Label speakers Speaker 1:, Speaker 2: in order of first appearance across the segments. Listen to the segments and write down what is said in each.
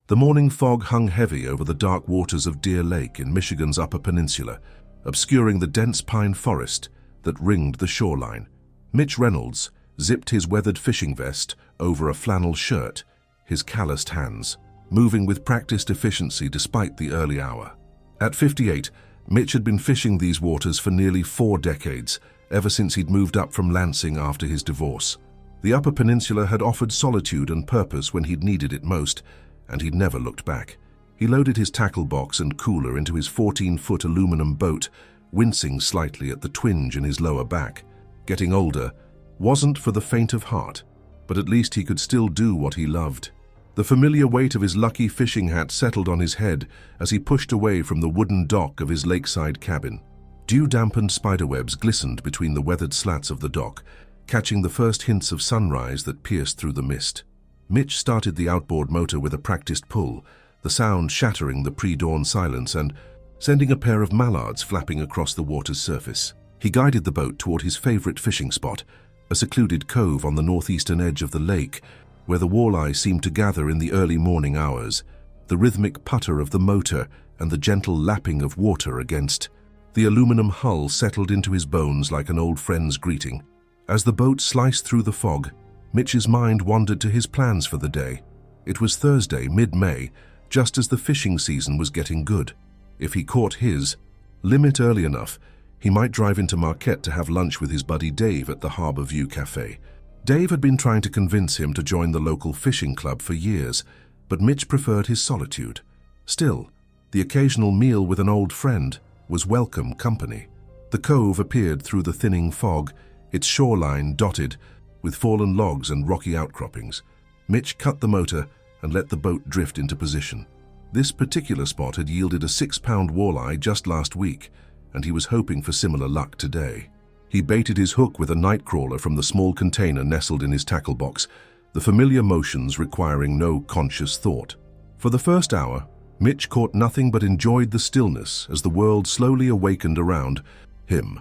Speaker 1: The morning fog hung heavy over the dark waters of Deer Lake in Michigan's Upper Peninsula, obscuring the dense pine forest that ringed the shoreline. Mitch Reynolds zipped his weathered fishing vest over a flannel shirt, his calloused hands, moving with practiced efficiency despite the early hour. At 58, Mitch had been fishing these waters for nearly 4 decades, ever since he'd moved up from Lansing after his divorce. The Upper Peninsula had offered solitude and purpose when he'd needed it most, and he'd never looked back. He loaded his tackle box and cooler into his 14-foot aluminum boat, wincing slightly at the twinge in his lower back. Getting older wasn't for the faint of heart, but at least he could still do what he loved. The familiar weight of his lucky fishing hat settled on his head as he pushed away from the wooden dock of his lakeside cabin. Dew-dampened spiderwebs glistened between the weathered slats of the dock, catching the first hints of sunrise that pierced through the mist. Mitch started the outboard motor with a practiced pull, the sound shattering the pre-dawn silence and sending a pair of mallards flapping across the water's surface. He guided the boat toward his favorite fishing spot, a secluded cove on the northeastern edge of the lake, where the walleye seemed to gather in the early morning hours. The rhythmic putter of the motor and the gentle lapping of water against the aluminum hull settled into his bones like an old friend's greeting. As the boat sliced through the fog, Mitch's mind wandered to his plans for the day. It was Thursday, mid-May, just as the fishing season was getting good. If he caught his limit early enough, he might drive into Marquette to have lunch with his buddy Dave at the Harbor View Cafe. Dave had been trying to convince him to join the local fishing club for years, but Mitch preferred his solitude. Still, the occasional meal with an old friend was welcome company. The cove appeared through the thinning fog, its shoreline dotted with fallen logs and rocky outcroppings. Mitch cut the motor and let the boat drift into position. This particular spot had yielded a 6-pound walleye just last week, and he was hoping for similar luck today. He baited his hook with a nightcrawler from the small container nestled in his tackle box, the familiar motions requiring no conscious thought. For the first hour, Mitch caught nothing but enjoyed the stillness as the world slowly awakened around him.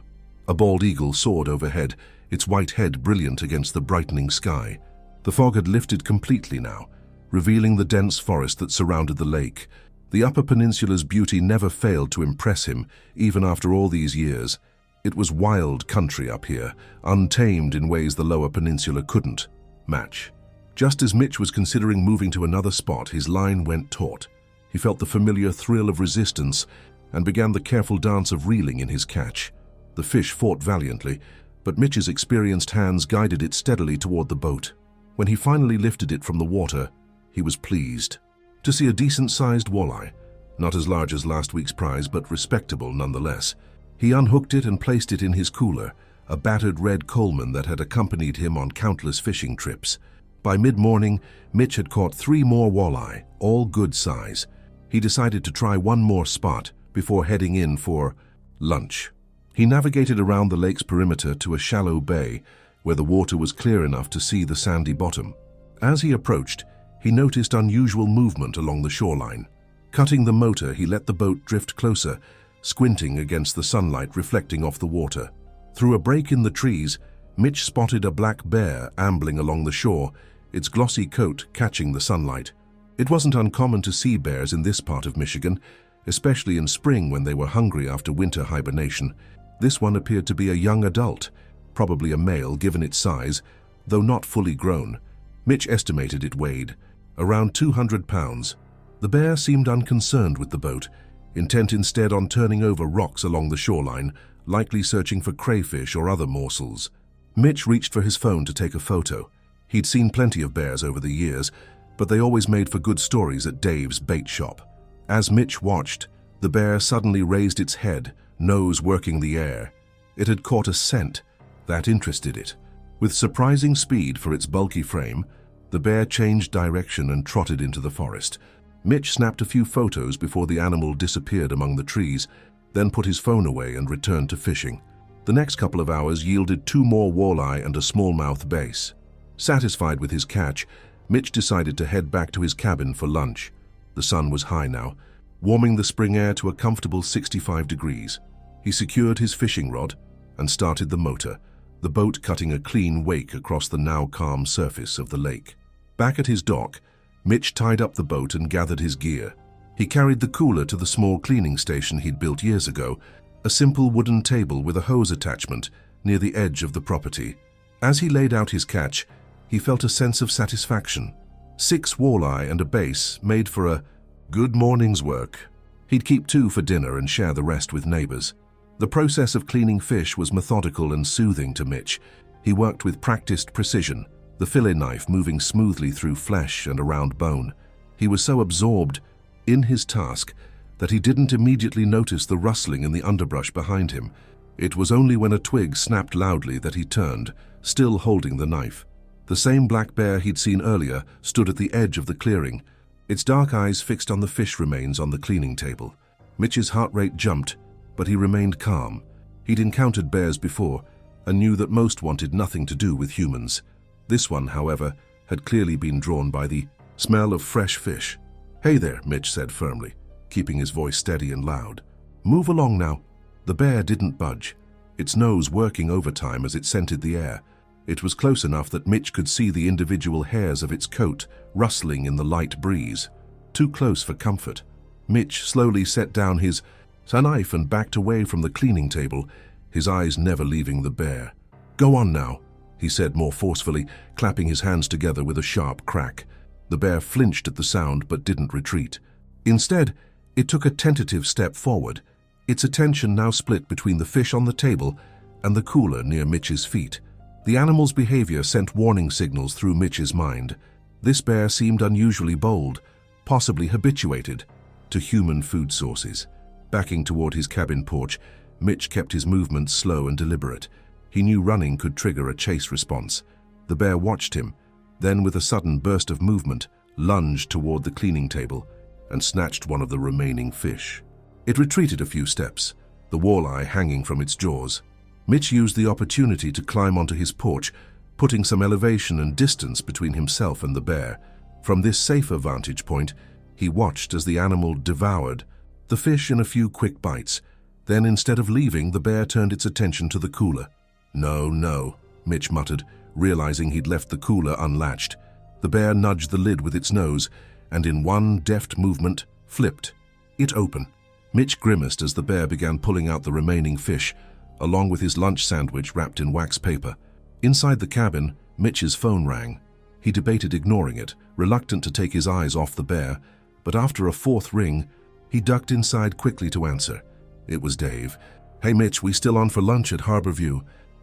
Speaker 1: A bald eagle soared overhead, its white head brilliant against the brightening sky. The fog had lifted completely now, revealing the dense forest that surrounded the lake. The Upper Peninsula's beauty never failed to impress him, even after all these years. It was wild country up here, untamed in ways the Lower Peninsula couldn't match. Just as Mitch was considering moving to another spot, his line went taut. He felt the familiar thrill of resistance and began the careful dance of reeling in his catch. The fish fought valiantly, but Mitch's experienced hands guided it steadily toward the boat. When he finally lifted it from the water, he was pleased to see a decent-sized walleye, not as large as last week's prize, but respectable nonetheless. He unhooked it and placed it in his cooler, a battered red Coleman that had accompanied him on countless fishing trips. By mid-morning, Mitch had caught 3 more walleye, all good size. He decided to try one more spot before heading in for lunch. He navigated around the lake's perimeter to a shallow bay where the water was clear enough to see the sandy bottom. As he approached, he noticed unusual movement along the shoreline. Cutting the motor, he let the boat drift closer, squinting against the sunlight reflecting off the water. Through a break in the trees, Mitch spotted a black bear ambling along the shore, its glossy coat catching the sunlight. It wasn't uncommon to see bears in this part of Michigan, especially in spring when they were hungry after winter hibernation. This one appeared to be a young adult, probably a male given its size, though not fully grown. Mitch estimated it weighed around 200 pounds. The bear seemed unconcerned with the boat, intent instead on turning over rocks along the shoreline, likely searching for crayfish or other morsels. Mitch reached for his phone to take a photo. He'd seen plenty of bears over the years, but they always made for good stories at Dave's bait shop. As Mitch watched, the bear suddenly raised its head, nose working the air. It had caught a scent that interested it. With surprising speed for its bulky frame, the bear changed direction and trotted into the forest. Mitch snapped a few photos before the animal disappeared among the trees, then put his phone away and returned to fishing. The next couple of hours yielded 2 more walleye and a smallmouth bass. Satisfied with his catch, Mitch decided to head back to his cabin for lunch. The sun was high now, warming the spring air to a comfortable 65 degrees. He secured his fishing rod and started the motor, the boat cutting a clean wake across the now calm surface of the lake. Back at his dock, Mitch tied up the boat and gathered his gear. He carried the cooler to the small cleaning station he'd built years ago, a simple wooden table with a hose attachment near the edge of the property. As he laid out his catch, he felt a sense of satisfaction. 6 walleye and a base made for a good morning's work. He'd keep 2 for dinner and share the rest with neighbors. The process of cleaning fish was methodical and soothing to Mitch. He worked with practiced precision, the fillet knife moving smoothly through flesh and around bone. He was so absorbed in his task that he didn't immediately notice the rustling in the underbrush behind him. It was only when a twig snapped loudly that he turned, still holding the knife. The same black bear he'd seen earlier stood at the edge of the clearing, its dark eyes fixed on the fish remains on the cleaning table. Mitch's heart rate jumped, but he remained calm. He'd encountered bears before and knew that most wanted nothing to do with humans. This one, however, had clearly been drawn by the smell of fresh fish. "Hey there," Mitch said firmly, keeping his voice steady and loud. "Move along now." The bear didn't budge, its nose working overtime as it scented the air. It was close enough that Mitch could see the individual hairs of its coat rustling in the light breeze. Too close for comfort. Mitch slowly set down his knife and backed away from the cleaning table, his eyes never leaving the bear. "Go on now," he said more forcefully, clapping his hands together with a sharp crack. The bear flinched at the sound but didn't retreat. Instead, it took a tentative step forward, its attention now split between the fish on the table and the cooler near Mitch's feet. The animal's behavior sent warning signals through Mitch's mind. This bear seemed unusually bold, possibly habituated to human food sources. Backing toward his cabin porch, Mitch kept his movements slow and deliberate. He knew running could trigger a chase response. The bear watched him, then with a sudden burst of movement, lunged toward the cleaning table and snatched one of the remaining fish. It retreated a few steps, the walleye hanging from its jaws. Mitch used the opportunity to climb onto his porch, putting some elevation and distance between himself and the bear. From this safer vantage point, he watched as the animal devoured the fish in a few quick bites. Then, instead of leaving, the bear turned its attention to the cooler. "No," Mitch muttered, realizing he'd left the cooler unlatched. The bear nudged the lid with its nose, and in one deft movement, flipped it open. Mitch grimaced as the bear began pulling out the remaining fish, along with his lunch sandwich wrapped in wax paper. Inside the cabin, Mitch's phone rang. He debated ignoring it, reluctant to take his eyes off the bear, but after a 4th ring, he ducked inside quickly to answer. It was Dave. "Hey Mitch, we still on for lunch at Harborview?"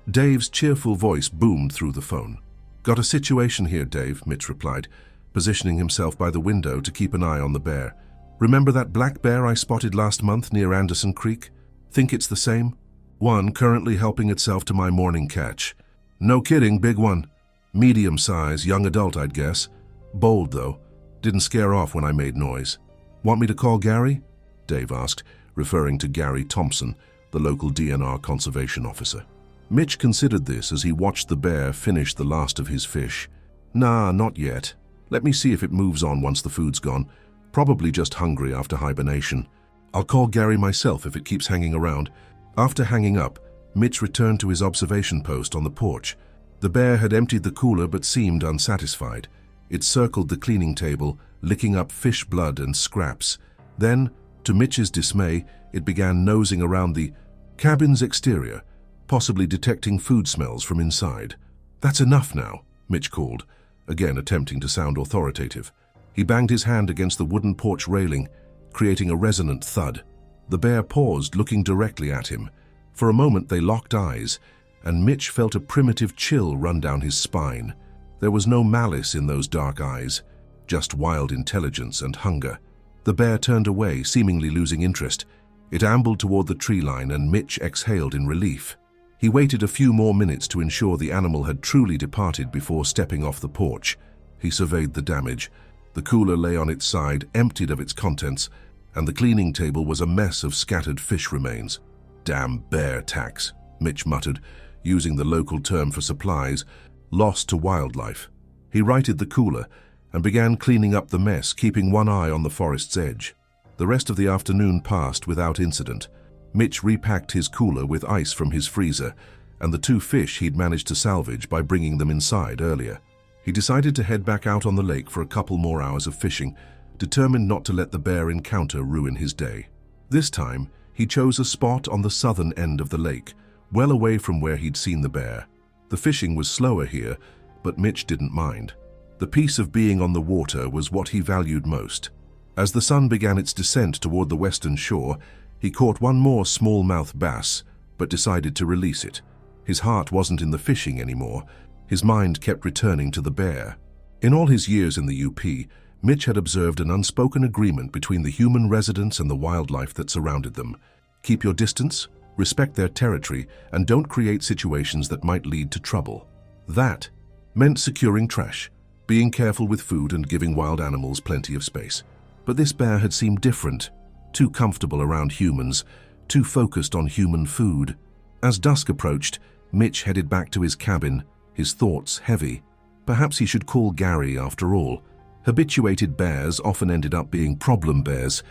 Speaker 1: Dave's cheerful voice boomed through the phone. "Got a situation here, Dave," Mitch replied, positioning himself by the window to keep an eye on the bear. "Remember that black bear I spotted last month near Anderson Creek? Think it's the same? One currently helping itself to my morning catch. No kidding, big one. Medium size, young adult, I'd guess. Bold, though. Didn't scare off when I made noise. Want me to call Gary?" Dave asked, referring to Gary Thompson, the local DNR conservation officer. Mitch considered this as he watched the bear finish the last of his fish. "Nah, not yet. Let me see if it moves on once the food's gone. Probably just hungry after hibernation. I'll call Gary myself if it keeps hanging around." After hanging up, Mitch returned to his observation post on the porch. The bear had emptied the cooler but seemed unsatisfied. It circled the cleaning table, licking up fish blood and scraps. Then, to Mitch's dismay, it began nosing around the cabin's exterior, possibly detecting food smells from inside. "That's enough now," Mitch called, again attempting to sound authoritative. He banged his hand against the wooden porch railing, creating a resonant thud. The bear paused, looking directly at him. For a moment they locked eyes, and Mitch felt a primitive chill run down his spine. There was no malice in those dark eyes, just wild intelligence and hunger. The bear turned away, seemingly losing interest. It ambled toward the tree line, and Mitch exhaled in relief. He waited a few more minutes to ensure the animal had truly departed before stepping off the porch. He surveyed the damage. The cooler lay on its side, emptied of its contents, and the cleaning table was a mess of scattered fish remains. "Damn bear tax," Mitch muttered, using the local term for supplies, lost to wildlife. He righted the cooler and began cleaning up the mess, keeping one eye on the forest's edge. The rest of the afternoon passed without incident. Mitch repacked his cooler with ice from his freezer and the 2 fish he'd managed to salvage by bringing them inside earlier. He decided to head back out on the lake for a couple more hours of fishing, determined not to let the bear encounter ruin his day. This time, he chose a spot on the southern end of the lake, well away from where he'd seen the bear. The fishing was slower here, but Mitch didn't mind. The peace of being on the water was what he valued most. As the sun began its descent toward the western shore, he caught one more smallmouth bass, but decided to release it. His heart wasn't in the fishing anymore. His mind kept returning to the bear. In all his years in the UP, Mitch had observed an unspoken agreement between the human residents and the wildlife that surrounded them. Keep your distance, respect their territory, and don't create situations that might lead to trouble. That meant securing trash, being careful with food, and giving wild animals plenty of space. But this bear had seemed different, too comfortable around humans, too focused on human food. As dusk approached, Mitch headed back to his cabin, his thoughts heavy. Perhaps he should call Gary after all. Habituated bears often ended up being problem bears,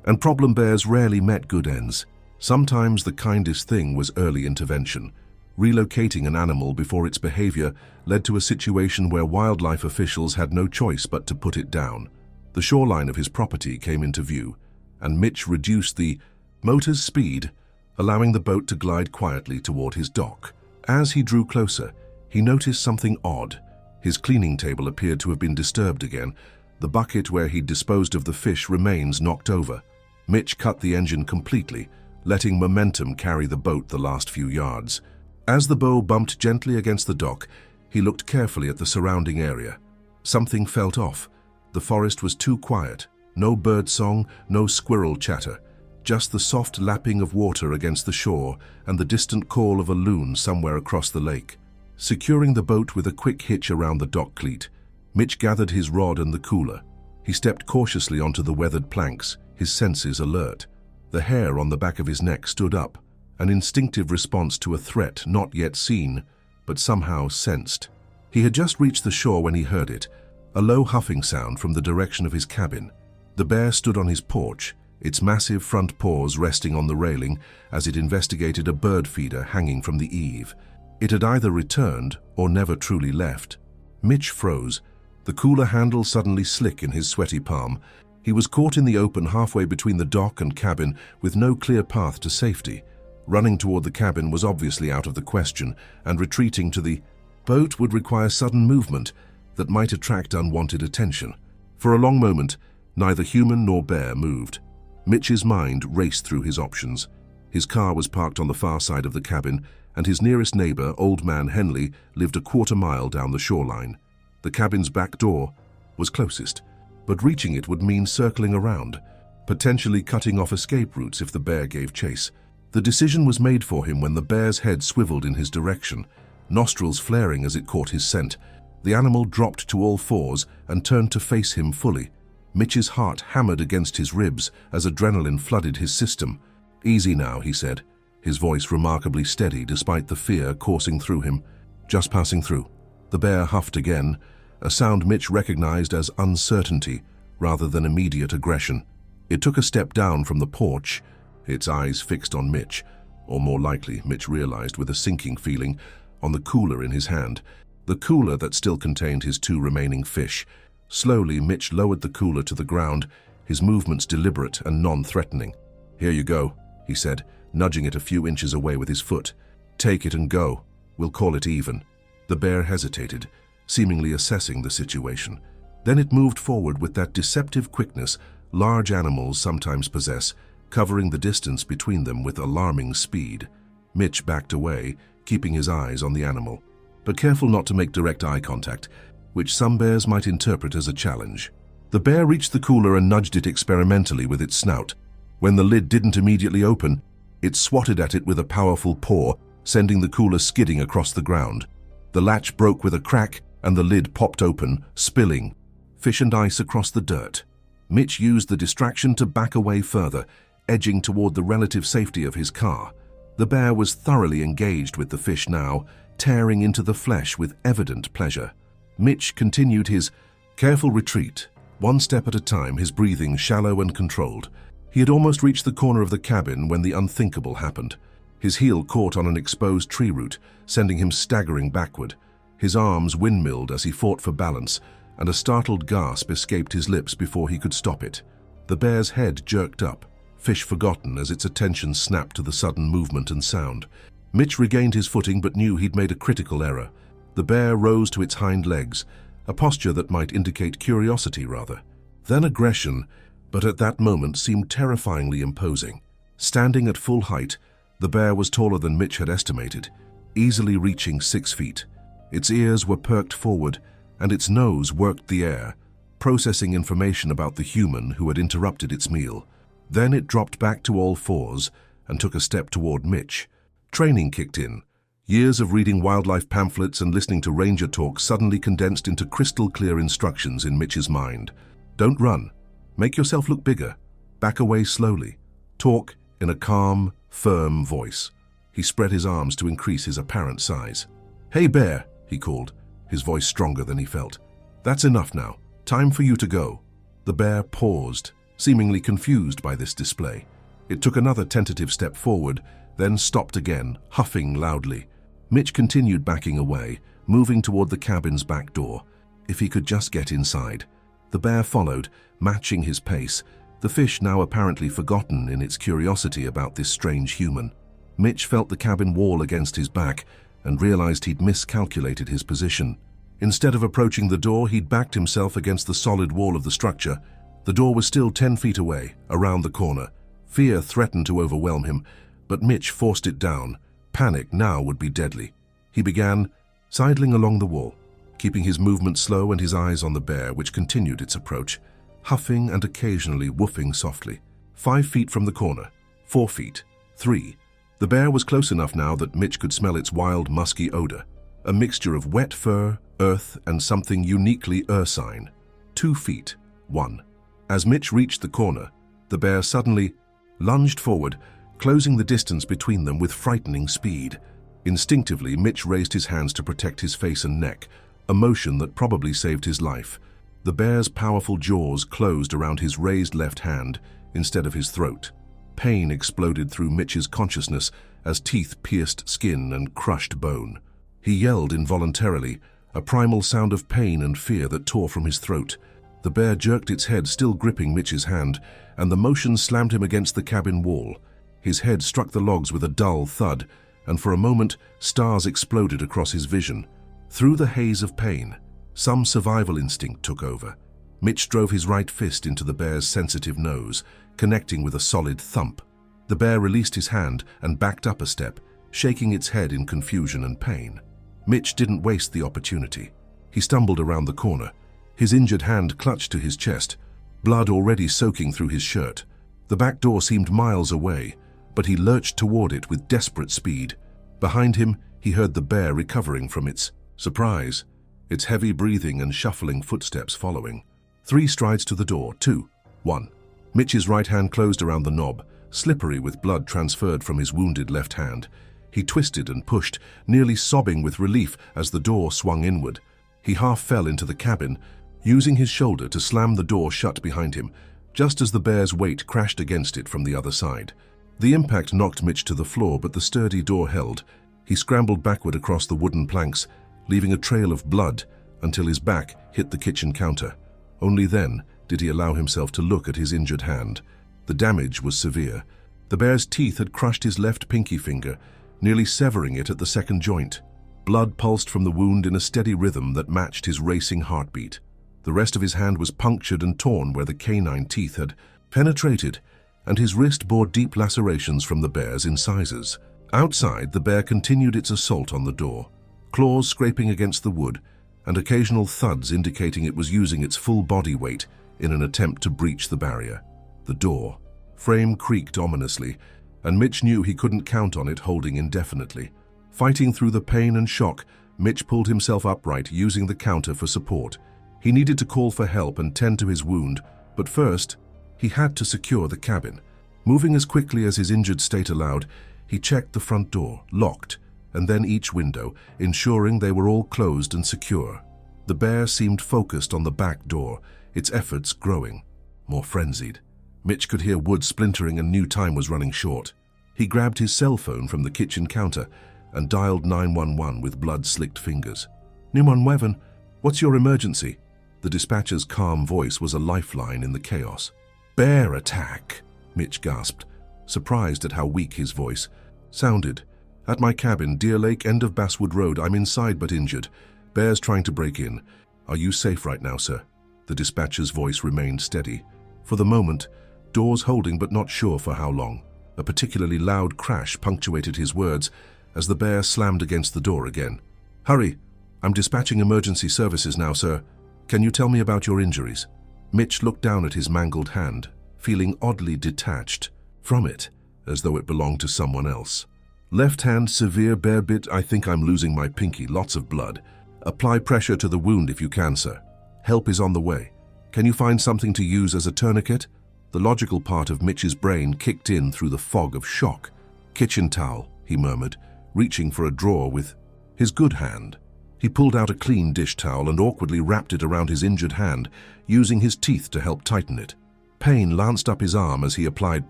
Speaker 1: and problem bears rarely met good ends. Sometimes the kindest thing was early intervention. Relocating an animal before its behavior led to a situation where wildlife officials had no choice but to put it down. The shoreline of his property came into view, and Mitch reduced the motor's speed, allowing the boat to glide quietly toward his dock. As he drew closer, he noticed something odd. His cleaning table appeared to have been disturbed again. The bucket where he'd disposed of the fish remains knocked over. Mitch cut the engine completely, letting momentum carry the boat the last few yards. As the bow bumped gently against the dock, he looked carefully at the surrounding area. Something felt off. The forest was too quiet. No bird song, no squirrel chatter. Just the soft lapping of water against the shore and the distant call of a loon somewhere across the lake. Securing the boat with a quick hitch around the dock cleat, Mitch gathered his rod and the cooler. He stepped cautiously onto the weathered planks, his senses alert. The hair on the back of his neck stood up, an instinctive response to a threat not yet seen, but somehow sensed. He had just reached the shore when he heard it, a low huffing sound from the direction of his cabin. The bear stood on his porch, its massive front paws resting on the railing as it investigated a bird feeder hanging from the eave. It had either returned or never truly left. Mitch froze, the cooler handle suddenly slick in his sweaty palm. He was caught in the open halfway between the dock and cabin with no clear path to safety. Running toward the cabin was obviously out of the question, and retreating to the boat would require sudden movement that might attract unwanted attention. For a long moment, neither human nor bear moved. Mitch's mind raced through his options. His car was parked on the far side of the cabin, and his nearest neighbor, Old Man Henley, lived a quarter-mile down the shoreline. The cabin's back door was closest, but reaching it would mean circling around, potentially cutting off escape routes if the bear gave chase. The decision was made for him when the bear's head swiveled in his direction, nostrils flaring as it caught his scent. The animal dropped to all fours and turned to face him fully. Mitch's heart hammered against his ribs as adrenaline flooded his system. "Easy now," he said, his voice remarkably steady despite the fear coursing through him. "Just passing through." The bear huffed again, a sound Mitch recognized as uncertainty rather than immediate aggression. It took a step down from the porch, its eyes fixed on Mitch, or more likely, Mitch realized with a sinking feeling, on the cooler in his hand, the cooler that still contained his two remaining fish. Slowly, Mitch lowered the cooler to the ground, his movements deliberate and non-threatening. "Here you go," he said, nudging it a few inches away with his foot. "Take it and go. We'll call it even." The bear hesitated, seemingly assessing the situation. Then it moved forward with that deceptive quickness large animals sometimes possess, covering the distance between them with alarming speed. Mitch backed away, keeping his eyes on the animal, but careful not to make direct eye contact, which some bears might interpret as a challenge. The bear reached the cooler and nudged it experimentally with its snout. When the lid didn't immediately open, it swatted at it with a powerful paw, sending the cooler skidding across the ground. The latch broke with a crack, and the lid popped open, spilling fish and ice across the dirt. Mitch used the distraction to back away further, edging toward the relative safety of his car. The bear was thoroughly engaged with the fish now, tearing into the flesh with evident pleasure. Mitch continued his careful retreat, one step at a time, his breathing shallow and controlled. He had almost reached the corner of the cabin when the unthinkable happened. His heel caught on an exposed tree root, sending him staggering backward. His arms windmilled as he fought for balance, and a startled gasp escaped his lips before he could stop it. The bear's head jerked up, fish forgotten as its attention snapped to the sudden movement and sound. Mitch regained his footing but knew he'd made a critical error. The bear rose to its hind legs, a posture that might indicate curiosity rather, then aggression, but at that moment seemed terrifyingly imposing. Standing at full height, the bear was taller than Mitch had estimated, easily reaching 6 feet. Its ears were perked forward, and its nose worked the air, processing information about the human who had interrupted its meal. Then it dropped back to all fours and took a step toward Mitch. Training kicked in. Years of reading wildlife pamphlets and listening to ranger talk suddenly condensed into crystal-clear instructions in Mitch's mind. Don't run. Make yourself look bigger. Back away slowly. Talk in a calm, firm voice. He spread his arms to increase his apparent size. "Hey, bear," he called, his voice stronger than he felt. "That's enough now. Time for you to go." The bear paused, seemingly confused by this display. It took another tentative step forward, then stopped again, huffing loudly. Mitch continued backing away, moving toward the cabin's back door. If he could just get inside. The bear followed, matching his pace, the fish now apparently forgotten in its curiosity about this strange human. Mitch felt the cabin wall against his back and realized he'd miscalculated his position. Instead of approaching the door, he'd backed himself against the solid wall of the structure. The door was still 10 feet away, around the corner. Fear threatened to overwhelm him, but Mitch forced it down. Panic now would be deadly. He began sidling along the wall, keeping his movement slow and his eyes on the bear, which continued its approach, huffing and occasionally woofing softly. 5 feet from the corner, 4 feet, 3. The bear was close enough now that Mitch could smell its wild, musky odor, a mixture of wet fur, earth, and something uniquely ursine. 2 feet, 1. As Mitch reached the corner, the bear suddenly lunged forward, closing the distance between them with frightening speed. Instinctively, Mitch raised his hands to protect his face and neck, a motion that probably saved his life. The bear's powerful jaws closed around his raised left hand instead of his throat. Pain exploded through Mitch's consciousness as teeth pierced skin and crushed bone. He yelled involuntarily, a primal sound of pain and fear that tore from his throat. The bear jerked its head, still gripping Mitch's hand, and the motion slammed him against the cabin wall. His head struck the logs with a dull thud, and for a moment, stars exploded across his vision. Through the haze of pain, some survival instinct took over. Mitch drove his right fist into the bear's sensitive nose, connecting with a solid thump. The bear released his hand and backed up a step, shaking its head in confusion and pain. Mitch didn't waste the opportunity. He stumbled around the corner, his injured hand clutched to his chest, blood already soaking through his shirt. The back door seemed miles away, but he lurched toward it with desperate speed. Behind him, he heard the bear recovering from its surprise, its heavy breathing and shuffling footsteps following. 3 strides to the door, 2, 1. Mitch's right hand closed around the knob, slippery with blood transferred from his wounded left hand. He twisted and pushed, nearly sobbing with relief as the door swung inward. He half fell into the cabin, using his shoulder to slam the door shut behind him, just as the bear's weight crashed against it from the other side. The impact knocked Mitch to the floor, but the sturdy door held. He scrambled backward across the wooden planks, leaving a trail of blood until his back hit the kitchen counter. Only then did he allow himself to look at his injured hand. The damage was severe. The bear's teeth had crushed his left pinky finger, nearly severing it at the second joint. Blood pulsed from the wound in a steady rhythm that matched his racing heartbeat. The rest of his hand was punctured and torn where the canine teeth had penetrated, and his wrist bore deep lacerations from the bear's incisors. Outside, the bear continued its assault on the door, claws scraping against the wood, and occasional thuds indicating it was using its full body weight in an attempt to breach the barrier. The door frame creaked ominously, and Mitch knew he couldn't count on it holding indefinitely. Fighting through the pain and shock, Mitch pulled himself upright, using the counter for support. He needed to call for help and tend to his wound, but first, he had to secure the cabin. Moving as quickly as his injured state allowed, he checked the front door, locked, and then each window, ensuring they were all closed and secure. The bear seemed focused on the back door, its efforts growing, more frenzied. Mitch could hear wood splintering and knew time was running short. He grabbed his cell phone from the kitchen counter and dialed 911 with blood-slicked fingers. 911, what's your emergency? The dispatcher's calm voice was a lifeline in the chaos. Bear attack, Mitch gasped, surprised at how weak his voice sounded. At my cabin, Deer Lake, end of Basswood Road. I'm inside but injured. Bear's trying to break in. Are you safe right now, sir? The dispatcher's voice remained steady. For the moment, doors holding but not sure for how long. A particularly loud crash punctuated his words as the bear slammed against the door again. Hurry! I'm dispatching emergency services now, sir. Can you tell me about your injuries? Mitch looked down at his mangled hand, feeling oddly detached from it, as though it belonged to someone else. Left hand, severe bear bit. I think I'm losing my pinky. Lots of blood. Apply pressure to the wound if you can, sir. Help is on the way. Can you find something to use as a tourniquet? The logical part of Mitch's brain kicked in through the fog of shock. Kitchen towel, he murmured, reaching for a drawer with his good hand. He pulled out a clean dish towel and awkwardly wrapped it around his injured hand, using his teeth to help tighten it. Pain lanced up his arm as he applied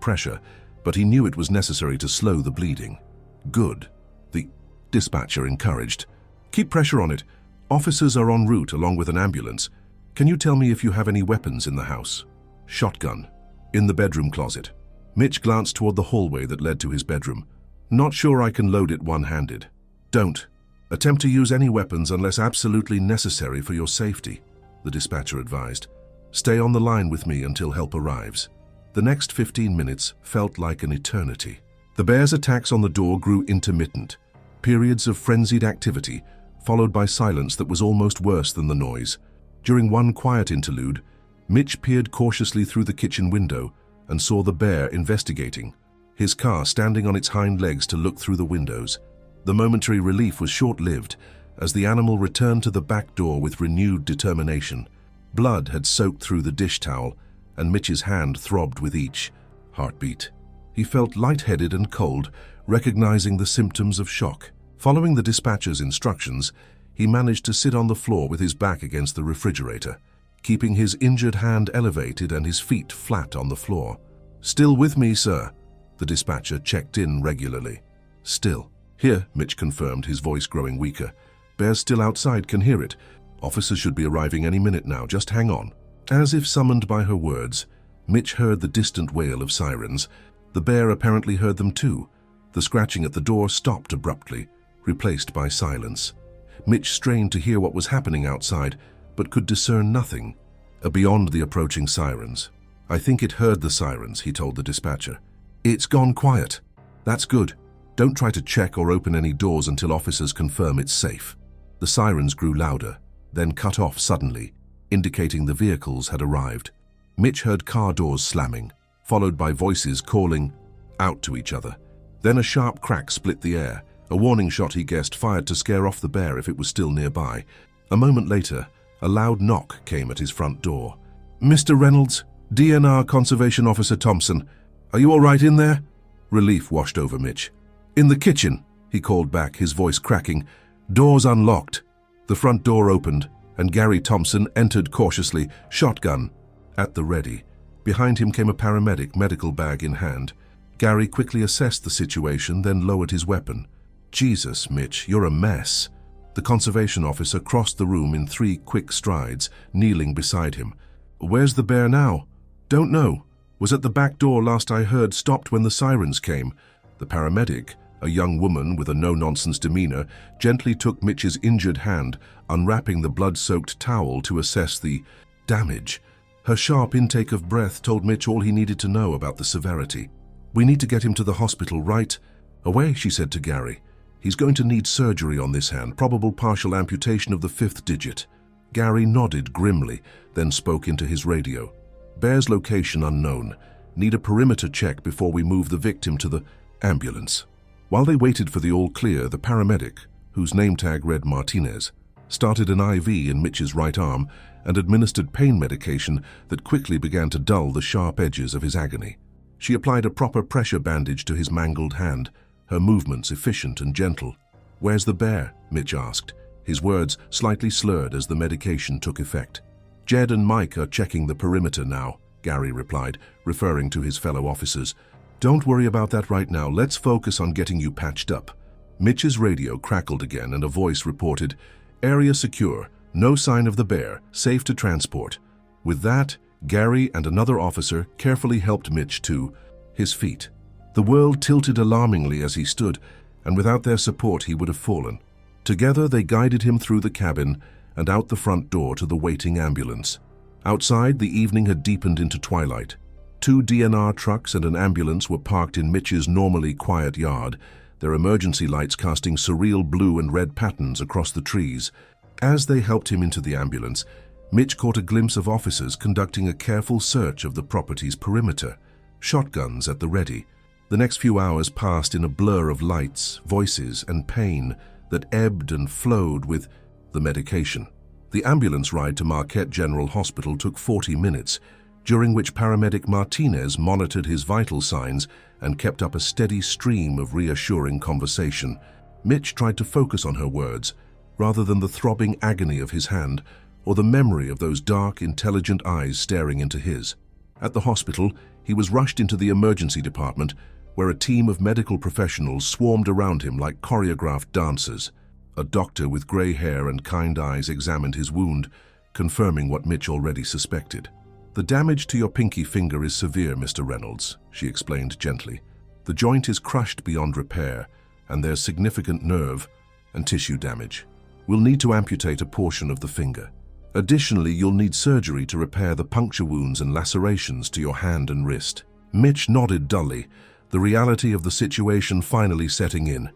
Speaker 1: pressure, but he knew it was necessary to slow the bleeding. Good, the dispatcher encouraged. Keep pressure on it. Officers are en route along with an ambulance. Can you tell me if you have any weapons in the house? Shotgun. In the bedroom closet. Mitch glanced toward the hallway that led to his bedroom. Not sure I can load it one-handed. Don't attempt to use any weapons unless absolutely necessary for your safety, the dispatcher advised. Stay on the line with me until help arrives. The next 15 minutes felt like an eternity. The bear's attacks on the door grew intermittent, periods of frenzied activity, followed by silence that was almost worse than the noise. During one quiet interlude, Mitch peered cautiously through the kitchen window and saw the bear investigating, his car standing on its hind legs to look through the windows. The momentary relief was short-lived as the animal returned to the back door with renewed determination. Blood had soaked through the dish towel, and Mitch's hand throbbed with each heartbeat. He felt lightheaded and cold, recognizing the symptoms of shock. Following the dispatcher's instructions, he managed to sit on the floor with his back against the refrigerator, keeping his injured hand elevated and his feet flat on the floor. Still with me, sir? The dispatcher checked in regularly. Still. Here, Mitch confirmed, his voice growing weaker. Bear's still outside, can hear it. Officers should be arriving any minute now, just hang on. As if summoned by her words, Mitch heard the distant wail of sirens. The bear apparently heard them too. The scratching at the door stopped abruptly, replaced by silence. Mitch strained to hear what was happening outside, but could discern nothing beyond the approaching sirens. I think it heard the sirens, he told the dispatcher. It's gone quiet. That's good. Don't try to check or open any doors until officers confirm it's safe. The sirens grew louder, then cut off suddenly, indicating the vehicles had arrived. Mitch heard car doors slamming, followed by voices calling out to each other. Then a sharp crack split the air, a warning shot he guessed fired to scare off the bear if it was still nearby. A moment later, a loud knock came at his front door. Mr. Reynolds, DNR Conservation Officer Thompson, are you all right in there? Relief washed over Mitch. In the kitchen, he called back, his voice cracking. Doors unlocked. The front door opened, and Gary Thompson entered cautiously, shotgun at the ready. Behind him came a paramedic, medical bag in hand. Gary quickly assessed the situation, then lowered his weapon. Jesus, Mitch, you're a mess. The conservation officer crossed the room in 3 quick strides, kneeling beside him. Where's the bear now? Don't know. Was at the back door last I heard, stopped when the sirens came. The paramedic, a young woman with a no-nonsense demeanor, gently took Mitch's injured hand, unwrapping the blood-soaked towel to assess the damage. Her sharp intake of breath told Mitch all he needed to know about the severity. We need to get him to the hospital right away, she said to Gary. He's going to need surgery on this hand, probable partial amputation of the 5th digit. Gary nodded grimly, then spoke into his radio. Bear's location unknown. Need a perimeter check before we move the victim to the ambulance. While they waited for the all-clear, the paramedic, whose name tag read Martinez, started an IV in Mitch's right arm and administered pain medication that quickly began to dull the sharp edges of his agony. She applied a proper pressure bandage to his mangled hand, her movements efficient and gentle. Where's the bear? Mitch asked, his words slightly slurred as the medication took effect. Jed and Mike are checking the perimeter now, Gary replied, referring to his fellow officers. Don't worry about that right now. Let's focus on getting you patched up. Mitch's radio crackled again and a voice reported, Area secure, no sign of the bear, safe to transport. With that, Gary and another officer carefully helped Mitch to his feet. The world tilted alarmingly as he stood, and without their support he would have fallen. Together they guided him through the cabin and out the front door to the waiting ambulance. Outside, the evening had deepened into twilight. 2 DNR trucks and an ambulance were parked in Mitch's normally quiet yard, their emergency lights casting surreal blue and red patterns across the trees. As they helped him into the ambulance, Mitch caught a glimpse of officers conducting a careful search of the property's perimeter, shotguns at the ready. The next few hours passed in a blur of lights, voices, and pain that ebbed and flowed with the medication. The ambulance ride to Marquette General Hospital took 40 minutes, during which paramedic Martinez monitored his vital signs and kept up a steady stream of reassuring conversation. Mitch tried to focus on her words, rather than the throbbing agony of his hand or the memory of those dark, intelligent eyes staring into his. At the hospital, he was rushed into the emergency department, where a team of medical professionals swarmed around him like choreographed dancers. A doctor with gray hair and kind eyes examined his wound, confirming what Mitch already suspected. "The damage to your pinky finger is severe, Mr. Reynolds," she explained gently. "The joint is crushed beyond repair, and there's significant nerve and tissue damage. We'll need to amputate a portion of the finger. Additionally, you'll need surgery to repair the puncture wounds and lacerations to your hand and wrist." Mitch nodded dully, the reality of the situation finally setting in.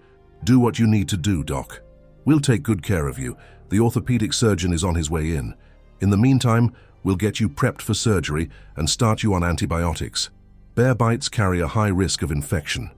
Speaker 1: "Do what you need to do, Doc. We'll take good care of you. The orthopedic surgeon is on his way in. In the meantime, we'll get you prepped for surgery and start you on antibiotics. Bear bites carry a high risk of infection."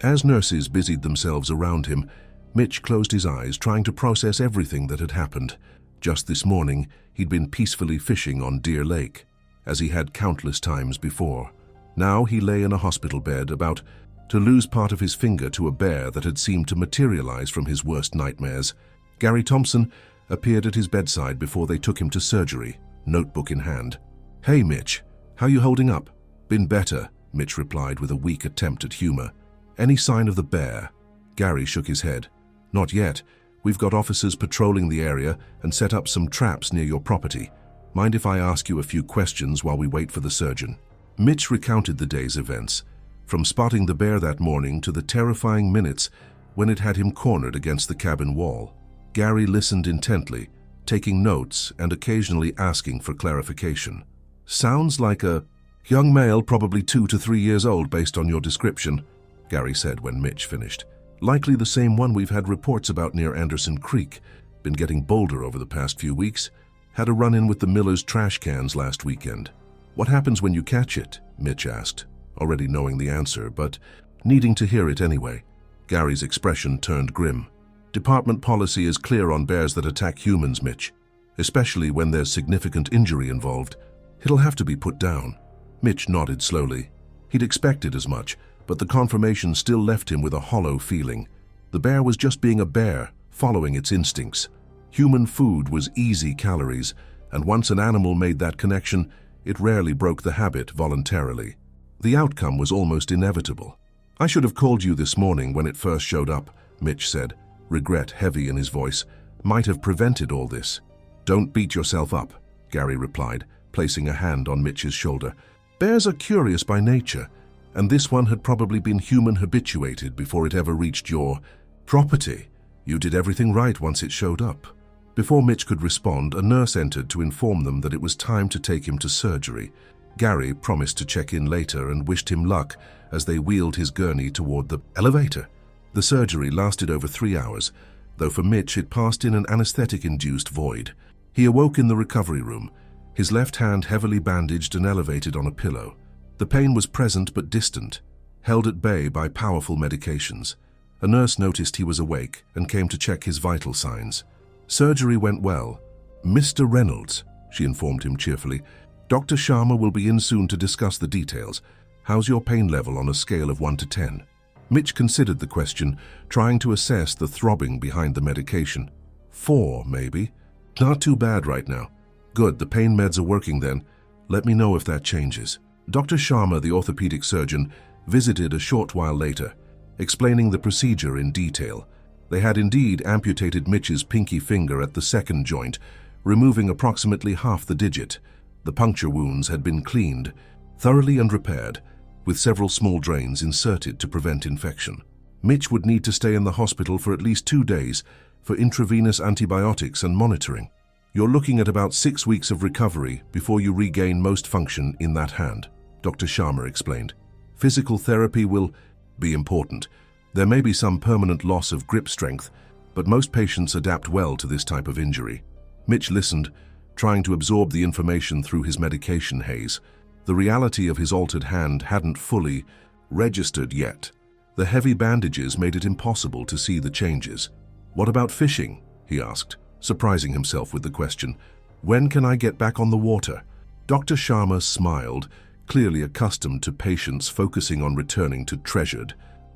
Speaker 1: As nurses busied themselves around him, Mitch closed his eyes, trying to process everything that had happened. Just this morning, he'd been peacefully fishing on Deer Lake, as he had countless times before. Now he lay in a hospital bed, about to lose part of his finger to a bear that had seemed to materialize from his worst nightmares. Gary Thompson appeared at his bedside before they took him to surgery, notebook in hand. "Hey, Mitch, how you holding up?" "Been better," Mitch replied with a weak attempt at humor. "Any sign of the bear?" Gary shook his head. "Not yet. We've got officers patrolling the area and set up some traps near your property. Mind if I ask you a few questions while we wait for the surgeon?" Mitch recounted the day's events, from spotting the bear that morning to the terrifying minutes when it had him cornered against the cabin wall. Gary listened intently, taking notes and occasionally asking for clarification. "Sounds like a young male, probably 2 to 3 years old based on your description," Gary said when Mitch finished. "Likely the same one we've had reports about near Anderson Creek. Been getting bolder over the past few weeks. Had a run-in with the Miller's trash cans last weekend." "What happens when you catch it?" Mitch asked, already knowing the answer, but needing to hear it anyway. Gary's expression turned grim. "Department policy is clear on bears that attack humans, Mitch, especially when there's significant injury involved. It'll have to be put down." Mitch nodded slowly. He'd expected as much, but the confirmation still left him with a hollow feeling. The bear was just being a bear, following its instincts. Human food was easy calories, and once an animal made that connection, it rarely broke the habit voluntarily. The outcome was almost inevitable. "I should have called you this morning when it first showed up," Mitch said, regret heavy in his voice. "Might have prevented all this." "Don't beat yourself up," Gary replied, placing a hand on Mitch's shoulder. "Bears are curious by nature, and this one had probably been human habituated before it ever reached your property. You did everything right once it showed up." Before Mitch could respond, a nurse entered to inform them that it was time to take him to surgery. Gary promised to check in later and wished him luck as they wheeled his gurney toward the elevator. The surgery lasted over 3 hours, though for Mitch it passed in an anesthetic-induced void. He awoke in the recovery room, his left hand heavily bandaged and elevated on a pillow. The pain was present but distant, held at bay by powerful medications. A nurse noticed he was awake and came to check his vital signs. "Surgery went well. Mr. Reynolds," she informed him cheerfully. "Dr. Sharma will be in soon to discuss the details. How's your pain level on a scale of 1 to 10? Mitch considered the question, trying to assess the throbbing behind the medication. 4, maybe. "Not too bad right now." "Good, the pain meds are working then. Let me know if that changes." Dr. Sharma, the orthopedic surgeon, visited a short while later, explaining the procedure in detail. They had indeed amputated Mitch's pinky finger at the second joint, removing approximately half the digit. The puncture wounds had been cleaned, thoroughly and repaired, with several small drains inserted to prevent infection. Mitch would need to stay in the hospital for at least 2 days for intravenous antibiotics and monitoring. You're looking at about 6 weeks of recovery before you regain most function in that hand, Dr. Sharma explained. Physical therapy will be important. There may be some permanent loss of grip strength, but most patients adapt well to this type of injury. Mitch listened, trying to absorb the information through his medication haze. The reality of his altered hand hadn't fully registered yet. The heavy bandages made it impossible to see the changes. "What about fishing?" he asked, surprising himself with the question. "When can I get back on the water?" Dr. Sharma smiled, clearly accustomed to patients focusing on returning to treasured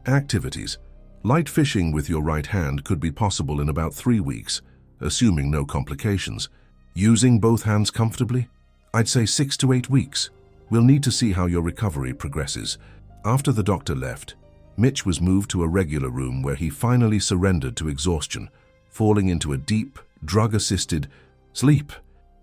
Speaker 1: activities. Light fishing with your right hand could be possible in about 3 weeks, assuming no complications. Using both hands comfortably? I'd say 6 to 8 weeks. We'll need to see how your recovery progresses. After the doctor left, Mitch was moved to a regular room where he finally surrendered to exhaustion, falling into a deep, drug-assisted sleep.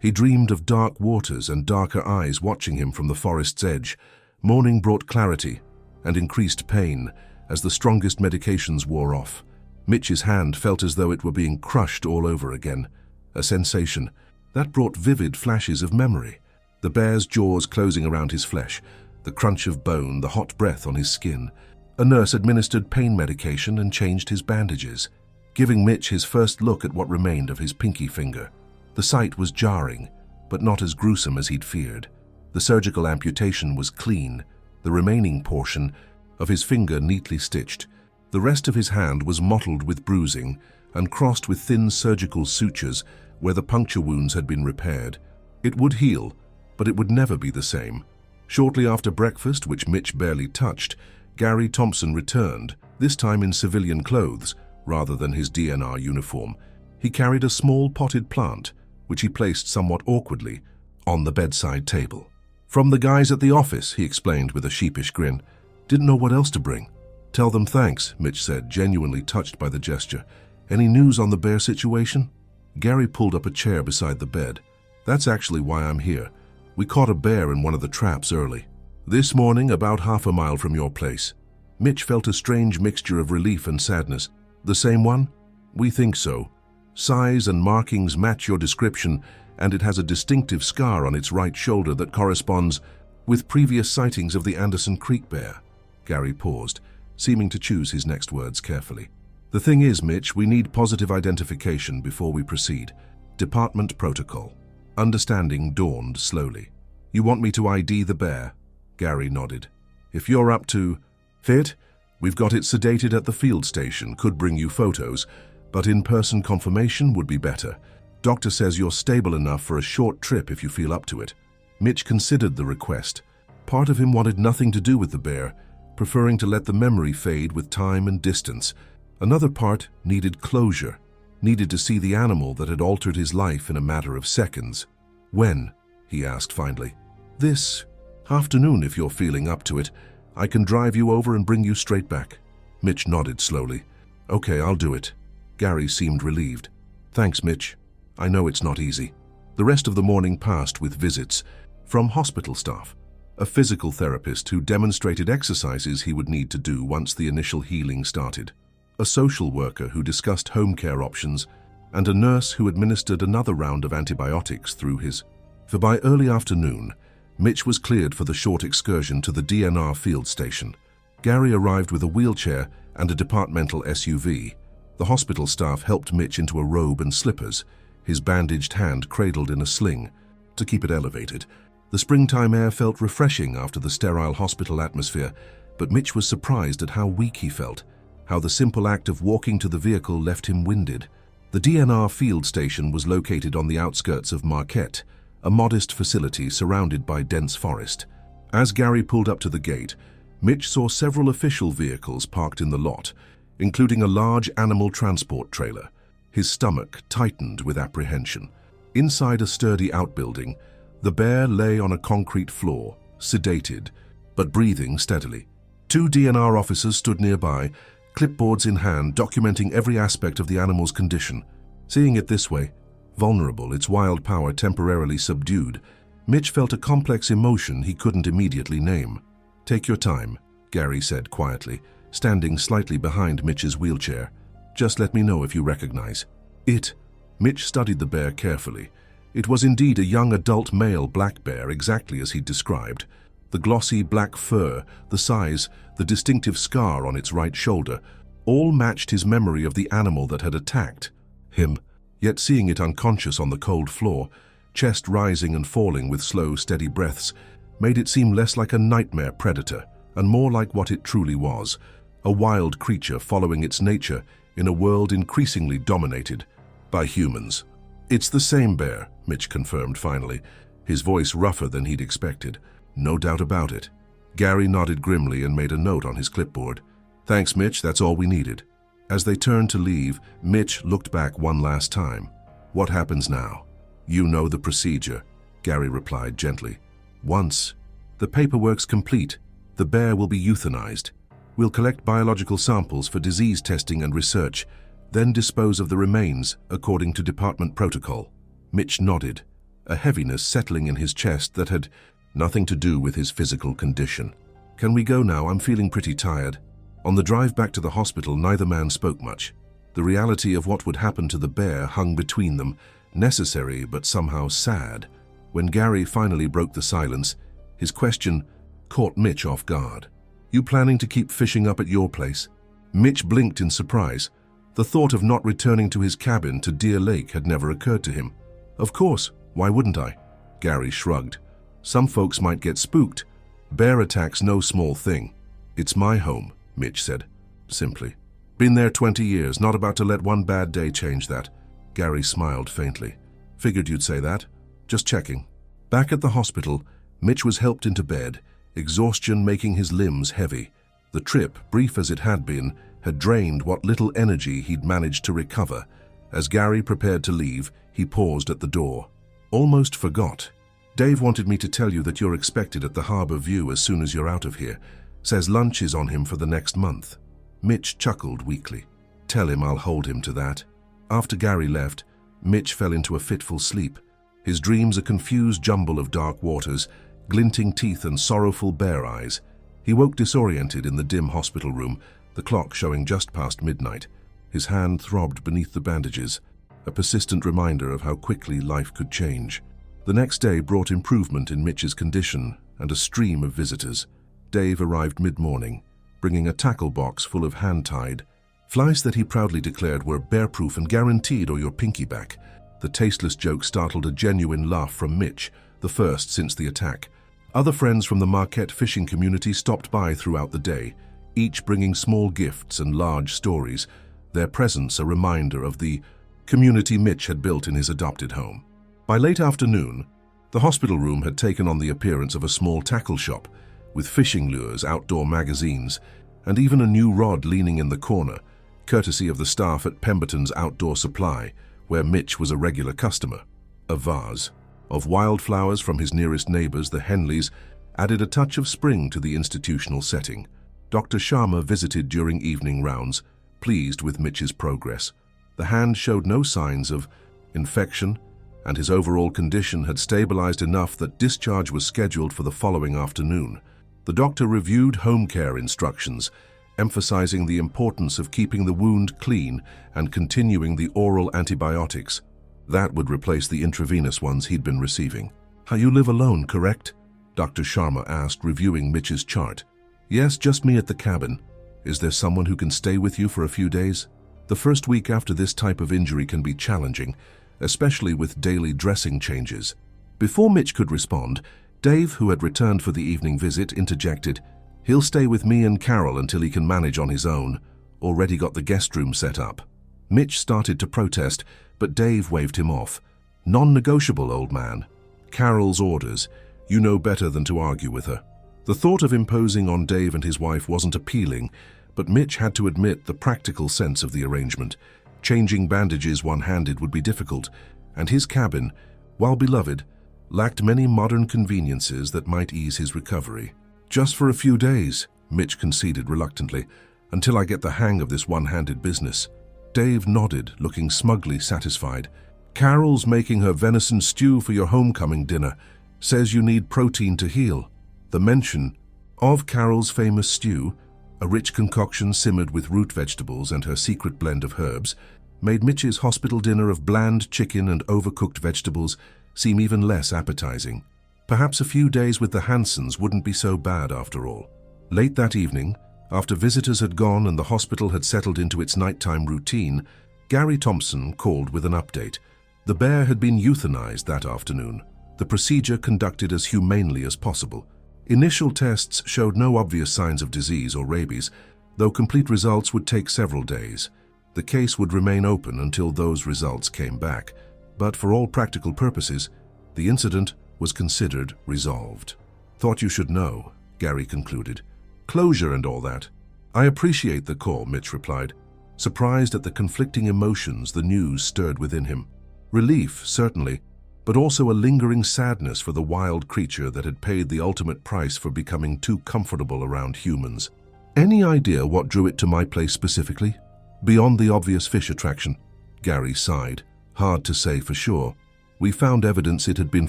Speaker 1: He dreamed of dark waters and darker eyes watching him from the forest's edge. Morning brought clarity and increased pain as the strongest medications wore off. Mitch's hand felt as though it were being crushed all over again, a sensation that brought vivid flashes of memory. The bear's jaws closing around his flesh, the crunch of bone, the hot breath on his skin. A nurse administered pain medication and changed his bandages, giving Mitch his first look at what remained of his pinky finger. The sight was jarring, but not as gruesome as he'd feared. The surgical amputation was clean, the remaining portion of his finger neatly stitched. The rest of his hand was mottled with bruising and crossed with thin surgical sutures where the puncture wounds had been repaired. It would heal, but it would never be the same. Shortly after breakfast, which Mitch barely touched, Gary Thompson returned, this time in civilian clothes rather than his DNR uniform. He carried a small potted plant, which he placed somewhat awkwardly on the bedside table. "From the guys at the office," he explained with a sheepish grin. "Didn't know what else to bring." "Tell them thanks," Mitch said, genuinely touched by the gesture. "Any news on the bear situation?" Gary pulled up a chair beside the bed. "That's actually why I'm here. We caught a bear in one of the traps early. This morning, about half a mile from your place." Mitch felt a strange mixture of relief and sadness. "The same one?" "We think so. Size and markings match your description, and it has a distinctive scar on its right shoulder that corresponds with previous sightings of the Anderson Creek bear." Gary paused, seeming to choose his next words carefully. "The thing is, Mitch, we need positive identification before we proceed. Department protocol." Understanding dawned slowly. "You want me to ID the bear?" Gary nodded. "If you're up to fit, we've got it sedated at the field station, could bring you photos, but in-person confirmation would be better. Doctor says you're stable enough for a short trip if you feel up to it." Mitch considered the request. Part of him wanted nothing to do with the bear, preferring to let the memory fade with time and distance. Another part needed closure, needed to see the animal that had altered his life in a matter of seconds. "When?" he asked finally. "This afternoon, if you're feeling up to it. I can drive you over and bring you straight back." Mitch nodded slowly. "Okay, I'll do it." Gary seemed relieved. "Thanks, Mitch. I know it's not easy." The rest of the morning passed with visits from hospital staff, a physical therapist who demonstrated exercises he would need to do once the initial healing started, a social worker who discussed home care options, and a nurse who administered another round of antibiotics through his. For by early afternoon, Mitch was cleared for the short excursion to the DNR field station. Gary arrived with a wheelchair and a departmental SUV. The hospital staff helped Mitch into a robe and slippers, his bandaged hand cradled in a sling to keep it elevated. The springtime air felt refreshing after the sterile hospital atmosphere, but Mitch was surprised at how weak he felt, how the simple act of walking to the vehicle left him winded. The DNR field station was located on the outskirts of Marquette, a modest facility surrounded by dense forest. As Gary pulled up to the gate, Mitch saw several official vehicles parked in the lot, including a large animal transport trailer. His stomach tightened with apprehension. Inside a sturdy outbuilding, the bear lay on a concrete floor, sedated, but breathing steadily. 2 DNR officers stood nearby, clipboards in hand, documenting every aspect of the animal's condition. Seeing it this way, vulnerable, its wild power temporarily subdued, Mitch felt a complex emotion he couldn't immediately name. "Take your time," Gary said quietly, standing slightly behind Mitch's wheelchair. "Just let me know if you recognize it." Mitch studied the bear carefully. It was indeed a young adult male black bear, exactly as he'd described. The glossy black fur, the size, the distinctive scar on its right shoulder, all matched his memory of the animal that had attacked him. Yet seeing it unconscious on the cold floor, chest rising and falling with slow, steady breaths, made it seem less like a nightmare predator and more like what it truly was, a wild creature following its nature in a world increasingly dominated by humans. "It's the same bear," Mitch confirmed finally, his voice rougher than he'd expected. "No doubt about it." Gary nodded grimly and made a note on his clipboard. "Thanks, Mitch, that's all we needed." As they turned to leave, Mitch looked back one last time. "What happens now?" "You know the procedure," Gary replied gently. "Once the paperwork's complete, the bear will be euthanized. We'll collect biological samples for disease testing and research, then dispose of the remains according to department protocol." Mitch nodded, a heaviness settling in his chest that had nothing to do with his physical condition. "Can we go now? I'm feeling pretty tired." On the drive back to the hospital, neither man spoke much. The reality of what would happen to the bear hung between them, necessary but somehow sad. When Gary finally broke the silence, his question caught Mitch off guard. "You planning to keep fishing up at your place?" Mitch blinked in surprise. The thought of not returning to his cabin to Deer Lake had never occurred to him. "Of course, why wouldn't I?" Gary shrugged. "Some folks might get spooked. Bear attacks no small thing." "It's my home," Mitch said, simply. "Been there 20 years, not about to let one bad day change that." Gary smiled faintly. "Figured you'd say that. Just checking." Back at the hospital, Mitch was helped into bed, exhaustion making his limbs heavy. The trip, brief as it had been, had drained what little energy he'd managed to recover. As Gary prepared to leave, he paused at the door. "Almost forgot. Dave wanted me to tell you that you're expected at the Harbor View as soon as you're out of here. Says lunch is on him for the next month." Mitch chuckled weakly. "Tell him I'll hold him to that." After Gary left, Mitch fell into a fitful sleep, his dreams a confused jumble of dark waters, glinting teeth and sorrowful bear eyes. He woke disoriented in the dim hospital room, the clock showing just past midnight. His hand throbbed beneath the bandages, a persistent reminder of how quickly life could change. The next day brought improvement in Mitch's condition and a stream of visitors. Dave arrived mid-morning, bringing a tackle box full of hand-tied flies that he proudly declared were bear-proof and guaranteed or your pinky back. The tasteless joke startled a genuine laugh from Mitch, the first since the attack. Other friends from the Marquette fishing community stopped by throughout the day, each bringing small gifts and large stories, their presence a reminder of the community Mitch had built in his adopted home. By late afternoon, the hospital room had taken on the appearance of a small tackle shop, with fishing lures, outdoor magazines, and even a new rod leaning in the corner, courtesy of the staff at Pemberton's Outdoor Supply, where Mitch was a regular customer. A vase of wildflowers from his nearest neighbors, the Henleys, added a touch of spring to the institutional setting. Dr. Sharma visited during evening rounds, pleased with Mitch's progress. The hand showed no signs of infection, and his overall condition had stabilized enough that discharge was scheduled for the following afternoon. The doctor reviewed home care instructions, emphasizing the importance of keeping the wound clean and continuing the oral antibiotics. That would replace the intravenous ones he'd been receiving. "You live alone, correct?" Dr. Sharma asked, reviewing Mitch's chart. "Yes, just me at the cabin. Is there someone who can stay with you for a few days? The first week after this type of injury can be challenging, especially with daily dressing changes." Before Mitch could respond, Dave, who had returned for the evening visit, interjected, "He'll stay with me and Carol until he can manage on his own. Already got the guest room set up." Mitch started to protest, but Dave waved him off. "Non-negotiable, old man. Carol's orders. You know better than to argue with her." The thought of imposing on Dave and his wife wasn't appealing, but Mitch had to admit the practical sense of the arrangement. Changing bandages one-handed would be difficult, and his cabin, while beloved, lacked many modern conveniences that might ease his recovery. "Just for a few days," Mitch conceded reluctantly. Until I get the hang of this one-handed business. Dave nodded, looking smugly satisfied. Carol's making her venison stew for your homecoming dinner. Says you need protein to heal. The mention of Carol's famous stew, a rich concoction simmered with root vegetables and her secret blend of herbs, made Mitch's hospital dinner of bland chicken and overcooked vegetables seem even less appetizing. Perhaps a few days with the Hansons wouldn't be so bad after all. Late that evening, after visitors had gone and the hospital had settled into its nighttime routine, Gary Thompson called with an update. The bear had been euthanized that afternoon, the procedure conducted as humanely as possible. Initial tests showed no obvious signs of disease or rabies, though complete results would take several days. The case would remain open until those results came back, but for all practical purposes, the incident was considered resolved. Thought you should know, Gary concluded. Closure and all that. I appreciate the call, Mitch replied, surprised at the conflicting emotions the news stirred within him. Relief, certainly, but also a lingering sadness for the wild creature that had paid the ultimate price for becoming too comfortable around humans. Any idea what drew it to my place specifically? Beyond the obvious fish attraction, Gary sighed. Hard to say for sure. We found evidence it had been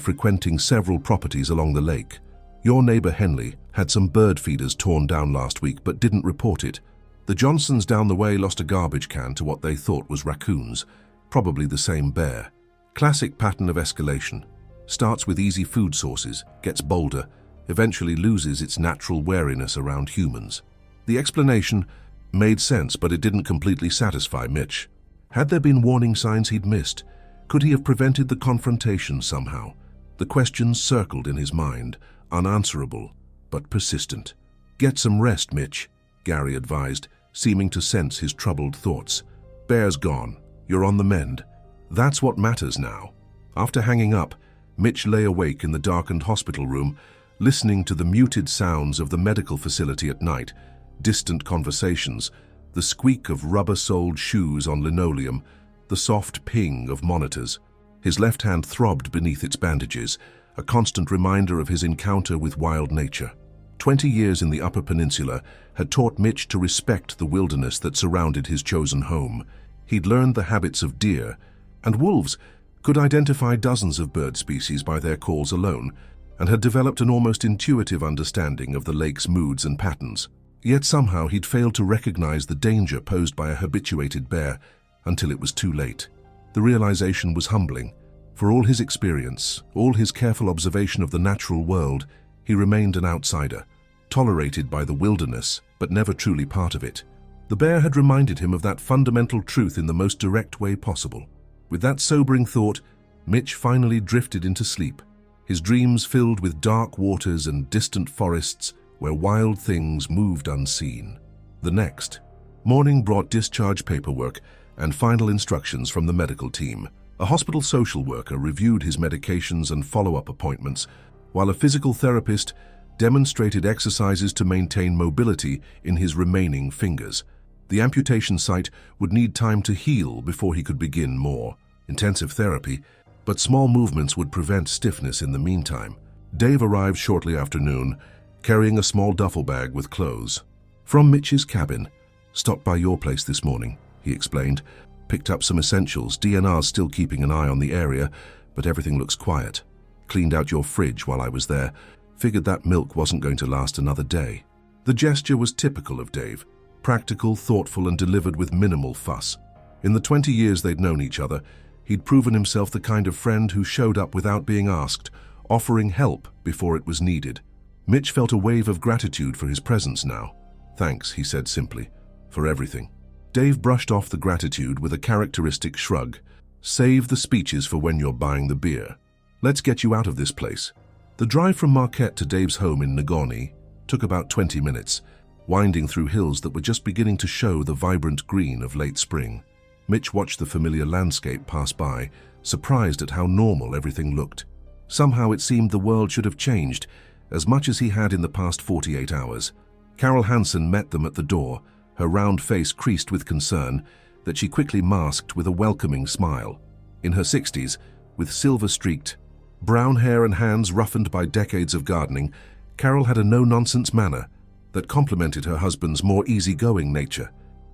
Speaker 1: frequenting several properties along the lake. Your neighbor Henley had some bird feeders torn down last week but didn't report it. The Johnsons down the way lost a garbage can to what they thought was raccoons, probably the same bear. Classic pattern of escalation. Starts with easy food sources, gets bolder, eventually loses its natural wariness around humans. The explanation made sense, but it didn't completely satisfy Mitch. Had there been warning signs he'd missed? Could he have prevented the confrontation somehow? The questions circled in his mind, unanswerable, but persistent. Get some rest, Mitch, Gary advised, seeming to sense his troubled thoughts. Bear's gone. You're on the mend. That's what matters now. After hanging up, Mitch lay awake in the darkened hospital room, listening to the muted sounds of the medical facility at night, distant conversations, the squeak of rubber-soled shoes on linoleum, the soft ping of monitors. His left hand throbbed beneath its bandages, a constant reminder of his encounter with wild nature. 20 years in the Upper Peninsula had taught Mitch to respect the wilderness that surrounded his chosen home. He'd learned the habits of deer, and wolves, could identify dozens of bird species by their calls alone, and had developed an almost intuitive understanding of the lake's moods and patterns. Yet somehow he'd failed to recognize the danger posed by a habituated bear until it was too late. The realization was humbling. For all his experience, all his careful observation of the natural world, he remained an outsider, tolerated by the wilderness, but never truly part of it. The bear had reminded him of that fundamental truth in the most direct way possible. With that sobering thought, Mitch finally drifted into sleep, his dreams filled with dark waters and distant forests where wild things moved unseen. The next morning brought discharge paperwork and final instructions from the medical team. A hospital social worker reviewed his medications and follow-up appointments, while a physical therapist demonstrated exercises to maintain mobility in his remaining fingers. The amputation site would need time to heal before he could begin more intensive therapy, but small movements would prevent stiffness in the meantime. Dave arrived shortly after noon, carrying a small duffel bag with clothes. From Mitch's cabin. Stopped by your place this morning, he explained. Picked up some essentials. DNR's still keeping an eye on the area, but everything looks quiet. Cleaned out your fridge while I was there. Figured that milk wasn't going to last another day. The gesture was typical of Dave. Practical, thoughtful, and delivered with minimal fuss. In the 20 years they'd known each other, he'd proven himself the kind of friend who showed up without being asked, offering help before it was needed. Mitch felt a wave of gratitude for his presence now. Thanks, he said simply, for everything. Dave brushed off the gratitude with a characteristic shrug. Save the speeches for when you're buying the beer. Let's get you out of this place. The drive from Marquette to Dave's home in Negaunee took about 20 minutes, winding through hills that were just beginning to show the vibrant green of late spring. Mitch watched the familiar landscape pass by, surprised at how normal everything looked. Somehow it seemed the world should have changed, as much as he had in the past 48 hours. Carol Hansen met them at the door, her round face creased with concern that she quickly masked with a welcoming smile. In her 60s, with silver-streaked, brown hair and hands roughened by decades of gardening, Carol had a no-nonsense manner, that complemented her husband's more easygoing nature.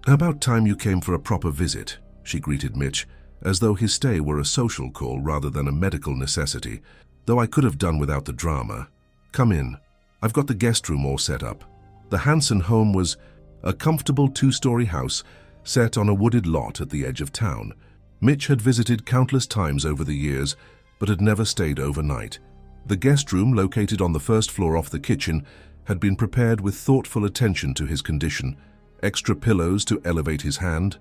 Speaker 1: "About time you came for a proper visit," she greeted Mitch, as though his stay were a social call rather than a medical necessity, though I could have done without the drama. "Come in. I've got the guest room all set up." The Hanson home was a comfortable two-story house set on a wooded lot at the edge of town. Mitch had visited countless times over the years, but had never stayed overnight. The guest room, located on the first floor off the kitchen, had been prepared with thoughtful attention to his condition. Extra pillows to elevate his hand,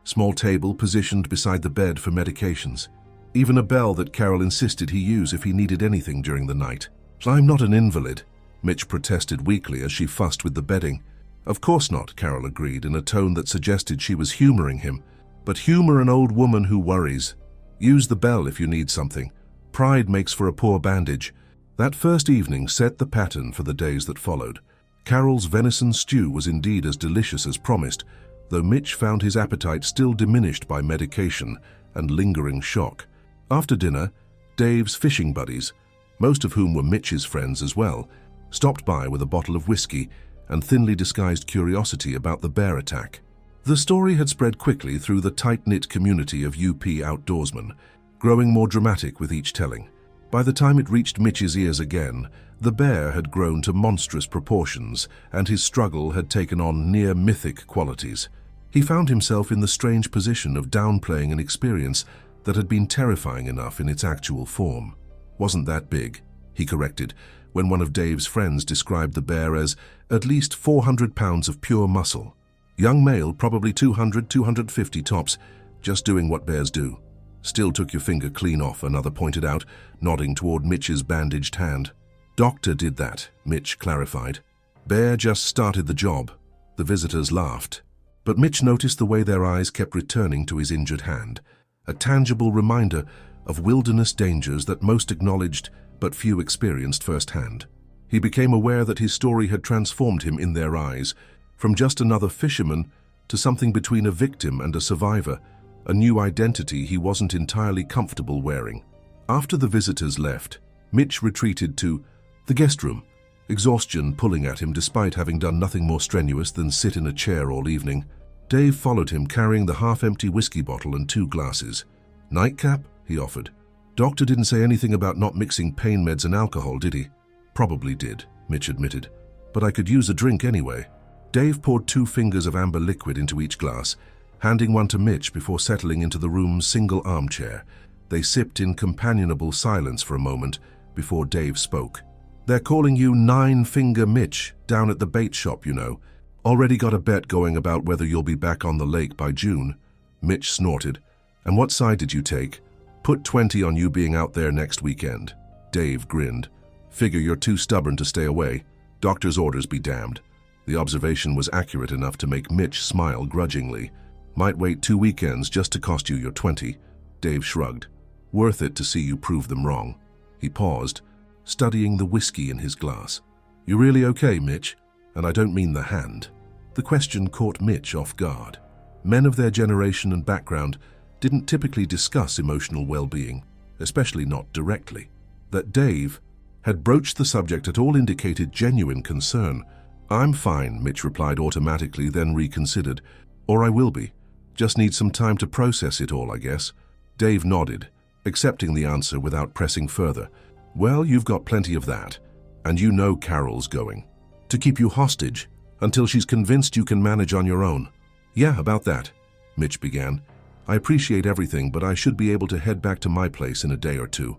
Speaker 1: small table positioned beside the bed for medications. Even a bell that Carol insisted he use if he needed anything during the night. "I'm not an invalid," Mitch protested weakly as she fussed with the bedding. "Of course not," Carol agreed in a tone that suggested she was humoring him. "But humor an old woman who worries. Use the bell if you need something. Pride makes for a poor bandage." That first evening set the pattern for the days that followed. Carol's venison stew was indeed as delicious as promised, though Mitch found his appetite still diminished by medication and lingering shock. After dinner, Dave's fishing buddies, most of whom were Mitch's friends as well, stopped by with a bottle of whiskey and thinly disguised curiosity about the bear attack. The story had spread quickly through the tight-knit community of UP outdoorsmen, growing more dramatic with each telling. By the time it reached Mitch's ears again, the bear had grown to monstrous proportions, and his struggle had taken on near-mythic qualities. He found himself in the strange position of downplaying an experience that had been terrifying enough in its actual form. "Wasn't that big," he corrected, when one of Dave's friends described the bear as at least 400 pounds of pure muscle. "Young male, probably 200, 250 tops, just doing what bears do." "Still took your finger clean off," another pointed out, nodding toward Mitch's bandaged hand. "Doctor did that," Mitch clarified. "Bear just started the job." The visitors laughed, but Mitch noticed the way their eyes kept returning to his injured hand, a tangible reminder of wilderness dangers that most acknowledged but few experienced firsthand. He became aware that his story had transformed him in their eyes, from just another fisherman to something between a victim and a survivor, a new identity he wasn't entirely comfortable wearing. After the visitors left, Mitch retreated to the guest room, exhaustion pulling at him despite having done nothing more strenuous than sit in a chair all evening. Dave followed him, carrying the half-empty whiskey bottle and 2 glasses. "Nightcap?" he offered. "Doctor didn't say anything about not mixing pain meds and alcohol, did he?" "Probably did," Mitch admitted. "But I could use a drink anyway." Dave poured 2 fingers of amber liquid into each glass, handing one to Mitch before settling into the room's single armchair. They sipped in companionable silence for a moment before Dave spoke. "They're calling you Nine-Finger Mitch down at the bait shop, you know. Already got a bet going about whether you'll be back on the lake by June." Mitch snorted. "And what side did you take?" "Put 20 on you being out there next weekend." Dave grinned. "Figure you're too stubborn to stay away. Doctor's orders be damned." The observation was accurate enough to make Mitch smile grudgingly. "Might wait 2 weekends just to cost you your 20. Dave shrugged. "Worth it to see you prove them wrong." He paused, studying the whiskey in his glass. "You really okay, Mitch? And I don't mean the hand." The question caught Mitch off guard. Men of their generation and background didn't typically discuss emotional well-being, especially not directly. That Dave had broached the subject at all indicated genuine concern. "I'm fine," Mitch replied automatically, then reconsidered. "Or I will be. Just need some time to process it all, I guess." Dave nodded, accepting the answer without pressing further. "Well, you've got plenty of that. And you know Carol's going. To keep you hostage until she's convinced you can manage on your own." "Yeah, about that," Mitch began. "I appreciate everything, but I should be able to head back to my place in a day or 2.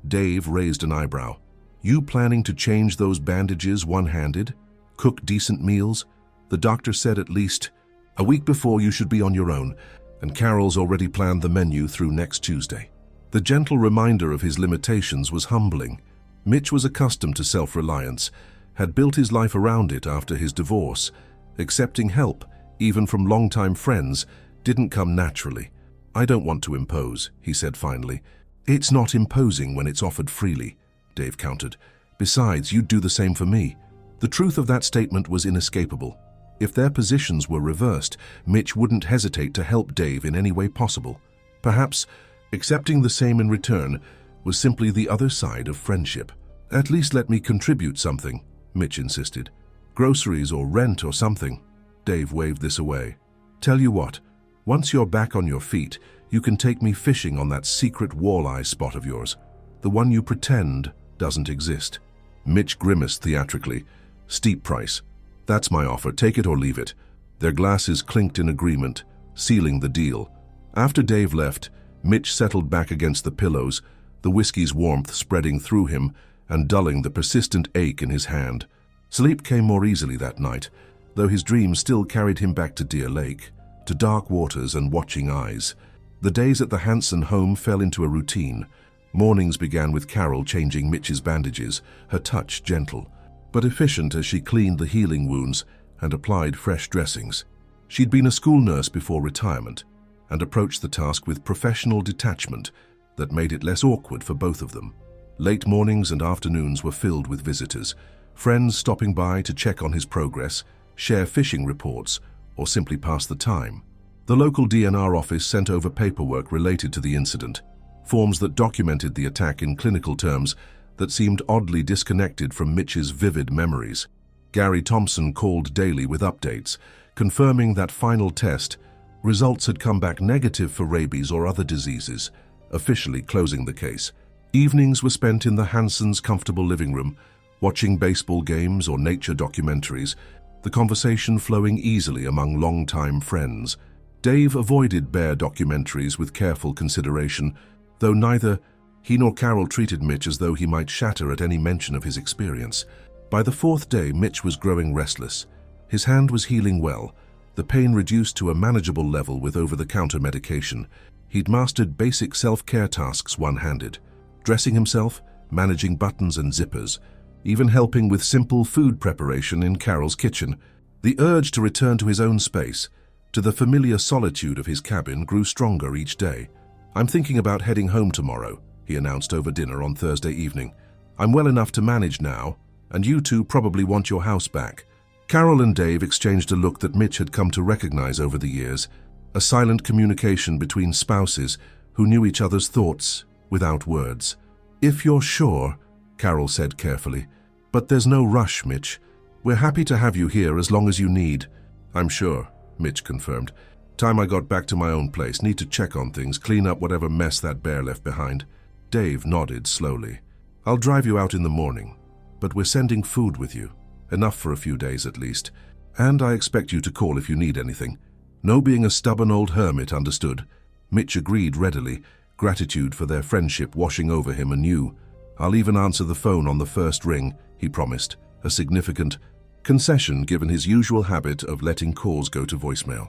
Speaker 1: Dave raised an eyebrow. "You planning to change those bandages one-handed? Cook decent meals? The doctor said at least a week before you should be on your own, and Carol's already planned the menu through next Tuesday." The gentle reminder of his limitations was humbling. Mitch was accustomed to self-reliance, had built his life around it after his divorce. Accepting help, even from longtime friends, didn't come naturally. "I don't want to impose," he said finally. "It's not imposing when it's offered freely," Dave countered. "Besides, you'd do the same for me." The truth of that statement was inescapable. If their positions were reversed, Mitch wouldn't hesitate to help Dave in any way possible. Perhaps accepting the same in return was simply the other side of friendship. "At least let me contribute something," Mitch insisted. Groceries or rent or something. Dave waved this away. Tell you what, once you're back on your feet, you can take me fishing on that secret walleye spot of yours, the one you pretend doesn't exist. Mitch grimaced theatrically. Steep price. That's my offer, take it or leave it. Their glasses clinked in agreement, sealing the deal. After Dave left, Mitch settled back against the pillows, the whiskey's warmth spreading through him and dulling the persistent ache in his hand. Sleep came more easily that night, though his dreams still carried him back to Deer Lake, to dark waters and watching eyes. The days at the Hanson home fell into a routine. Mornings began with Carol changing Mitch's bandages, her touch gentle, but efficient as she cleaned the healing wounds and applied fresh dressings. She'd been a school nurse before retirement and approached the task with professional detachment that made it less awkward for both of them. Late mornings and afternoons were filled with visitors, friends stopping by to check on his progress, share fishing reports, or simply pass the time. The local DNR office sent over paperwork related to the incident, forms that documented the attack in clinical terms that seemed oddly disconnected from Mitch's vivid memories. Gary Thompson called daily with updates, confirming that final test results had come back negative for rabies or other diseases, officially closing the case. Evenings were spent in the Hansons' comfortable living room, watching baseball games or nature documentaries, the conversation flowing easily among longtime friends. Dave avoided bear documentaries with careful consideration, though neither he nor Carol treated Mitch as though he might shatter at any mention of his experience. By the fourth day, Mitch was growing restless. His hand was healing well, the pain reduced to a manageable level with over-the-counter medication. He'd mastered basic self-care tasks one-handed, dressing himself, managing buttons and zippers, even helping with simple food preparation in Carol's kitchen. The urge to return to his own space, to the familiar solitude of his cabin, grew stronger each day. "I'm thinking about heading home tomorrow," he announced over dinner on Thursday evening. "I'm well enough to manage now, and you two probably want your house back." Carol and Dave exchanged a look that Mitch had come to recognize over the years, a silent communication between spouses who knew each other's thoughts without words. "If you're sure," Carol said carefully. "But there's no rush, Mitch. We're happy to have you here as long as you need." "I'm sure," Mitch confirmed. "Time I got back to my own place. Need to check on things, clean up whatever mess that bear left behind." Dave nodded slowly. "I'll drive you out in the morning, but we're sending food with you. Enough for a few days at least. And I expect you to call if you need anything." No being a stubborn old hermit, understood. Mitch agreed readily, gratitude for their friendship washing over him anew. "I'll even answer the phone on the first ring," he promised, a significant concession given his usual habit of letting calls go to voicemail.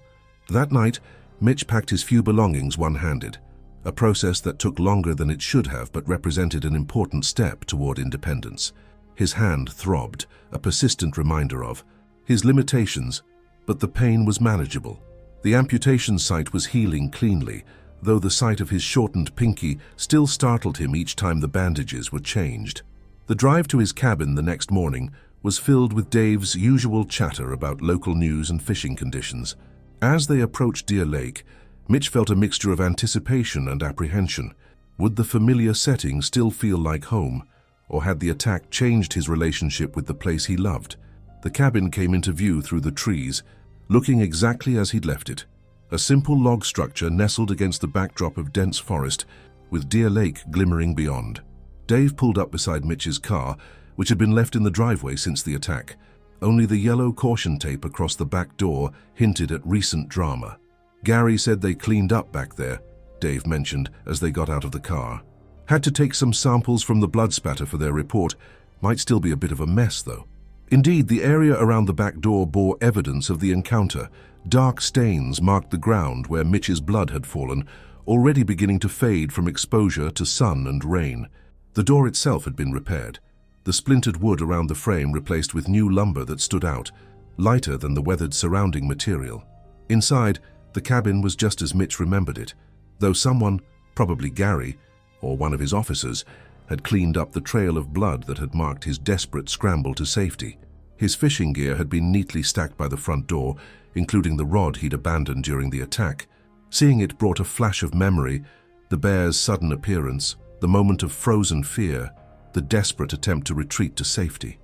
Speaker 1: That night, Mitch packed his few belongings one-handed, a process that took longer than it should have but represented an important step toward independence. His hand throbbed, a persistent reminder of his limitations, but the pain was manageable. The amputation site was healing cleanly, though the sight of his shortened pinky still startled him each time the bandages were changed. The drive to his cabin the next morning was filled with Dave's usual chatter about local news and fishing conditions. As they approached Deer Lake, Mitch felt a mixture of anticipation and apprehension. Would the familiar setting still feel like home, or had the attack changed his relationship with the place he loved? The cabin came into view through the trees, looking exactly as he'd left it. A simple log structure nestled against the backdrop of dense forest, with Deer Lake glimmering beyond. Dave pulled up beside Mitch's car, which had been left in the driveway since the attack. Only the yellow caution tape across the back door hinted at recent drama. "Gary said they cleaned up back there," Dave mentioned as they got out of the car. "Had to take some samples from the blood spatter for their report. Might still be a bit of a mess, though." Indeed, the area around the back door bore evidence of the encounter. Dark stains marked the ground where Mitch's blood had fallen, already beginning to fade from exposure to sun and rain. The door itself had been repaired, the splintered wood around the frame replaced with new lumber that stood out, lighter than the weathered surrounding material. Inside, the cabin was just as Mitch remembered it, though someone, probably Gary, or one of his officers, had cleaned up the trail of blood that had marked his desperate scramble to safety. His fishing gear had been neatly stacked by the front door, including the rod he'd abandoned during the attack. Seeing it brought a flash of memory, the bear's sudden appearance, the moment of frozen fear, the desperate attempt to retreat to safety.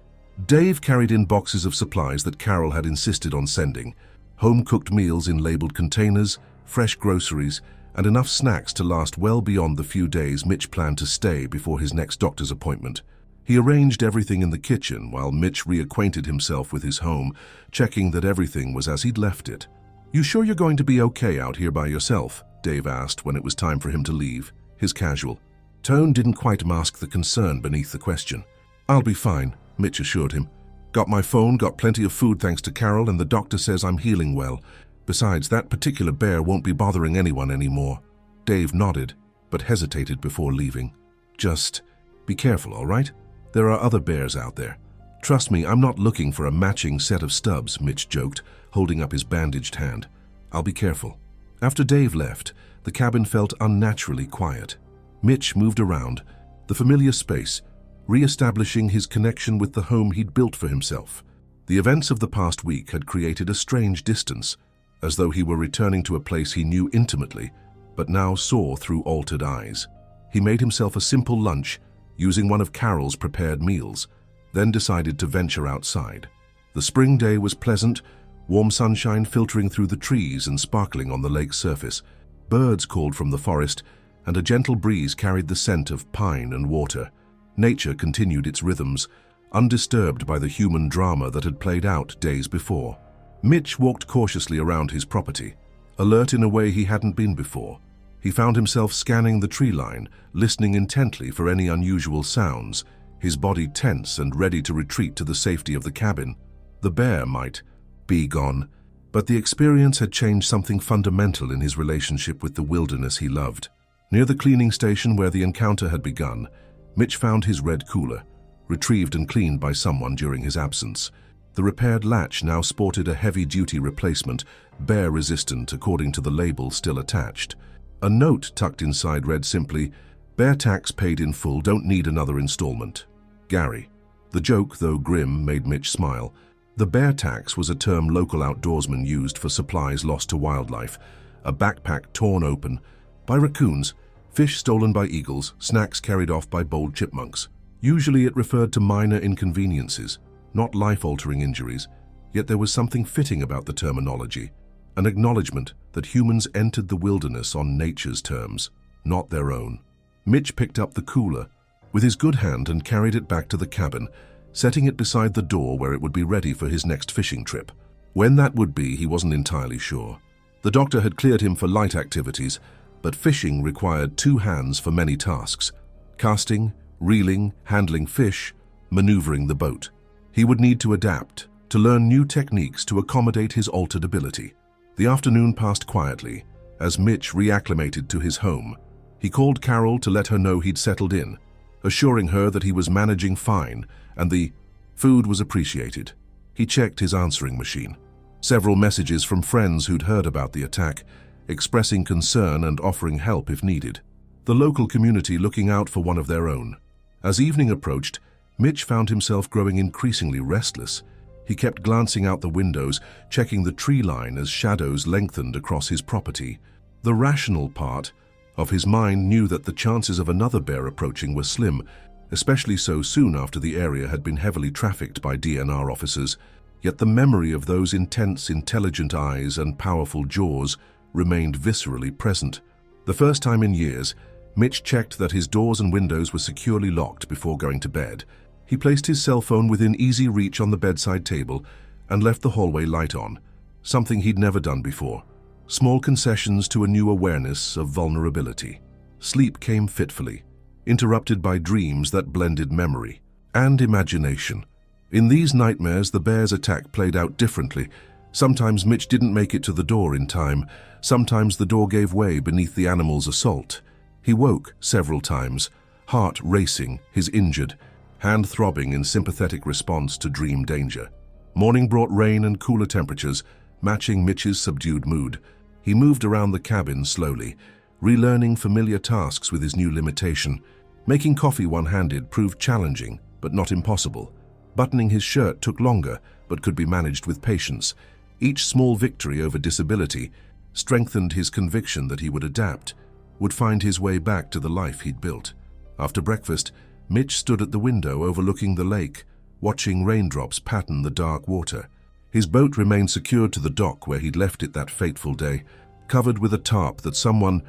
Speaker 1: Dave carried in boxes of supplies that Carol had insisted on sending, home-cooked meals in labeled containers, fresh groceries, and enough snacks to last well beyond the few days Mitch planned to stay before his next doctor's appointment. He arranged everything in the kitchen while Mitch reacquainted himself with his home, checking that everything was as he'd left it. "You sure you're going to be okay out here by yourself?" Dave asked when it was time for him to leave. His casual tone didn't quite mask the concern beneath the question. "I'll be fine," Mitch assured him. "Got my phone, got plenty of food thanks to Carol, and the doctor says I'm healing well. Besides, that particular bear won't be bothering anyone anymore." Dave nodded, but hesitated before leaving. "Just be careful, all right? There are other bears out there." "Trust me, I'm not looking for a matching set of stubs," Mitch joked, holding up his bandaged hand. "I'll be careful." After Dave left, the cabin felt unnaturally quiet. Mitch moved around, the familiar space, re-establishing his connection with the home he'd built for himself. The events of the past week had created a strange distance, as though he were returning to a place he knew intimately, but now saw through altered eyes. He made himself a simple lunch, using one of Carol's prepared meals, then decided to venture outside. The spring day was pleasant, warm sunshine filtering through the trees and sparkling on the lake's surface. Birds called from the forest, and a gentle breeze carried the scent of pine and water. Nature continued its rhythms, undisturbed by the human drama that had played out days before. Mitch walked cautiously around his property, alert in a way he hadn't been before. He found himself scanning the tree line, listening intently for any unusual sounds, his body tense and ready to retreat to the safety of the cabin. The bear might be gone, but the experience had changed something fundamental in his relationship with the wilderness he loved. Near the cleaning station where the encounter had begun, Mitch found his red cooler, retrieved and cleaned by someone during his absence. The repaired latch now sported a heavy-duty replacement, bear-resistant according to the label still attached. A note tucked inside read simply, "Bear tax paid in full, don't need another installment. Gary." The joke, though grim, made Mitch smile. The bear tax was a term local outdoorsmen used for supplies lost to wildlife, a backpack torn open by raccoons, fish stolen by eagles, snacks carried off by bold chipmunks. Usually it referred to minor inconveniences, not life-altering injuries, yet there was something fitting about the terminology, an acknowledgement that humans entered the wilderness on nature's terms, not their own. Mitch picked up the cooler with his good hand and carried it back to the cabin, setting it beside the door where it would be ready for his next fishing trip. When that would be, he wasn't entirely sure. The doctor had cleared him for light activities, but fishing required two hands for many tasks: casting, reeling, handling fish, maneuvering the boat. He would need to adapt, to learn new techniques to accommodate his altered ability. The afternoon passed quietly, as Mitch reacclimated to his home. He called Carol to let her know he'd settled in, assuring her that he was managing fine and the food was appreciated. He checked his answering machine. Several messages from friends who'd heard about the attack, expressing concern and offering help if needed. The local community looking out for one of their own. As evening approached, Mitch found himself growing increasingly restless. He kept glancing out the windows, checking the tree line as shadows lengthened across his property. The rational part of his mind knew that the chances of another bear approaching were slim, especially so soon after the area had been heavily trafficked by DNR officers. Yet the memory of those intense, intelligent eyes and powerful jaws remained viscerally present. The first time in years, Mitch checked that his doors and windows were securely locked before going to bed. He placed his cell phone within easy reach on the bedside table and left the hallway light on, something he'd never done before. Small concessions to a new awareness of vulnerability. Sleep came fitfully, interrupted by dreams that blended memory and imagination. In these nightmares, the bear's attack played out differently. Sometimes Mitch didn't make it to the door in time. Sometimes the door gave way beneath the animal's assault. He woke several times, heart racing, his injured, hand throbbing in sympathetic response to dream danger. Morning brought rain and cooler temperatures, matching Mitch's subdued mood. He moved around the cabin slowly, relearning familiar tasks with his new limitation. Making coffee one-handed proved challenging, but not impossible. Buttoning his shirt took longer, but could be managed with patience. Each small victory over disability strengthened his conviction that he would adapt, would find his way back to the life he'd built. After breakfast, Mitch stood at the window overlooking the lake, watching raindrops pattern the dark water. His boat remained secured to the dock where he'd left it that fateful day, covered with a tarp that someone,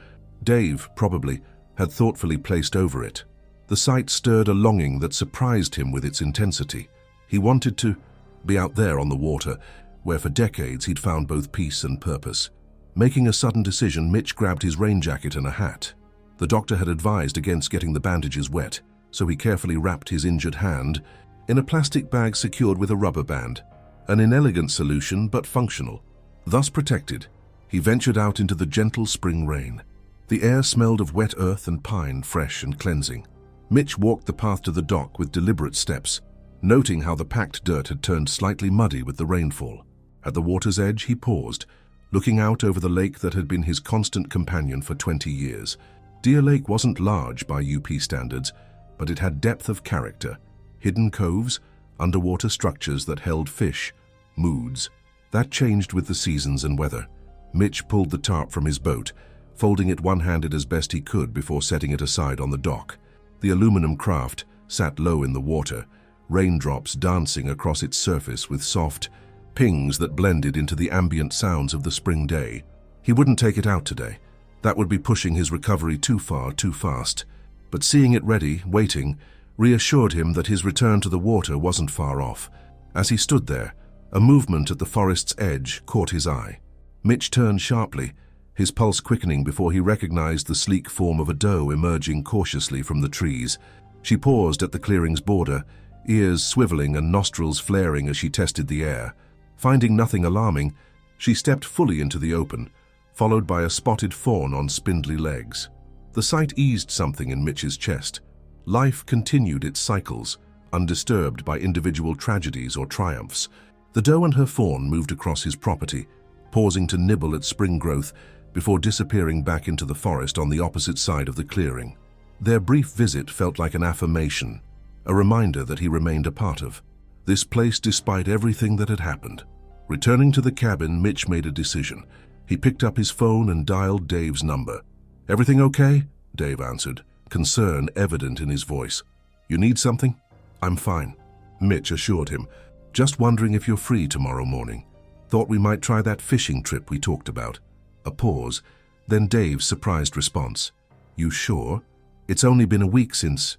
Speaker 1: Dave probably, had thoughtfully placed over it. The sight stirred a longing that surprised him with its intensity. He wanted to be out there on the water, where for decades he'd found both peace and purpose. Making a sudden decision, Mitch grabbed his rain jacket and a hat. The doctor had advised against getting the bandages wet, so he carefully wrapped his injured hand in a plastic bag secured with a rubber band. An inelegant solution, but functional. Thus protected, he ventured out into the gentle spring rain. The air smelled of wet earth and pine, fresh and cleansing. Mitch walked the path to the dock with deliberate steps, noting how the packed dirt had turned slightly muddy with the rainfall. At the water's edge, he paused, looking out over the lake that had been his constant companion for 20 years. Deer Lake wasn't large by UP standards, but it had depth of character, hidden coves, underwater structures that held fish, moods. That changed with the seasons and weather. Mitch pulled the tarp from his boat, folding it one-handed as best he could before setting it aside on the dock. The aluminum craft sat low in the water, raindrops dancing across its surface with soft pings that blended into the ambient sounds of the spring day. He wouldn't take it out today. That would be pushing his recovery too far, too fast. But seeing it ready, waiting, reassured him that his return to the water wasn't far off. As he stood there, a movement at the forest's edge caught his eye. Mitch turned sharply, his pulse quickening before he recognized the sleek form of a doe emerging cautiously from the trees. She paused at the clearing's border, ears swiveling and nostrils flaring as she tested the air. Finding nothing alarming, she stepped fully into the open, followed by a spotted fawn on spindly legs. The sight eased something in Mitch's chest. Life continued its cycles, undisturbed by individual tragedies or triumphs. The doe and her fawn moved across his property, pausing to nibble at spring growth before disappearing back into the forest on the opposite side of the clearing. Their brief visit felt like an affirmation, a reminder that he remained a part of this place despite everything that had happened. Returning to the cabin, Mitch made a decision. He picked up his phone and dialed Dave's number. "Everything okay?" Dave answered, concern evident in his voice. "You need something?" "I'm fine," Mitch assured him. "Just wondering if you're free tomorrow morning. Thought we might try that fishing trip we talked about." A pause, then Dave's surprised response. "You sure? It's only been a week since,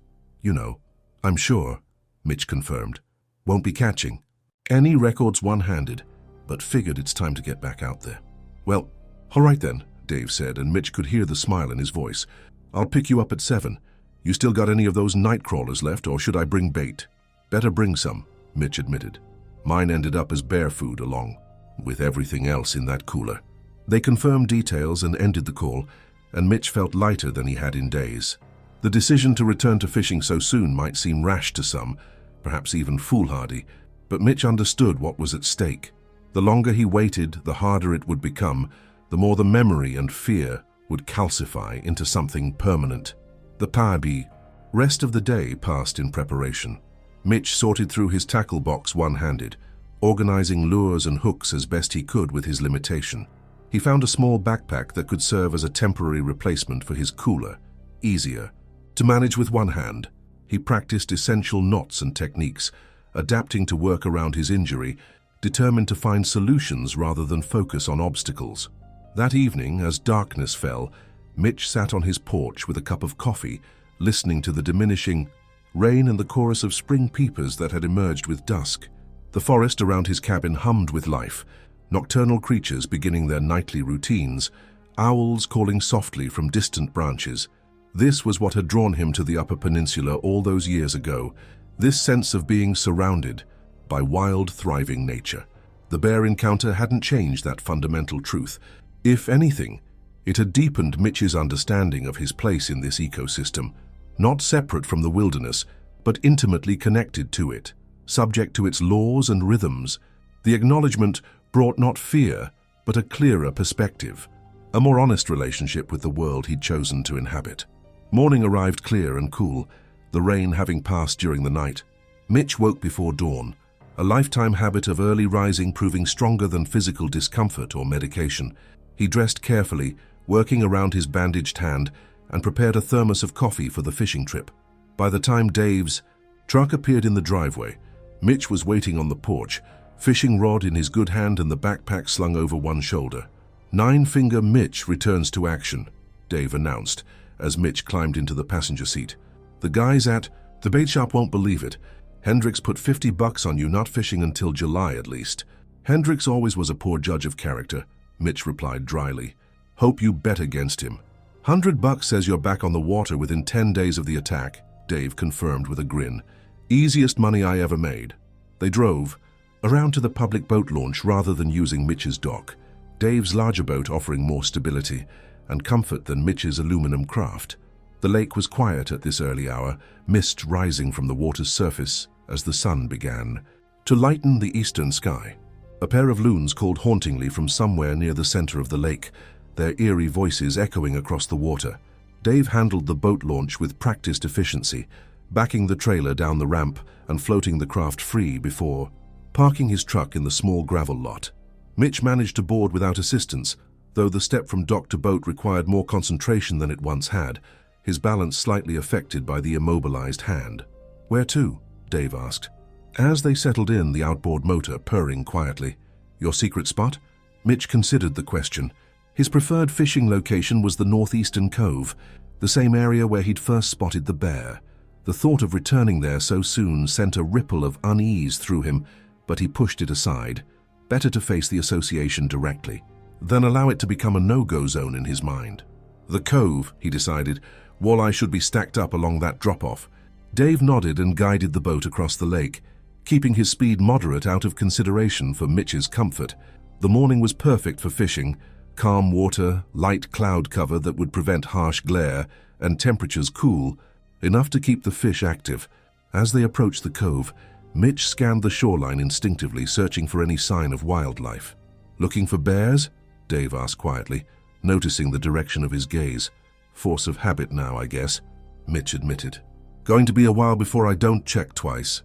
Speaker 1: "I'm sure," Mitch confirmed. "Won't be catching any records one-handed, but figured it's time to get back out there." "Well, all right then," Dave said, and Mitch could hear the smile in his voice. "I'll pick you up at 7. You still got any of those night crawlers left, or should I bring bait?" "Better bring some," Mitch admitted. "Mine ended up as bear food along with everything else in that cooler." They confirmed details and ended the call, and Mitch felt lighter than he had in days. The decision to return to fishing so soon might seem rash to some, perhaps even foolhardy, but Mitch understood what was at stake. The longer he waited, the harder it would become, the more the memory and fear would calcify into something permanent. The Pabi. Rest of the day passed in preparation. Mitch sorted through his tackle box one-handed, organizing lures and hooks as best he could with his limitation. He found a small backpack that could serve as a temporary replacement for his cooler, easier to manage with one hand. He practiced essential knots and techniques, adapting to work around his injury, determined to find solutions rather than focus on obstacles. That evening, as darkness fell, Mitch sat on his porch with a cup of coffee, listening to the diminishing rain and the chorus of spring peepers that had emerged with dusk. The forest around his cabin hummed with life, nocturnal creatures beginning their nightly routines, owls calling softly from distant branches. This was what had drawn him to the Upper Peninsula all those years ago, this sense of being surrounded by wild, thriving nature. The bear encounter hadn't changed that fundamental truth. If anything, it had deepened Mitch's understanding of his place in this ecosystem, not separate from the wilderness, but intimately connected to it, subject to its laws and rhythms. The acknowledgement brought not fear, but a clearer perspective, a more honest relationship with the world he'd chosen to inhabit. Morning arrived clear and cool, the rain having passed during the night. Mitch woke before dawn, a lifetime habit of early rising proving stronger than physical discomfort or medication. He dressed carefully, working around his bandaged hand, and prepared a thermos of coffee for the fishing trip. By the time Dave's truck appeared in the driveway, Mitch was waiting on the porch, fishing rod in his good hand and the backpack slung over one shoulder. "Nine-Finger Mitch returns to action," Dave announced as Mitch climbed into the passenger seat. "The guys at the bait shop won't believe it. Hendricks put $50 on you not fishing until July at least." "Hendricks always was a poor judge of character," Mitch replied dryly. "Hope you bet against him." $100 says you're back on the water within 10 days of the attack," Dave confirmed with a grin. "Easiest money I ever made." They drove around to the public boat launch rather than using Mitch's dock, Dave's larger boat offering more stability and comfort than Mitch's aluminum craft. The lake was quiet at this early hour, mist rising from the water's surface as the sun began to lighten the eastern sky. A pair of loons called hauntingly from somewhere near the center of the lake, their eerie voices echoing across the water. Dave handled the boat launch with practiced efficiency, backing the trailer down the ramp and floating the craft free before parking his truck in the small gravel lot. Mitch managed to board without assistance, though the step from dock to boat required more concentration than it once had, his balance slightly affected by the immobilized hand. "Where to?" Dave asked. As they settled in, the outboard motor purring quietly. "Your secret spot?" Mitch considered the question. His preferred fishing location was the northeastern cove, the same area where he'd first spotted the bear. The thought of returning there so soon sent a ripple of unease through him, but he pushed it aside. Better to face the association directly than allow it to become a no-go zone in his mind. "The cove," he decided. "Walleye should be stacked up along that drop-off." Dave nodded and guided the boat across the lake, keeping his speed moderate out of consideration for Mitch's comfort. The morning was perfect for fishing: calm water, light cloud cover that would prevent harsh glare, and temperatures cool, enough to keep the fish active. As they approached the cove, Mitch scanned the shoreline instinctively, searching for any sign of wildlife. "Looking for bears?" Dave asked quietly, noticing the direction of his gaze. "Force of habit now, I guess," Mitch admitted. "Going to be a while before I don't check twice."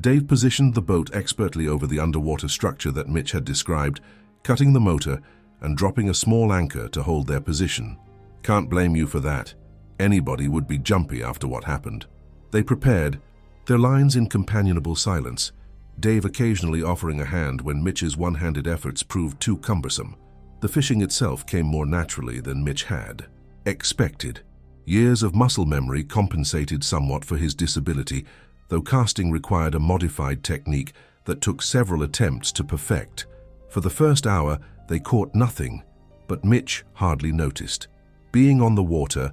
Speaker 1: Dave positioned the boat expertly over the underwater structure that Mitch had described, cutting the motor and dropping a small anchor to hold their position. "Can't blame you for that. Anybody would be jumpy after what happened." They prepared, their lines in companionable silence, Dave occasionally offering a hand when Mitch's one-handed efforts proved too cumbersome. The fishing itself came more naturally than Mitch had expected. Years of muscle memory compensated somewhat for his disability, though casting required a modified technique that took several attempts to perfect. For the first hour, they caught nothing, but Mitch hardly noticed. Being on the water,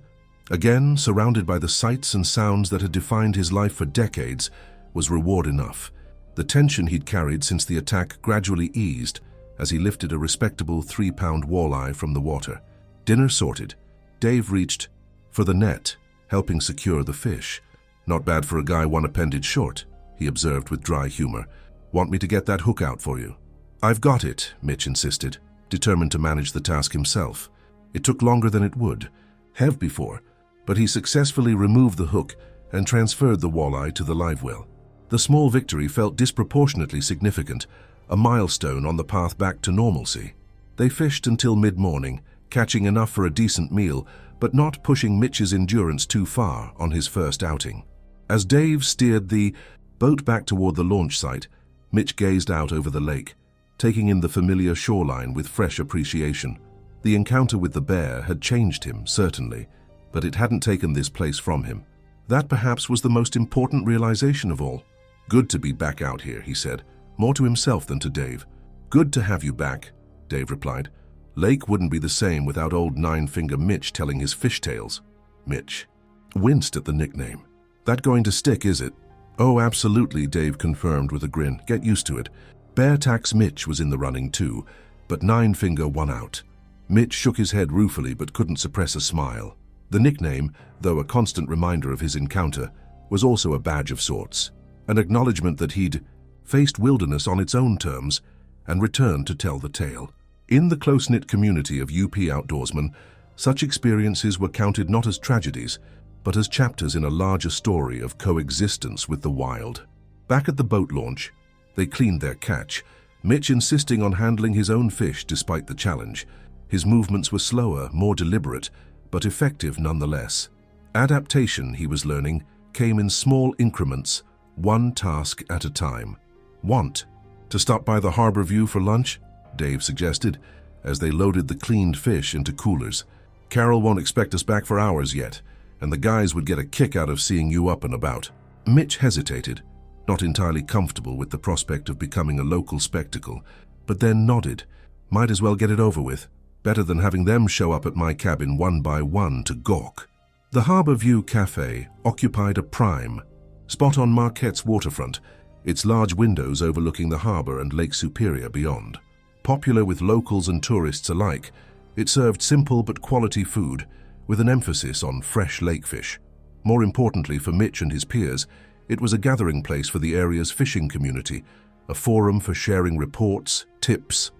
Speaker 1: again surrounded by the sights and sounds that had defined his life for decades, was reward enough. The tension he'd carried since the attack gradually eased as he lifted a respectable 3-pound walleye from the water. Dinner sorted, Dave reached for the net, helping secure the fish. "Not bad for a guy one appendage short," he observed with dry humor. "Want me to get that hook out for you?" "I've got it," Mitch insisted, determined to manage the task himself. It took longer than it would have before, but he successfully removed the hook and transferred the walleye to the live well. The small victory felt disproportionately significant, a milestone on the path back to normalcy. They fished until mid-morning, catching enough for a decent meal, but not pushing Mitch's endurance too far on his first outing. As Dave steered the boat back toward the launch site, Mitch gazed out over the lake, taking in the familiar shoreline with fresh appreciation. The encounter with the bear had changed him, certainly, but it hadn't taken this place from him. That perhaps was the most important realization of all. "Good to be back out here," he said, more to himself than to Dave. "Good to have you back," Dave replied. "Lake wouldn't be the same without old Nine-Finger Mitch telling his fish tales." Mitch winced at the nickname. "That going to stick, is it?" "Oh, absolutely," Dave confirmed with a grin. "Get used to it." Bear Tax Mitch was in the running too, but Nine-Finger won out. Mitch shook his head ruefully but couldn't suppress a smile. The nickname, though a constant reminder of his encounter, was also a badge of sorts, an acknowledgement that he'd faced wilderness on its own terms and returned to tell the tale. In the close-knit community of UP outdoorsmen, such experiences were counted not as tragedies, but as chapters in a larger story of coexistence with the wild. Back at the boat launch, they cleaned their catch, Mitch insisting on handling his own fish despite the challenge. His movements were slower, more deliberate, but effective nonetheless. Adaptation, he was learning, came in small increments, one task at a time. Want to stop by the harbor view for lunch? Dave suggested, as they loaded the cleaned fish into coolers. Carol won't expect us back for hours yet, and the guys would get a kick out of seeing you up and about. Mitch hesitated, not entirely comfortable with the prospect of becoming a local spectacle, but then nodded. Might as well get it over with. Better than having them show up at my cabin one by one to gawk. The Harbour View Cafe occupied a prime spot on Marquette's waterfront, its large windows overlooking the harbour and Lake Superior beyond. Popular with locals and tourists alike, it served simple but quality food, with an emphasis on fresh lake fish. More importantly for Mitch and his peers, it was a gathering place for the area's fishing community, a forum for sharing reports, tips,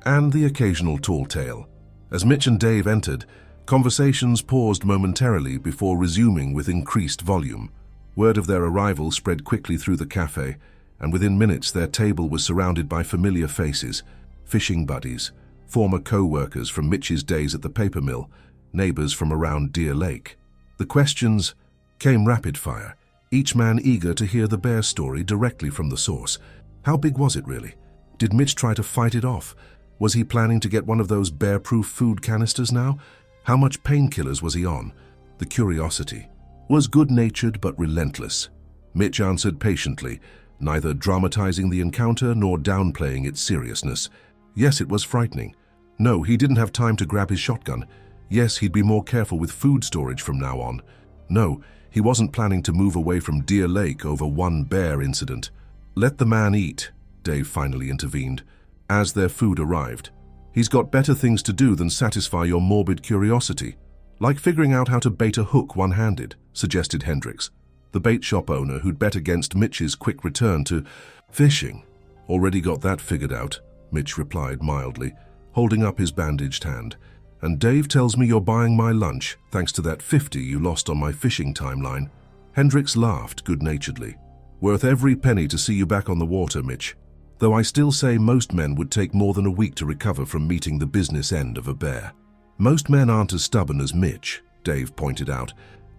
Speaker 1: and the occasional tall tale. As Mitch and Dave entered, conversations paused momentarily before resuming with increased volume. Word of their arrival spread quickly through the cafe, and within minutes their table was surrounded by familiar faces, fishing buddies, former co-workers from Mitch's days at the paper mill, neighbors from around Deer Lake. The questions came rapid fire, each man eager to hear the bear story directly from the source. How big was it really? Did Mitch try to fight it off? Was he planning to get one of those bear-proof food canisters now? How much painkillers was he on? The curiosity was good-natured but relentless. Mitch answered patiently, neither dramatizing the encounter nor downplaying its seriousness. Yes, it was frightening. No, he didn't have time to grab his shotgun. Yes, he'd be more careful with food storage from now on. No, he wasn't planning to move away from Deer Lake over one bear incident. Let the man eat, Dave finally intervened, as their food arrived. He's got better things to do than satisfy your morbid curiosity. Like figuring out how to bait a hook one-handed, suggested Hendricks, the bait shop owner who'd bet against Mitch's quick return to fishing. Already got that figured out, Mitch replied mildly, holding up his bandaged hand. And Dave tells me you're buying my lunch, thanks to that 50 you lost on my fishing timeline. Hendricks laughed good-naturedly. Worth every penny to see you back on the water, Mitch. Though I still say most men would take more than a week to recover from meeting the business end of a bear. Most men aren't as stubborn as Mitch, Dave pointed out.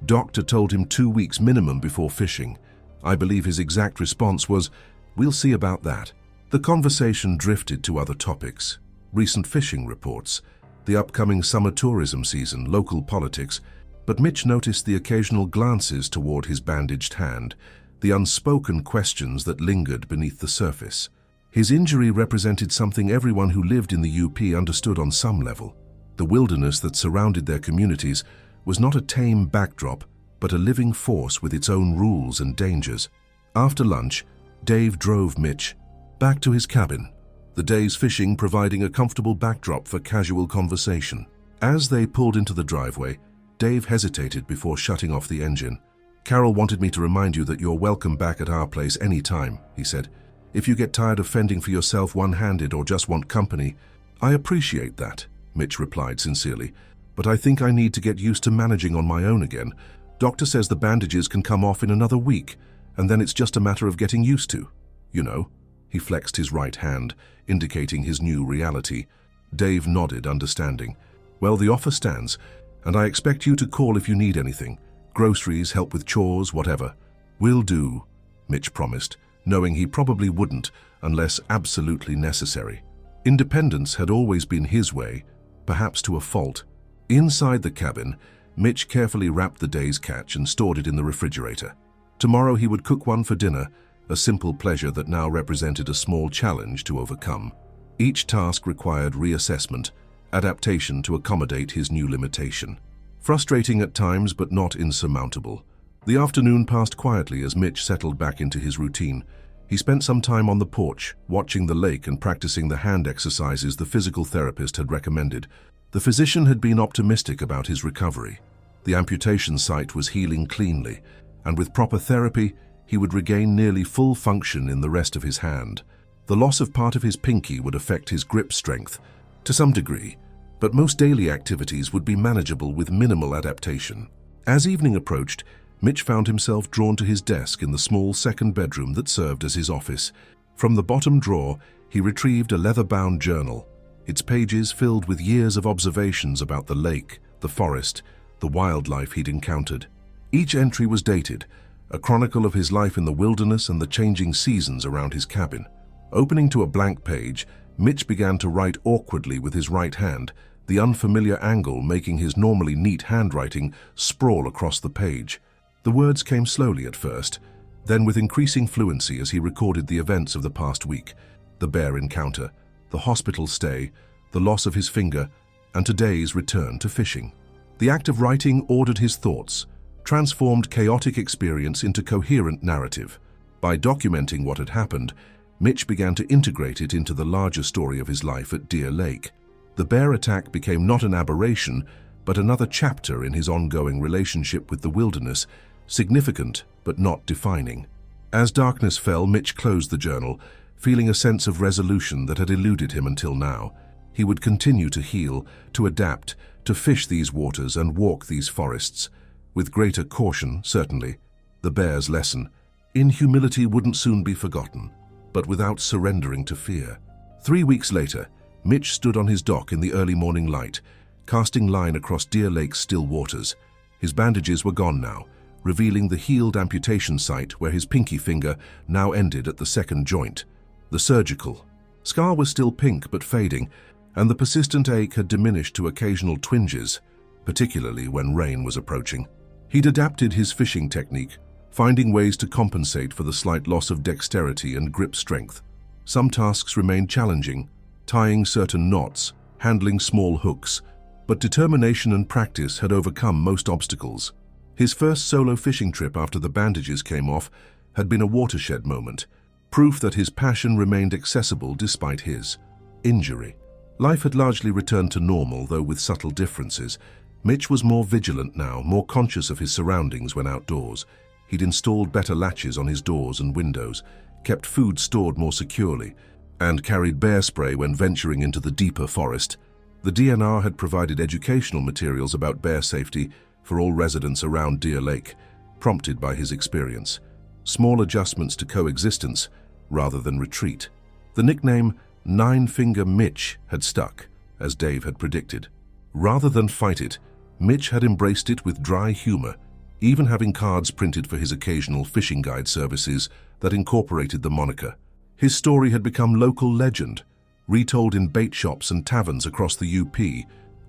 Speaker 1: Doctor told him 2 weeks minimum before fishing. I believe his exact response was, "We'll see about that." The conversation drifted to other topics. Recent fishing reports, the upcoming summer tourism season, local politics, but Mitch noticed the occasional glances toward his bandaged hand, the unspoken questions that lingered beneath the surface. His injury represented something everyone who lived in the UP understood on some level. The wilderness that surrounded their communities was not a tame backdrop, but a living force with its own rules and dangers. After lunch, Dave drove Mitch back to his cabin, the day's fishing providing a comfortable backdrop for casual conversation. As they pulled into the driveway, Dave hesitated before shutting off the engine. "Carol wanted me to remind you that you're welcome back at our place any time," he said. "If you get tired of fending for yourself one-handed or just want company, I appreciate that," Mitch replied sincerely, "but I think I need to get used to managing on my own again. Doctor says the bandages can come off in another week, and then it's just a matter of getting used to. You know." He flexed his right hand, indicating his new reality. Dave nodded, understanding. "Well, the offer stands, and I expect you to call if you need anything. Groceries, help with chores, whatever." "Will do," Mitch promised, knowing he probably wouldn't unless absolutely necessary. Independence had always been his way, perhaps to a fault. Inside the cabin, Mitch carefully wrapped the day's catch and stored it in the refrigerator. Tomorrow he would cook one for dinner, a simple pleasure that now represented a small challenge to overcome. Each task required reassessment, adaptation to accommodate his new limitation. Frustrating at times, but not insurmountable. The afternoon passed quietly as Mitch settled back into his routine. He spent some time on the porch, watching the lake and practicing the hand exercises the physical therapist had recommended. The physician had been optimistic about his recovery. The amputation site was healing cleanly, and with proper therapy, he would regain nearly full function in the rest of his hand. The loss of part of his pinky would affect his grip strength, to some degree, but most daily activities would be manageable with minimal adaptation. As evening approached, Mitch found himself drawn to his desk in the small second bedroom that served as his office. From the bottom drawer, he retrieved a leather-bound journal, its pages filled with years of observations about the lake, the forest, the wildlife he'd encountered. Each entry was dated, a chronicle of his life in the wilderness and the changing seasons around his cabin. Opening to a blank page, Mitch began to write awkwardly with his right hand, the unfamiliar angle making his normally neat handwriting sprawl across the page. The words came slowly at first, then with increasing fluency as he recorded the events of the past week: the bear encounter, the hospital stay, the loss of his finger, and today's return to fishing. The act of writing ordered his thoughts, transformed chaotic experience into coherent narrative. By documenting what had happened, Mitch began to integrate it into the larger story of his life at Deer Lake. The bear attack became not an aberration, but another chapter in his ongoing relationship with the wilderness, significant but not defining. As darkness fell, Mitch closed the journal, feeling a sense of resolution that had eluded him until now. He would continue to heal, to adapt, to fish these waters and walk these forests. With greater caution, certainly. The bear's lesson, in humility, wouldn't soon be forgotten, but without surrendering to fear. 3 weeks later, Mitch stood on his dock in the early morning light, casting line across Deer Lake's still waters. His bandages were gone now, revealing the healed amputation site where his pinky finger now ended at the second joint. The surgical scar was still pink but fading, and the persistent ache had diminished to occasional twinges, particularly when rain was approaching. He'd adapted his fishing technique, finding ways to compensate for the slight loss of dexterity and grip strength. Some tasks remained challenging, tying certain knots, handling small hooks, but determination and practice had overcome most obstacles. His first solo fishing trip after the bandages came off had been a watershed moment, proof that his passion remained accessible despite his injury. Life had largely returned to normal, though with subtle differences. Mitch was more vigilant now, more conscious of his surroundings when outdoors. He'd installed better latches on his doors and windows, kept food stored more securely, and carried bear spray when venturing into the deeper forest. The DNR had provided educational materials about bear safety for all residents around Deer Lake, prompted by his experience. Small adjustments to coexistence rather than retreat. The nickname Nine-Finger Mitch had stuck, as Dave had predicted. Rather than fight it, Mitch had embraced it with dry humor, even having cards printed for his occasional fishing guide services that incorporated the moniker. His story had become local legend, retold in bait shops and taverns across the UP,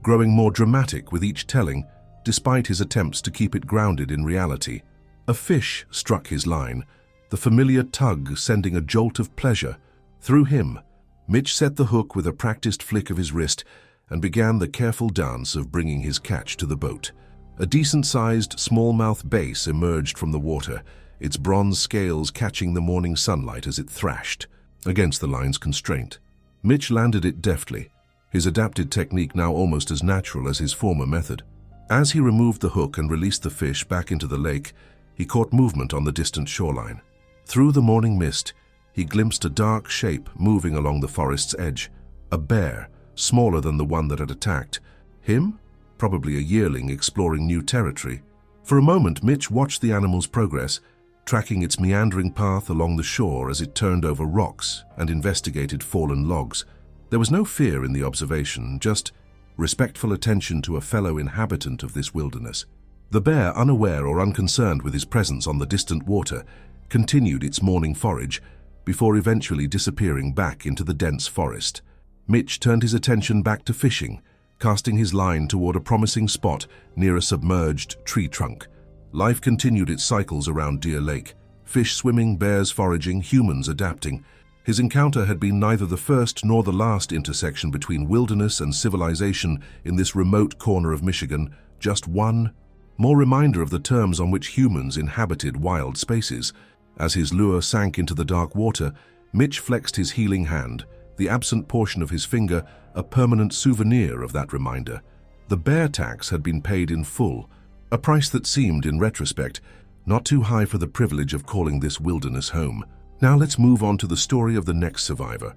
Speaker 1: growing more dramatic with each telling, despite his attempts to keep it grounded in reality. A fish struck his line, the familiar tug sending a jolt of pleasure. Through him, Mitch set the hook with a practiced flick of his wrist and began the careful dance of bringing his catch to the boat. A decent-sized smallmouth bass emerged from the water, its bronze scales catching the morning sunlight as it thrashed against the line's constraint. Mitch landed it deftly, his adapted technique now almost as natural as his former method. As he removed the hook and released the fish back into the lake, he caught movement on the distant shoreline. Through the morning mist, he glimpsed a dark shape moving along the forest's edge. A bear, smaller than the one that had attacked. Him? Probably a yearling exploring new territory. For a moment, Mitch watched the animal's progress, tracking its meandering path along the shore as it turned over rocks and investigated fallen logs. There was no fear in the observation, just respectful attention to a fellow inhabitant of this wilderness. The bear, unaware or unconcerned with his presence on the distant water, continued its morning forage before eventually disappearing back into the dense forest. Mitch turned his attention back to fishing, casting his line toward a promising spot near a submerged tree trunk. Life continued its cycles around Deer Lake, fish swimming, bears foraging, humans adapting. His encounter had been neither the first nor the last intersection between wilderness and civilization in this remote corner of Michigan, just one more reminder of the terms on which humans inhabited wild spaces. As his lure sank into the dark water, Mitch flexed his healing hand, the absent portion of his finger a permanent souvenir of that reminder. The bear tax had been paid in full, a price that seemed, in retrospect, not too high for the privilege of calling this wilderness home. Now let's move on to the story of the next survivor.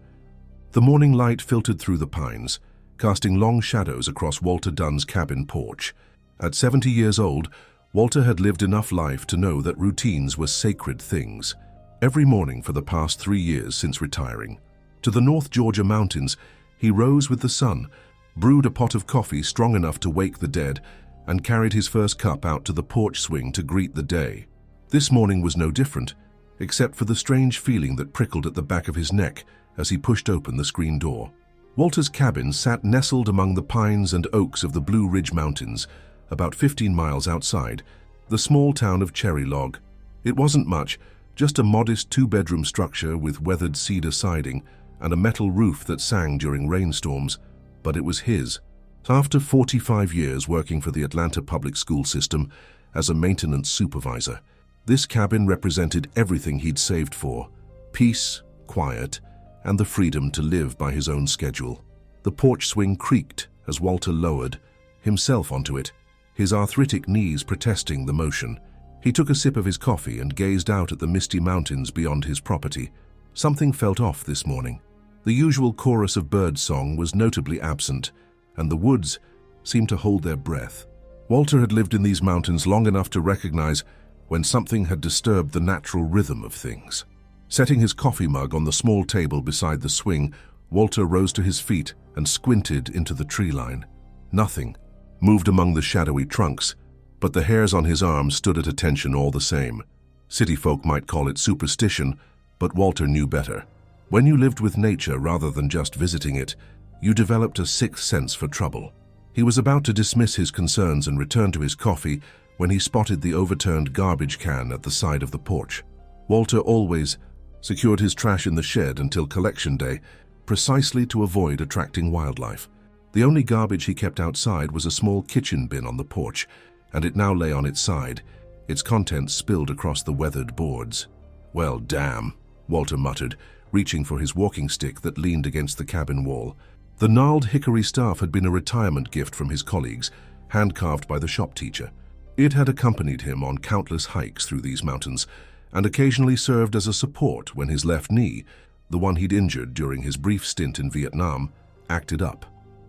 Speaker 1: The morning light filtered through the pines, casting long shadows across Walter Dunn's cabin porch. At 70 years old, Walter had lived enough life to know that routines were sacred things. Every morning for the past 3 years since retiring, to the North Georgia mountains, he rose with the sun, brewed a pot of coffee strong enough to wake the dead, and carried his first cup out to the porch swing to greet the day. This morning was no different, except for the strange feeling that prickled at the back of his neck as he pushed open the screen door. Walter's cabin sat nestled among the pines and oaks of the Blue Ridge Mountains, about 15 miles outside, the small town of Cherry Log. It wasn't much, just a modest two-bedroom structure with weathered cedar siding and a metal roof that sang during rainstorms, but it was his. After 45 years working for the Atlanta public school system as a maintenance supervisor, this cabin represented everything he'd saved for: peace, quiet, and the freedom to live by his own schedule. The porch swing creaked as Walter lowered himself onto it, his arthritic knees protesting the motion. He took a sip of his coffee and gazed out at the misty mountains beyond his property. Something felt off this morning. The usual chorus of bird song was notably absent, and the woods seemed to hold their breath. Walter had lived in these mountains long enough to recognize when something had disturbed the natural rhythm of things. Setting his coffee mug on the small table beside the swing, Walter rose to his feet and squinted into the tree line. Nothing moved among the shadowy trunks, but the hairs on his arms stood at attention all the same. City folk might call it superstition, but Walter knew better. When you lived with nature rather than just visiting it, you developed a sixth sense for trouble. He was about to dismiss his concerns and return to his coffee when he spotted the overturned garbage can at the side of the porch. Walter always secured his trash in the shed until collection day, precisely to avoid attracting wildlife. The only garbage he kept outside was a small kitchen bin on the porch, and it now lay on its side, its contents spilled across the weathered boards. "Well, damn," Walter muttered, reaching for his walking stick that leaned against the cabin wall. The gnarled hickory staff had been a retirement gift from his colleagues, hand-carved by the shop teacher. It had accompanied him on countless hikes through these mountains, and occasionally served as a support when his left knee, the one he'd injured during his brief stint in Vietnam, acted up.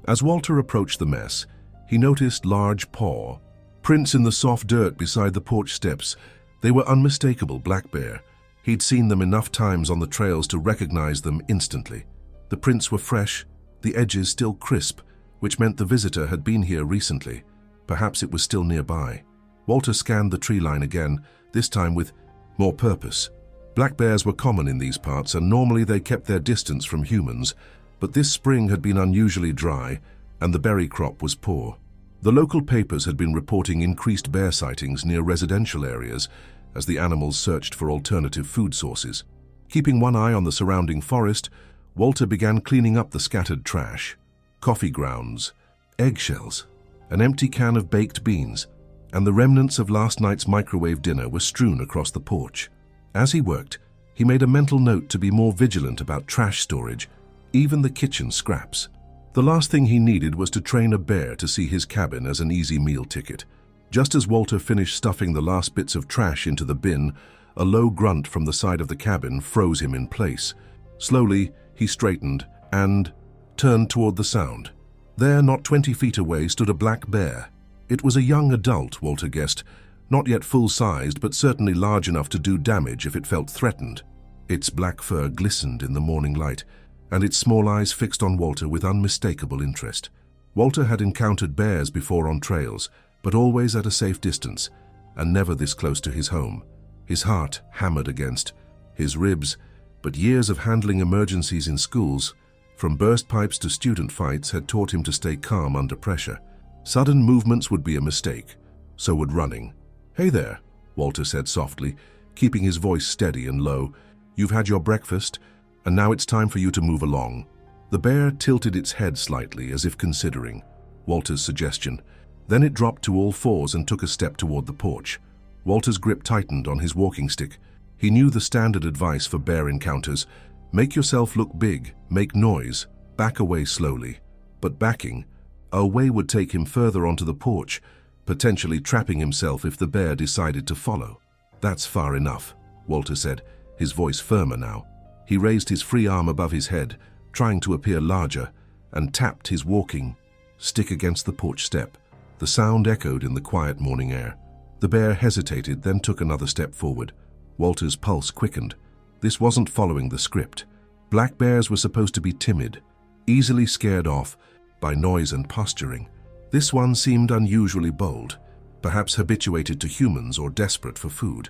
Speaker 1: As Walter approached the mess, he noticed large paw prints in the soft dirt beside the porch steps. They were unmistakable black bear. He'd seen them enough times on the trails to recognize them instantly. The prints were fresh, the edges still crisp, which meant the visitor had been here recently. Perhaps it was still nearby. Walter scanned the tree line again, this time with more purpose. Black bears were common in these parts, and normally they kept their distance from humans, but this spring had been unusually dry, and the berry crop was poor. The local papers had been reporting increased bear sightings near residential areas as the animals searched for alternative food sources. Keeping one eye on the surrounding forest, Walter began cleaning up the scattered trash. Coffee grounds, eggshells, an empty can of baked beans, and the remnants of last night's microwave dinner were strewn across the porch. As he worked, he made a mental note to be more vigilant about trash storage, even the kitchen scraps. The last thing he needed was to train a bear to see his cabin as an easy meal ticket. Just as Walter finished stuffing the last bits of trash into the bin, a low grunt from the side of the cabin froze him in place. Slowly, he straightened and turned toward the sound. There, not 20 feet away, stood a black bear. It was a young adult, Walter guessed, not yet full-sized, but certainly large enough to do damage if it felt threatened. Its black fur glistened in the morning light, and its small eyes fixed on Walter with unmistakable interest. Walter had encountered bears before on trails, but always at a safe distance, and never this close to his home. His heart hammered against his ribs, but years of handling emergencies in schools, from burst pipes to student fights, had taught him to stay calm under pressure. Sudden movements would be a mistake, so would running. "Hey there," Walter said softly, keeping his voice steady and low. "You've had your breakfast, and now it's time for you to move along." The bear tilted its head slightly as if considering Walter's suggestion. Then it dropped to all fours and took a step toward the porch. Walter's grip tightened on his walking stick. He knew the standard advice for bear encounters: make yourself look big, make noise, back away slowly. But backing away would take him further onto the porch, potentially trapping himself if the bear decided to follow. "That's far enough," Walter said, his voice firmer now. He raised his free arm above his head, trying to appear larger, and tapped his walking stick against the porch step. The sound echoed in the quiet morning air. The bear hesitated, then took another step forward. Walter's pulse quickened. This wasn't following the script. Black bears were supposed to be timid, easily scared off by noise and posturing. This one seemed unusually bold, perhaps habituated to humans or desperate for food.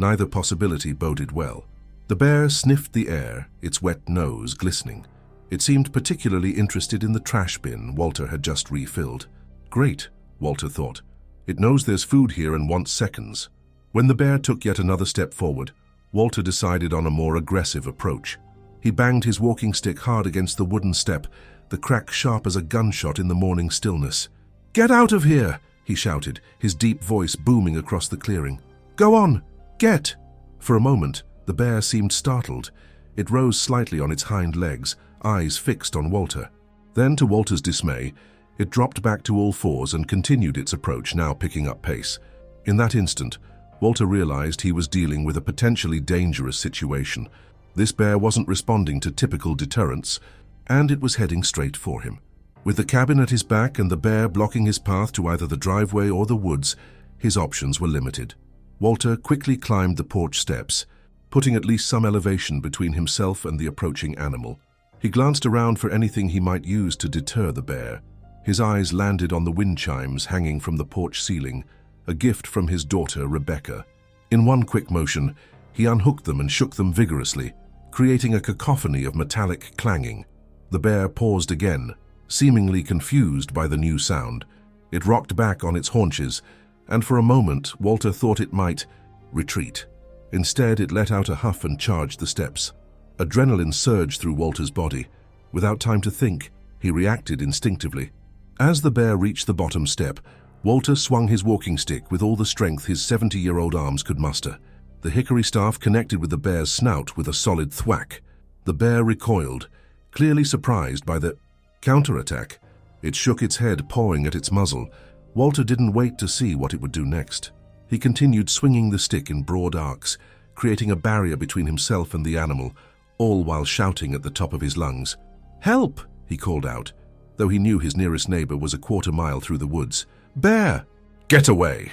Speaker 1: Neither possibility boded well. The bear sniffed the air, its wet nose glistening. It seemed particularly interested in the trash bin Walter had just refilled. Great, Walter thought. It knows there's food here and wants seconds. When the bear took yet another step forward, Walter decided on a more aggressive approach. He banged his walking stick hard against the wooden step, the crack sharp as a gunshot in the morning stillness. "Get out of here!" he shouted, his deep voice booming across the clearing. "Go on! Get!" For a moment, the bear seemed startled. It rose slightly on its hind legs, eyes fixed on Walter. Then, to Walter's dismay, it dropped back to all fours and continued its approach, now picking up pace. In that instant, Walter realized he was dealing with a potentially dangerous situation. This bear wasn't responding to typical deterrence, and it was heading straight for him. With the cabin at his back and the bear blocking his path to either the driveway or the woods, his options were limited. Walter quickly climbed the porch steps, putting at least some elevation between himself and the approaching animal. He glanced around for anything he might use to deter the bear. His eyes landed on the wind chimes hanging from the porch ceiling, a gift from his daughter, Rebecca. In one quick motion, he unhooked them and shook them vigorously, creating a cacophony of metallic clanging. The bear paused again, seemingly confused by the new sound. It rocked back on its haunches, and for a moment Walter thought it might retreat. Instead, it let out a huff and charged the steps. Adrenaline surged through Walter's body. Without time to think, he reacted instinctively. As the bear reached the bottom step, Walter swung his walking stick with all the strength his 70-year-old arms could muster. The hickory staff connected with the bear's snout with a solid thwack. The bear recoiled, clearly surprised by the counterattack. It shook its head, pawing at its muzzle. Walter didn't wait to see what it would do next. He continued swinging the stick in broad arcs, creating a barrier between himself and the animal, all while shouting at the top of his lungs. "Help!" he called out, though he knew his nearest neighbor was a quarter-mile through the woods. "Bear! Get away!"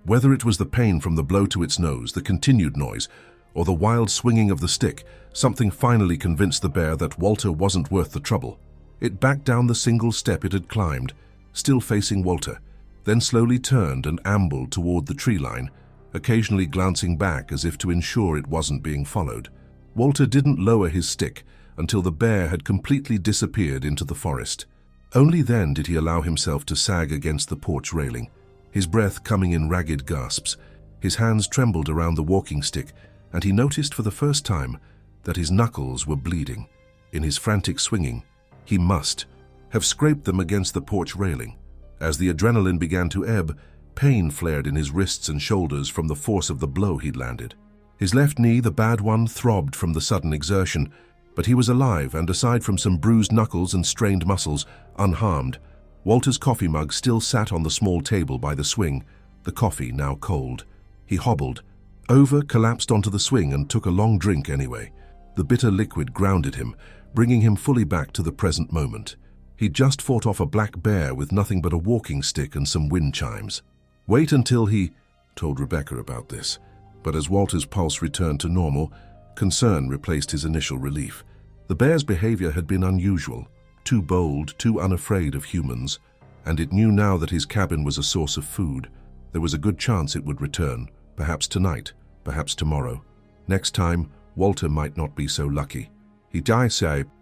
Speaker 1: Whether it was the pain from the blow to its nose, the continued noise, or the wild swinging of the stick, something finally convinced the bear that Walter wasn't worth the trouble. It backed down the single step it had climbed, still facing Walter, then slowly turned and ambled toward the tree line, occasionally glancing back as if to ensure it wasn't being followed. Walter didn't lower his stick until the bear had completely disappeared into the forest. Only then did he allow himself to sag against the porch railing, his breath coming in ragged gasps. His hands trembled around the walking stick, and he noticed for the first time that his knuckles were bleeding. In his frantic swinging, he must have scraped them against the porch railing. As the adrenaline began to ebb, pain flared in his wrists and shoulders from the force of the blow he'd landed. His left knee, the bad one, throbbed from the sudden exertion, but he was alive and, aside from some bruised knuckles and strained muscles, unharmed. Walter's coffee mug still sat on the small table by the swing, the coffee now cold. He hobbled over, collapsed onto the swing, and took a long drink anyway. The bitter liquid grounded him, bringing him fully back to the present moment. He'd just fought off a black bear with nothing but a walking stick and some wind chimes. Wait until he told Rebecca about this, but as Walter's pulse returned to normal, concern replaced his initial relief. The bear's behavior had been unusual, too bold, too unafraid of humans, and it knew now that his cabin was a source of food. There was a good chance it would return, perhaps tonight, perhaps tomorrow. Next time, Walter might not be so lucky. He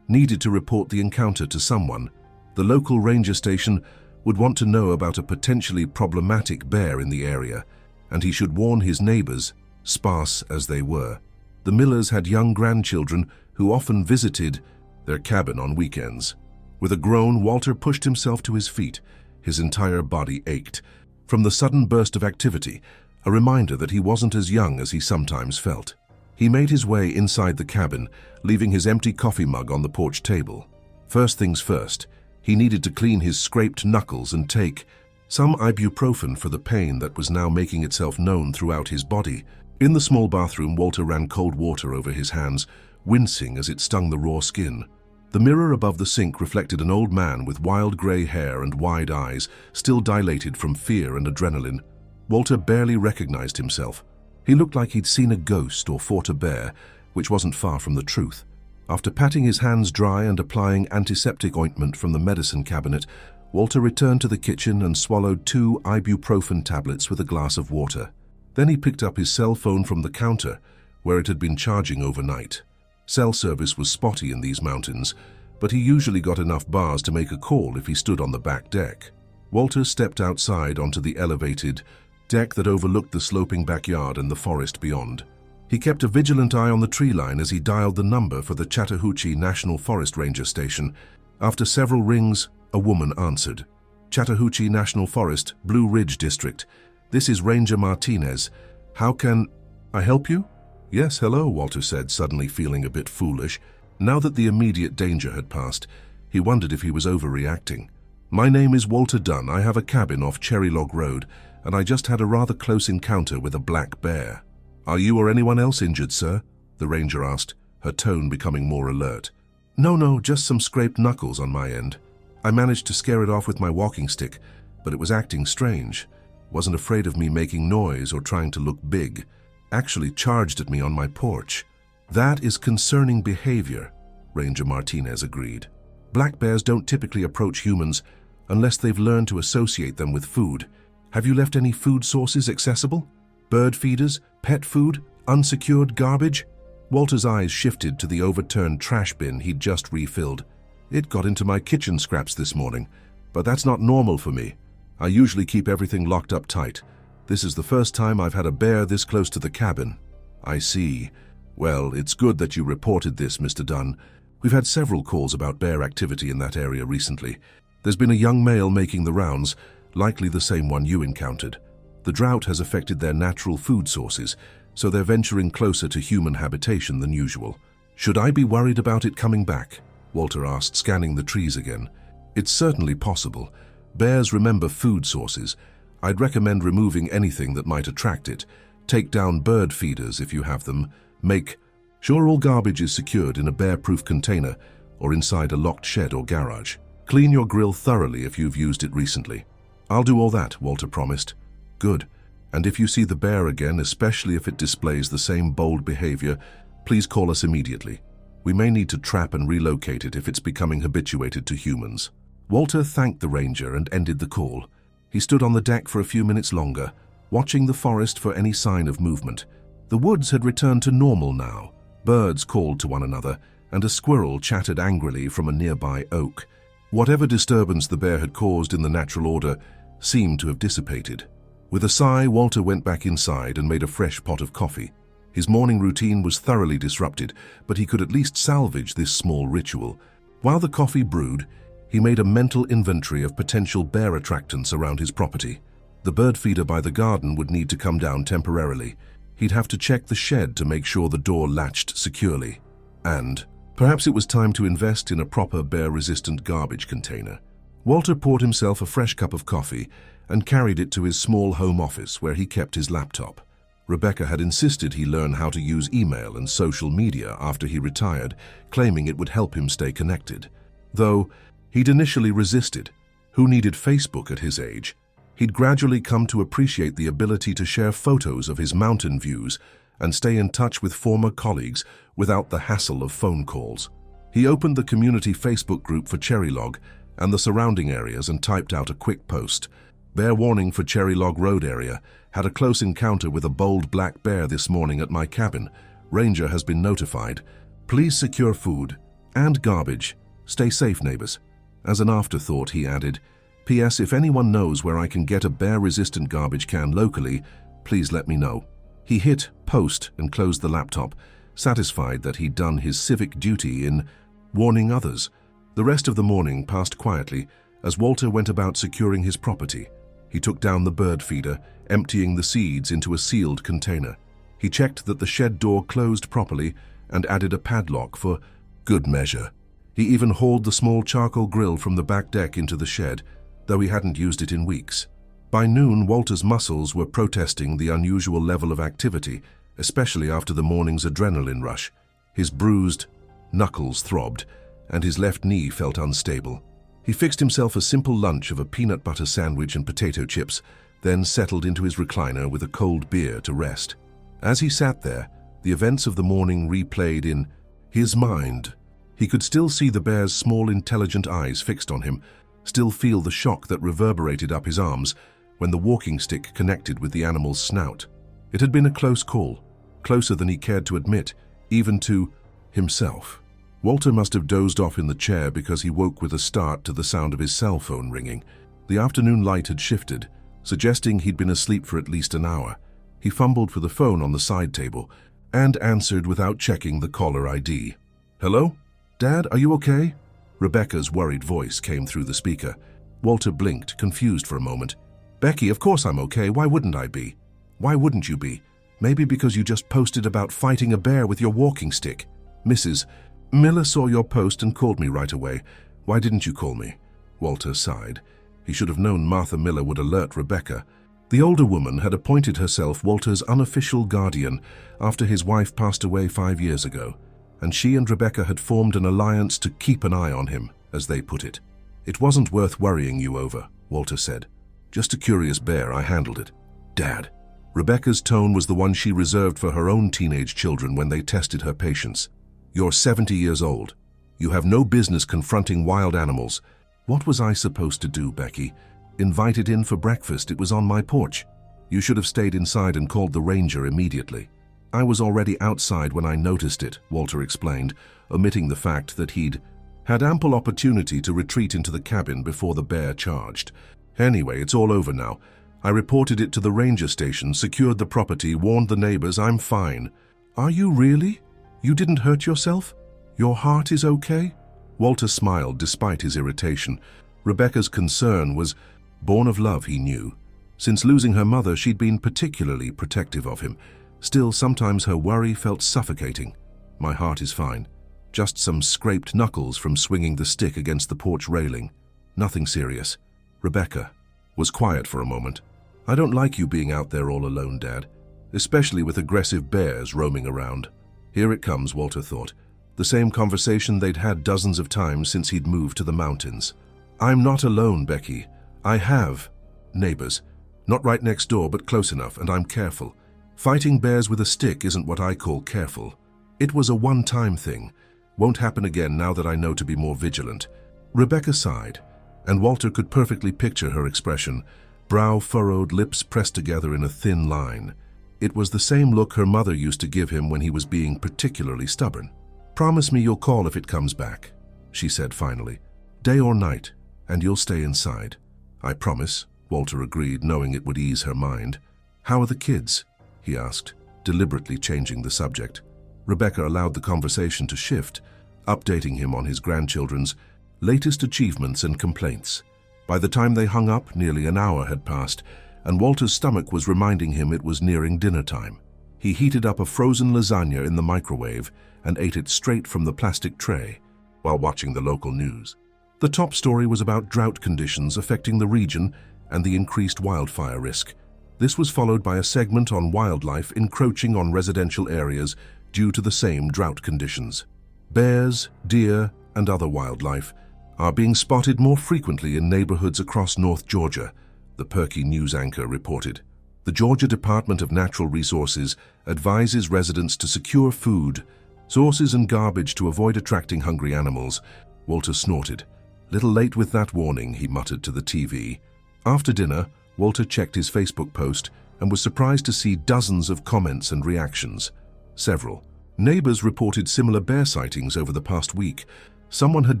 Speaker 1: needed to report the encounter to someone. The local ranger station would want to know about a potentially problematic bear in the area, and he should warn his neighbors, sparse as they were. The Millers had young grandchildren who often visited their cabin on weekends. With a groan, Walter pushed himself to his feet. His entire body ached. From the sudden burst of activity, a reminder that he wasn't as young as he sometimes felt. He made his way inside the cabin, leaving his empty coffee mug on the porch table. First things first, he needed to clean his scraped knuckles and take some ibuprofen for the pain that was now making itself known throughout his body. In the small bathroom, Walter ran cold water over his hands, wincing as it stung the raw skin. The mirror above the sink reflected an old man with wild gray hair and wide eyes, still dilated from fear and adrenaline. Walter barely recognized himself. He looked like he'd seen a ghost or fought a bear, which wasn't far from the truth. After patting his hands dry and applying antiseptic ointment from the medicine cabinet, Walter returned to the kitchen and swallowed 2 ibuprofen tablets with a glass of water. Then he picked up his cell phone from the counter, where it had been charging overnight. Cell service was spotty in these mountains, but he usually got enough bars to make a call if he stood on the back deck. Walter stepped outside onto the elevated deck that overlooked the sloping backyard and the forest beyond. He kept a vigilant eye on the tree line as he dialed the number for the Chattahoochee National Forest Ranger Station. After several rings, a woman answered. Chattahoochee National Forest, Blue Ridge District. This is Ranger Martinez. How can I help you? Yes, hello, Walter said, suddenly feeling a bit foolish. Now that the immediate danger had passed, he wondered if he was overreacting. My name is Walter Dunn. I have a cabin off Cherry Log Road, and I just had a rather close encounter with a black bear. Are you or anyone else injured, sir? The ranger asked, her tone becoming more alert. No, just some scraped knuckles on my end. I managed to scare it off with my walking stick, but it was acting strange. Wasn't afraid of me making noise or trying to look big. Actually charged at me on my porch. That is concerning behavior, Ranger Martinez agreed. Black bears don't typically approach humans unless they've learned to associate them with food. Have you left any food sources accessible? Bird feeders, pet food, unsecured garbage? Walter's eyes shifted to the overturned trash bin he'd just refilled. It got into my kitchen scraps this morning, but that's not normal for me. I usually keep everything locked up tight. This is the first time I've had a bear this close to the cabin. I see. Well, it's good that you reported this, Mr. Dunn. We've had several calls about bear activity in that area recently. There's been a young male making the rounds, likely the same one you encountered. The drought has affected their natural food sources, so they're venturing closer to human habitation than usual. Should I be worried about it coming back? Walter asked, scanning the trees again. It's certainly possible. Bears remember food sources. I'd recommend removing anything that might attract it. Take down bird feeders if you have them. Make sure all garbage is secured in a bear-proof container or inside a locked shed or garage. Clean your grill thoroughly if you've used it recently. I'll do all that, Walter promised. Good. And if you see the bear again, especially if it displays the same bold behavior, please call us immediately. We may need to trap and relocate it if it's becoming habituated to humans. Walter thanked the ranger and ended the call. He stood on the deck for a few minutes longer, watching the forest for any sign of movement. The woods had returned to normal now. Birds called to one another, and a squirrel chattered angrily from a nearby oak. Whatever disturbance the bear had caused in the natural order seemed to have dissipated. With a sigh, Walter went back inside and made a fresh pot of coffee. His morning routine was thoroughly disrupted, but he could at least salvage this small ritual. While the coffee brewed, he made a mental inventory of potential bear attractants around his property. The bird feeder by the garden would need to come down temporarily. He'd have to check the shed to make sure the door latched securely. And perhaps it was time to invest in a proper bear-resistant garbage container. Walter poured himself a fresh cup of coffee and carried it to his small home office where he kept his laptop. Rebecca had insisted he learn how to use email and social media after he retired, claiming it would help him stay connected. Though he'd initially resisted. Who needed Facebook at his age? He'd gradually come to appreciate the ability to share photos of his mountain views and stay in touch with former colleagues without the hassle of phone calls. He opened the community Facebook group for Cherry Log and the surrounding areas and typed out a quick post. Bear warning for Cherry Log Road area. Had a close encounter with a bold black bear this morning at my cabin. Ranger has been notified. Please secure food and garbage. Stay safe, neighbors. As an afterthought, he added, P.S. If anyone knows where I can get a bear-resistant garbage can locally, please let me know. He hit post and closed the laptop, satisfied that he'd done his civic duty in warning others. The rest of the morning passed quietly as Walter went about securing his property. He took down the bird feeder, emptying the seeds into a sealed container. He checked that the shed door closed properly and added a padlock for good measure. He even hauled the small charcoal grill from the back deck into the shed, though he hadn't used it in weeks. By noon, Walter's muscles were protesting the unusual level of activity, especially after the morning's adrenaline rush. His bruised knuckles throbbed, and his left knee felt unstable. He fixed himself a simple lunch of a peanut butter sandwich and potato chips, then settled into his recliner with a cold beer to rest. As he sat there, the events of the morning replayed in his mind. He could still see the bear's small, intelligent eyes fixed on him, still feel the shock that reverberated up his arms when the walking stick connected with the animal's snout. It had been a close call, closer than he cared to admit, even to himself. Walter must have dozed off in the chair because he woke with a start to the sound of his cell phone ringing. The afternoon light had shifted, suggesting he'd been asleep for at least an hour. He fumbled for the phone on the side table and answered without checking the caller ID. "Hello? Dad, are you okay?" Rebecca's worried voice came through the speaker. Walter blinked, confused for a moment. "Becky, of course I'm okay. Why wouldn't I be?" "Why wouldn't you be? Maybe because you just posted about fighting a bear with your walking stick." "Mrs. Miller saw your post and called me right away. Why didn't you call me?" Walter sighed. He should have known Martha Miller would alert Rebecca. The older woman had appointed herself Walter's unofficial guardian after his wife passed away 5 years ago, and she and Rebecca had formed an alliance to keep an eye on him, as they put it. "It wasn't worth worrying you over," Walter said. "Just a curious bear, I handled it." "Dad." Rebecca's tone was the one she reserved for her own teenage children when they tested her patience. "You're 70 years old. You have no business confronting wild animals." "What was I supposed to do, Becky? Invite it in for breakfast. It was on my porch." "You should have stayed inside and called the ranger immediately." "I was already outside when I noticed it," Walter explained, omitting the fact that he'd had ample opportunity to retreat into the cabin before the bear charged. "Anyway, it's all over now. I reported it to the ranger station, secured the property, warned the neighbors. I'm fine." "Are you really? You didn't hurt yourself? Your heart is okay?" Walter smiled despite his irritation. Rebecca's concern was born of love, he knew. Since losing her mother, she'd been particularly protective of him. Still, sometimes her worry felt suffocating. "My heart is fine. Just some scraped knuckles from swinging the stick against the porch railing. Nothing serious." Rebecca was quiet for a moment. "I don't like you being out there all alone, Dad, especially with aggressive bears roaming around." Here it comes, Walter thought. The same conversation they'd had dozens of times since he'd moved to the mountains. "I'm not alone, Becky. I have neighbors. Not right next door, but close enough, and I'm careful. Fighting bears with a stick isn't what I call careful. It was a one-time thing. Won't happen again now that I know to be more vigilant." Rebecca sighed, and Walter could perfectly picture her expression, brow furrowed, lips pressed together in a thin line. It was the same look her mother used to give him when he was being particularly stubborn. "Promise me you'll call if it comes back," she said finally. "Day or night, and you'll stay inside." "I promise," Walter agreed, knowing it would ease her mind. "How are the kids?" he asked, deliberately changing the subject. Rebecca allowed the conversation to shift, updating him on his grandchildren's latest achievements and complaints. By the time they hung up, nearly an hour had passed, and Walter's stomach was reminding him it was nearing dinner time. He heated up a frozen lasagna in the microwave and ate it straight from the plastic tray while watching the local news. The top story was about drought conditions affecting the region and the increased wildfire risk. This was followed by a segment on wildlife encroaching on residential areas due to the same drought conditions. Bears, deer, and other wildlife are being spotted more frequently in neighborhoods across North Georgia, the Perky news anchor reported. The Georgia Department of Natural Resources advises residents to secure food, sources, and garbage to avoid attracting hungry animals. Walter snorted. "Little late with that warning," he muttered to the TV. After dinner, Walter checked his Facebook post and was surprised to see dozens of comments and reactions. Several neighbors reported similar bear sightings over the past week. Someone had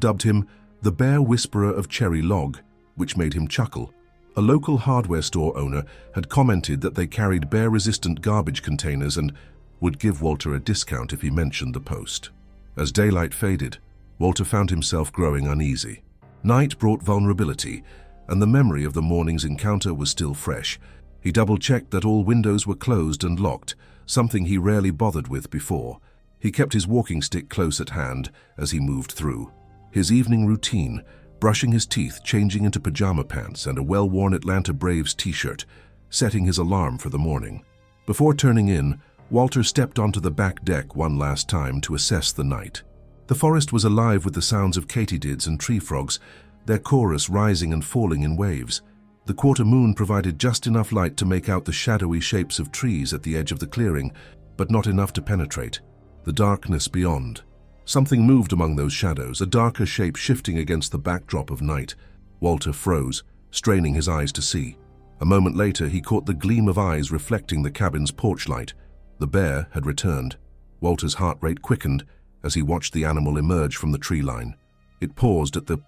Speaker 1: dubbed him the Bear Whisperer of Cherry Log, which made him chuckle. A local hardware store owner had commented that they carried bear-resistant garbage containers and would give Walter a discount if he mentioned the post. As daylight faded, Walter found himself growing uneasy. Night brought vulnerability, and the memory of the morning's encounter was still fresh. He double-checked that all windows were closed and locked, something he rarely bothered with before. He kept his walking stick close at hand as he moved through. His evening routine, brushing his teeth, changing into pajama pants and a well-worn Atlanta Braves t-shirt, setting his alarm for the morning. Before turning in, Walter stepped onto the back deck one last time to assess the night. The forest was alive with the sounds of katydids and tree frogs, their chorus rising and falling in waves. The quarter moon provided just enough light to make out the shadowy shapes of trees at the edge of the clearing, but not enough to penetrate the darkness beyond. Something moved among those shadows, a darker shape shifting against the backdrop of night. Walter froze, straining his eyes to see. A moment later, he caught the gleam of eyes reflecting the cabin's porch light. The bear had returned. Walter's heart rate quickened as he watched the animal emerge from the tree line. It paused at the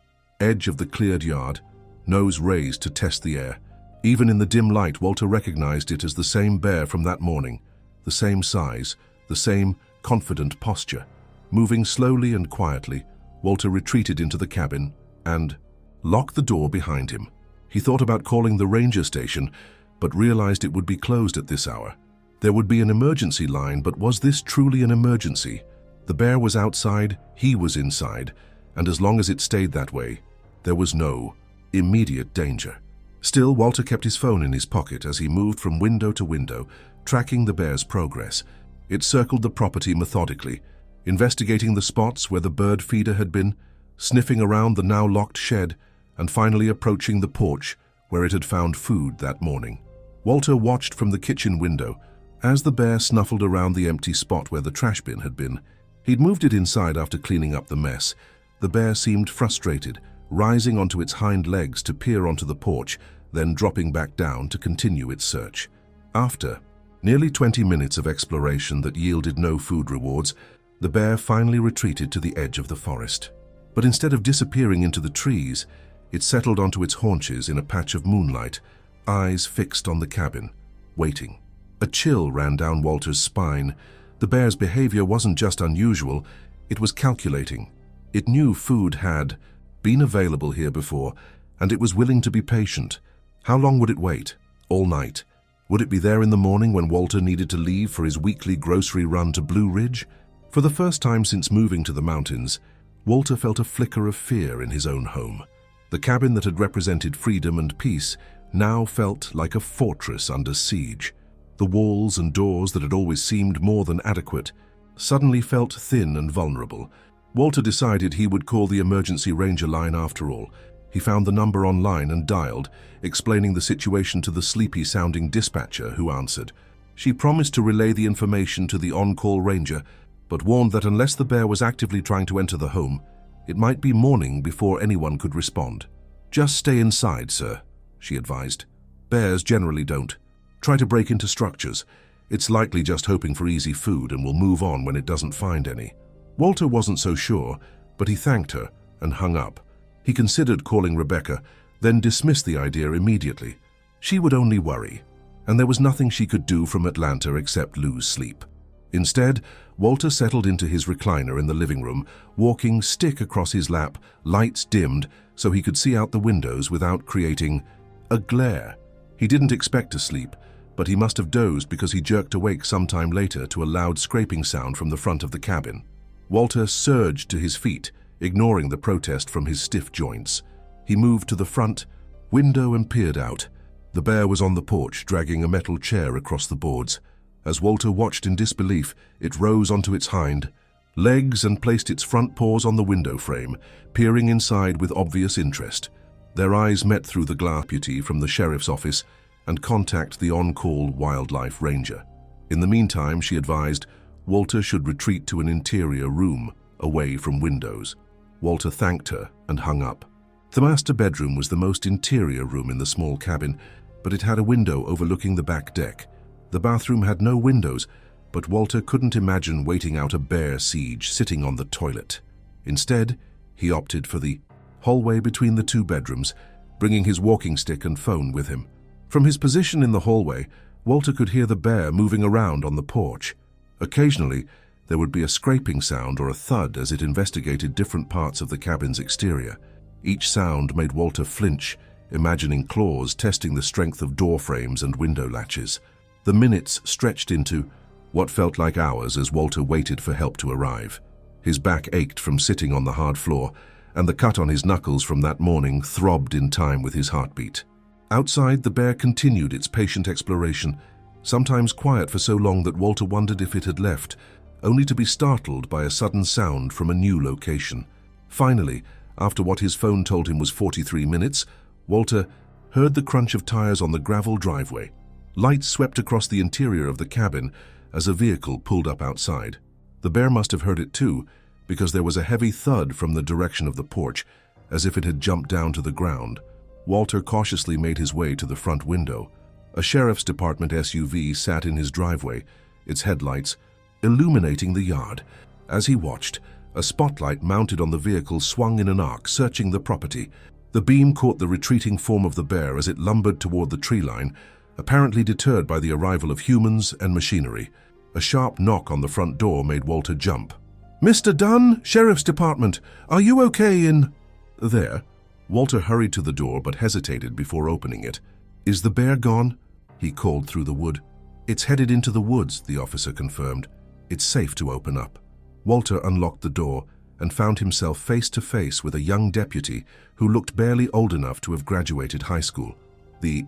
Speaker 1: edge of the cleared yard, nose raised to test the air. Even in the dim light, Walter recognized it as the same bear from that morning, the same size, the same confident posture. Moving slowly and quietly, Walter retreated into the cabin and locked the door behind him. He thought about calling the ranger station, but realized it would be closed at this hour. There would be an emergency line, but was this truly an emergency? The bear was outside, he was inside, and as long as it stayed that way, there was no immediate danger. Still, Walter kept his phone in his pocket as he moved from window to window, tracking the bear's progress. It circled the property methodically, investigating the spots where the bird feeder had been, sniffing around the now locked shed, and finally approaching the porch where it had found food that morning. Walter watched from the kitchen window as the bear snuffled around the empty spot where the trash bin had been. He'd moved it inside after cleaning up the mess. The bear seemed frustrated, rising onto its hind legs to peer onto the porch, then dropping back down to continue its search. After nearly 20 minutes of exploration that yielded no food rewards, the bear finally retreated to the edge of the forest. But instead of disappearing into the trees, it settled onto its haunches in a patch of moonlight, eyes fixed on the cabin, waiting. A chill ran down Walter's spine. The bear's behavior wasn't just unusual, it was calculating. It knew food had been available here before, and it was willing to be patient. How long would it wait? All night? Would it be there in the morning when Walter needed to leave for his weekly grocery run to Blue Ridge? For the first time since moving to the mountains, Walter felt a flicker of fear in his own home. The cabin that had represented freedom and peace now felt like a fortress under siege. The walls and doors that had always seemed more than adequate suddenly felt thin and vulnerable. Walter decided he would call the emergency ranger line after all. He found the number online and dialed, explaining the situation to the sleepy-sounding dispatcher who answered. She promised to relay the information to the on-call ranger, but warned that unless the bear was actively trying to enter the home, it might be morning before anyone could respond. "Just stay inside, sir," she advised. "Bears generally don't. Try to break into structures. It's likely just hoping for easy food and will move on when it doesn't find any." Walter wasn't so sure, but he thanked her and hung up. He considered calling Rebecca, then dismissed the idea immediately. She would only worry, and there was nothing she could do from Atlanta except lose sleep. Instead, Walter settled into his recliner in the living room, walking stick across his lap, lights dimmed so he could see out the windows without creating a glare. He didn't expect to sleep, but he must have dozed because he jerked awake sometime later to a loud scraping sound from the front of the cabin. Walter surged to his feet, ignoring the protest from his stiff joints. He moved to the front window and peered out. The bear was on the porch, dragging a metal chair across the boards. As Walter watched in disbelief, it rose onto its hind legs and placed its front paws on the window frame, peering inside with obvious interest. Their eyes met through the glass deputy from the sheriff's office and contacted the on-call wildlife ranger. In the meantime, she advised, Walter should retreat to an interior room, away from windows. Walter thanked her and hung up. The master bedroom was the most interior room in the small cabin, but it had a window overlooking the back deck. The bathroom had no windows, but Walter couldn't imagine waiting out a bear siege sitting on the toilet. Instead, he opted for the hallway between the two bedrooms, bringing his walking stick and phone with him. From his position in the hallway, Walter could hear the bear moving around on the porch. Occasionally, there would be a scraping sound or a thud as it investigated different parts of the cabin's exterior. Each sound made Walter flinch, imagining claws testing the strength of door frames and window latches. The minutes stretched into what felt like hours as Walter waited for help to arrive. His back ached from sitting on the hard floor, and the cut on his knuckles from that morning throbbed in time with his heartbeat. Outside, the bear continued its patient exploration, sometimes quiet for so long that Walter wondered if it had left, only to be startled by a sudden sound from a new location. Finally, after what his phone told him was 43 minutes, Walter heard the crunch of tires on the gravel driveway. Lights swept across the interior of the cabin as a vehicle pulled up outside. The bear must have heard it too, because there was a heavy thud from the direction of the porch, as if it had jumped down to the ground. Walter cautiously made his way to the front window. A sheriff's department SUV sat in his driveway, its headlights illuminating the yard. As he watched, a spotlight mounted on the vehicle swung in an arc, searching the property. The beam caught the retreating form of the bear as it lumbered toward the tree line, apparently deterred by the arrival of humans and machinery. A sharp knock on the front door made Walter jump. "Mr. Dunn, Sheriff's Department, are you okay in—" There. Walter hurried to the door but hesitated before opening it. "Is the bear gone?" he called through the wood. "It's headed into the woods," the officer confirmed. "It's safe to open up." Walter unlocked the door and found himself face to face with a young deputy who looked barely old enough to have graduated high school. The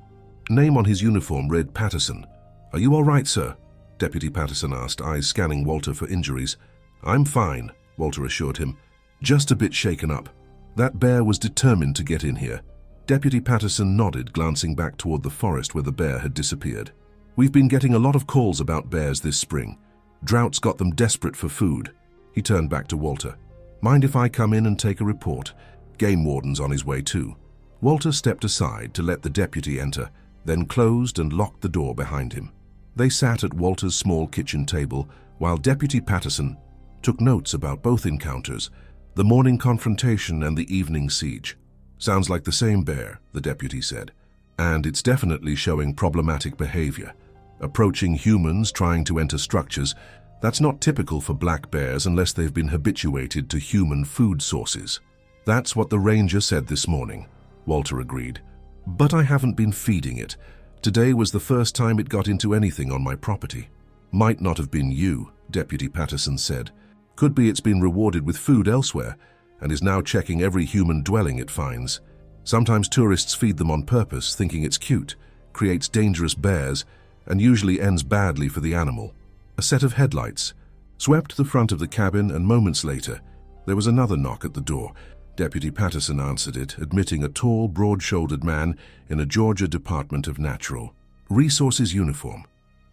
Speaker 1: name on his uniform read Patterson. "Are you all right, sir?" Deputy Patterson asked, eyes scanning Walter for injuries. "I'm fine," Walter assured him. "Just a bit shaken up. That bear was determined to get in here." Deputy Patterson nodded, glancing back toward the forest where the bear had disappeared. "We've been getting a lot of calls about bears this spring. Drought's got them desperate for food." He turned back to Walter. "Mind if I come in and take a report? Game warden's on his way too." Walter stepped aside to let the deputy enter, then closed and locked the door behind him. They sat at Walter's small kitchen table while Deputy Patterson took notes about both encounters, the morning confrontation and the evening siege. "Sounds like the same bear," the deputy said. "And it's definitely showing problematic behavior. Approaching humans, trying to enter structures. That's not typical for black bears unless they've been habituated to human food sources." "That's what the ranger said this morning," Walter agreed. "But I haven't been feeding it. Today was the first time it got into anything on my property." "Might not have been you," Deputy Patterson said. "Could be it's been rewarded with food elsewhere and is now checking every human dwelling it finds. Sometimes tourists feed them on purpose, thinking it's cute, creates dangerous bears, and usually ends badly for the animal." A set of headlights swept the front of the cabin, and moments later, there was another knock at the door. Deputy Patterson answered it, admitting a tall, broad-shouldered man in a Georgia Department of Natural Resources uniform.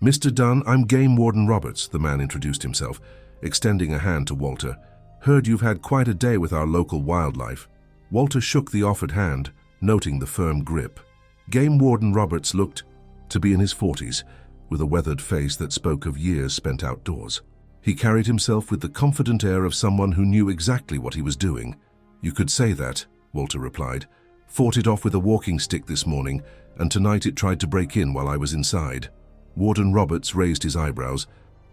Speaker 1: "Mr. Dunn, I'm Game Warden Roberts," the man introduced himself, extending a hand to Walter. "Heard you've had quite a day with our local wildlife." Walter shook the offered hand, noting the firm grip. Game Warden Roberts looked to be in his 40s, with a weathered face that spoke of years spent outdoors. He carried himself with the confident air of someone who knew exactly what he was doing. "You could say that," Walter replied. "Fought it off with a walking stick this morning, and tonight it tried to break in while I was inside." Warden Roberts raised his eyebrows.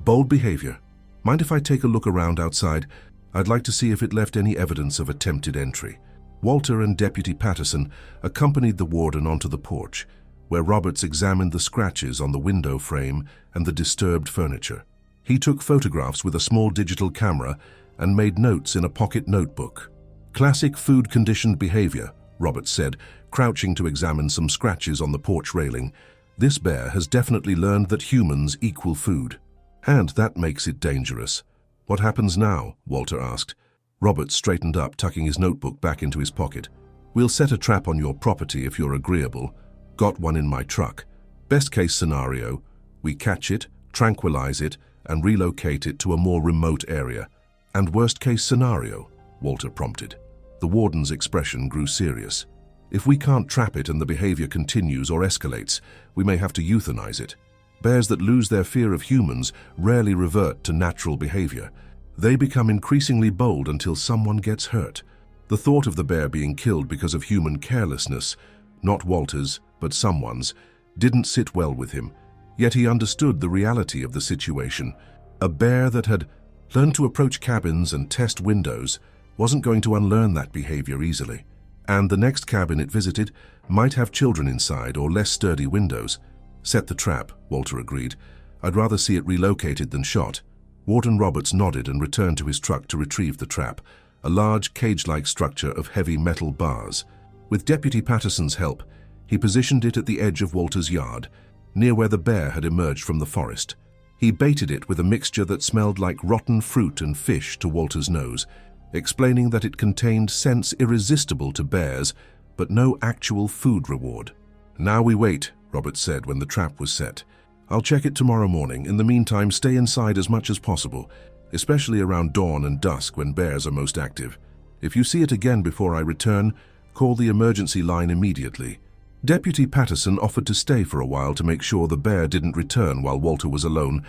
Speaker 1: "Bold behavior. Mind if I take a look around outside? I'd like to see if it left any evidence of attempted entry." Walter and Deputy Patterson accompanied the warden onto the porch, where Roberts examined the scratches on the window frame and the disturbed furniture. He took photographs with a small digital camera and made notes in a pocket notebook. "Classic food-conditioned behavior," Roberts said, crouching to examine some scratches on the porch railing. "This bear has definitely learned that humans equal food. And that makes it dangerous." "What happens now?" Walter asked. Roberts straightened up, tucking his notebook back into his pocket. "We'll set a trap on your property if you're agreeable. Got one in my truck. Best case scenario, we catch it, tranquilize it, and relocate it to a more remote area." "And worst case scenario?" Walter prompted. The warden's expression grew serious. "If we can't trap it and the behavior continues or escalates, we may have to euthanize it. Bears that lose their fear of humans rarely revert to natural behavior. They become increasingly bold until someone gets hurt." The thought of the bear being killed because of human carelessness, not Walter's, but someone's, didn't sit well with him. Yet he understood the reality of the situation. A bear that had learned to approach cabins and test windows wasn't going to unlearn that behavior easily. And the next cabin it visited might have children inside or less sturdy windows. "Set the trap," Walter agreed. "I'd rather see it relocated than shot." Warden Roberts nodded and returned to his truck to retrieve the trap, a large cage-like structure of heavy metal bars. With Deputy Patterson's help, he positioned it at the edge of Walter's yard, near where the bear had emerged from the forest. He baited it with a mixture that smelled like rotten fruit and fish to Walter's nose, explaining that it contained scents irresistible to bears, but no actual food reward. "Now we wait," Roberts said when the trap was set. "I'll check it tomorrow morning. In the meantime, stay inside as much as possible, especially around dawn and dusk when bears are most active. If you see it again before I return, Call the emergency line immediately. Deputy Patterson offered to stay for a while to make sure the bear didn't return while Walter was alone,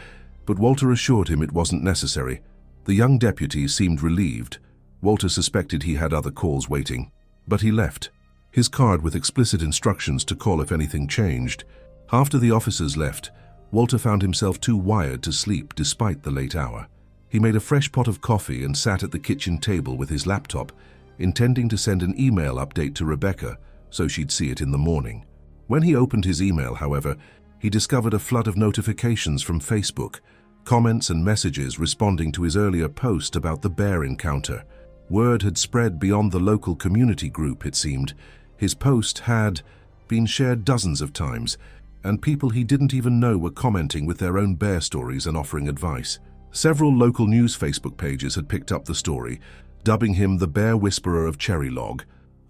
Speaker 1: but Walter assured him it wasn't necessary. The young deputy seemed relieved. Walter suspected he had other calls waiting, but he left his card with explicit instructions to call if anything changed. After the officers left, Walter found himself too wired to sleep despite the late hour. He made a fresh pot of coffee and sat at the kitchen table with his laptop, intending to send an email update to Rebecca so she'd see it in the morning. When he opened his email, however, he discovered a flood of notifications from Facebook, comments and messages responding to his earlier post about the bear encounter. Word had spread beyond the local community group, it seemed. His post had been shared dozens of times, and people he didn't even know were commenting with their own bear stories and offering advice. Several local news Facebook pages had picked up the story, dubbing him the Bear Whisperer of Cherry Log,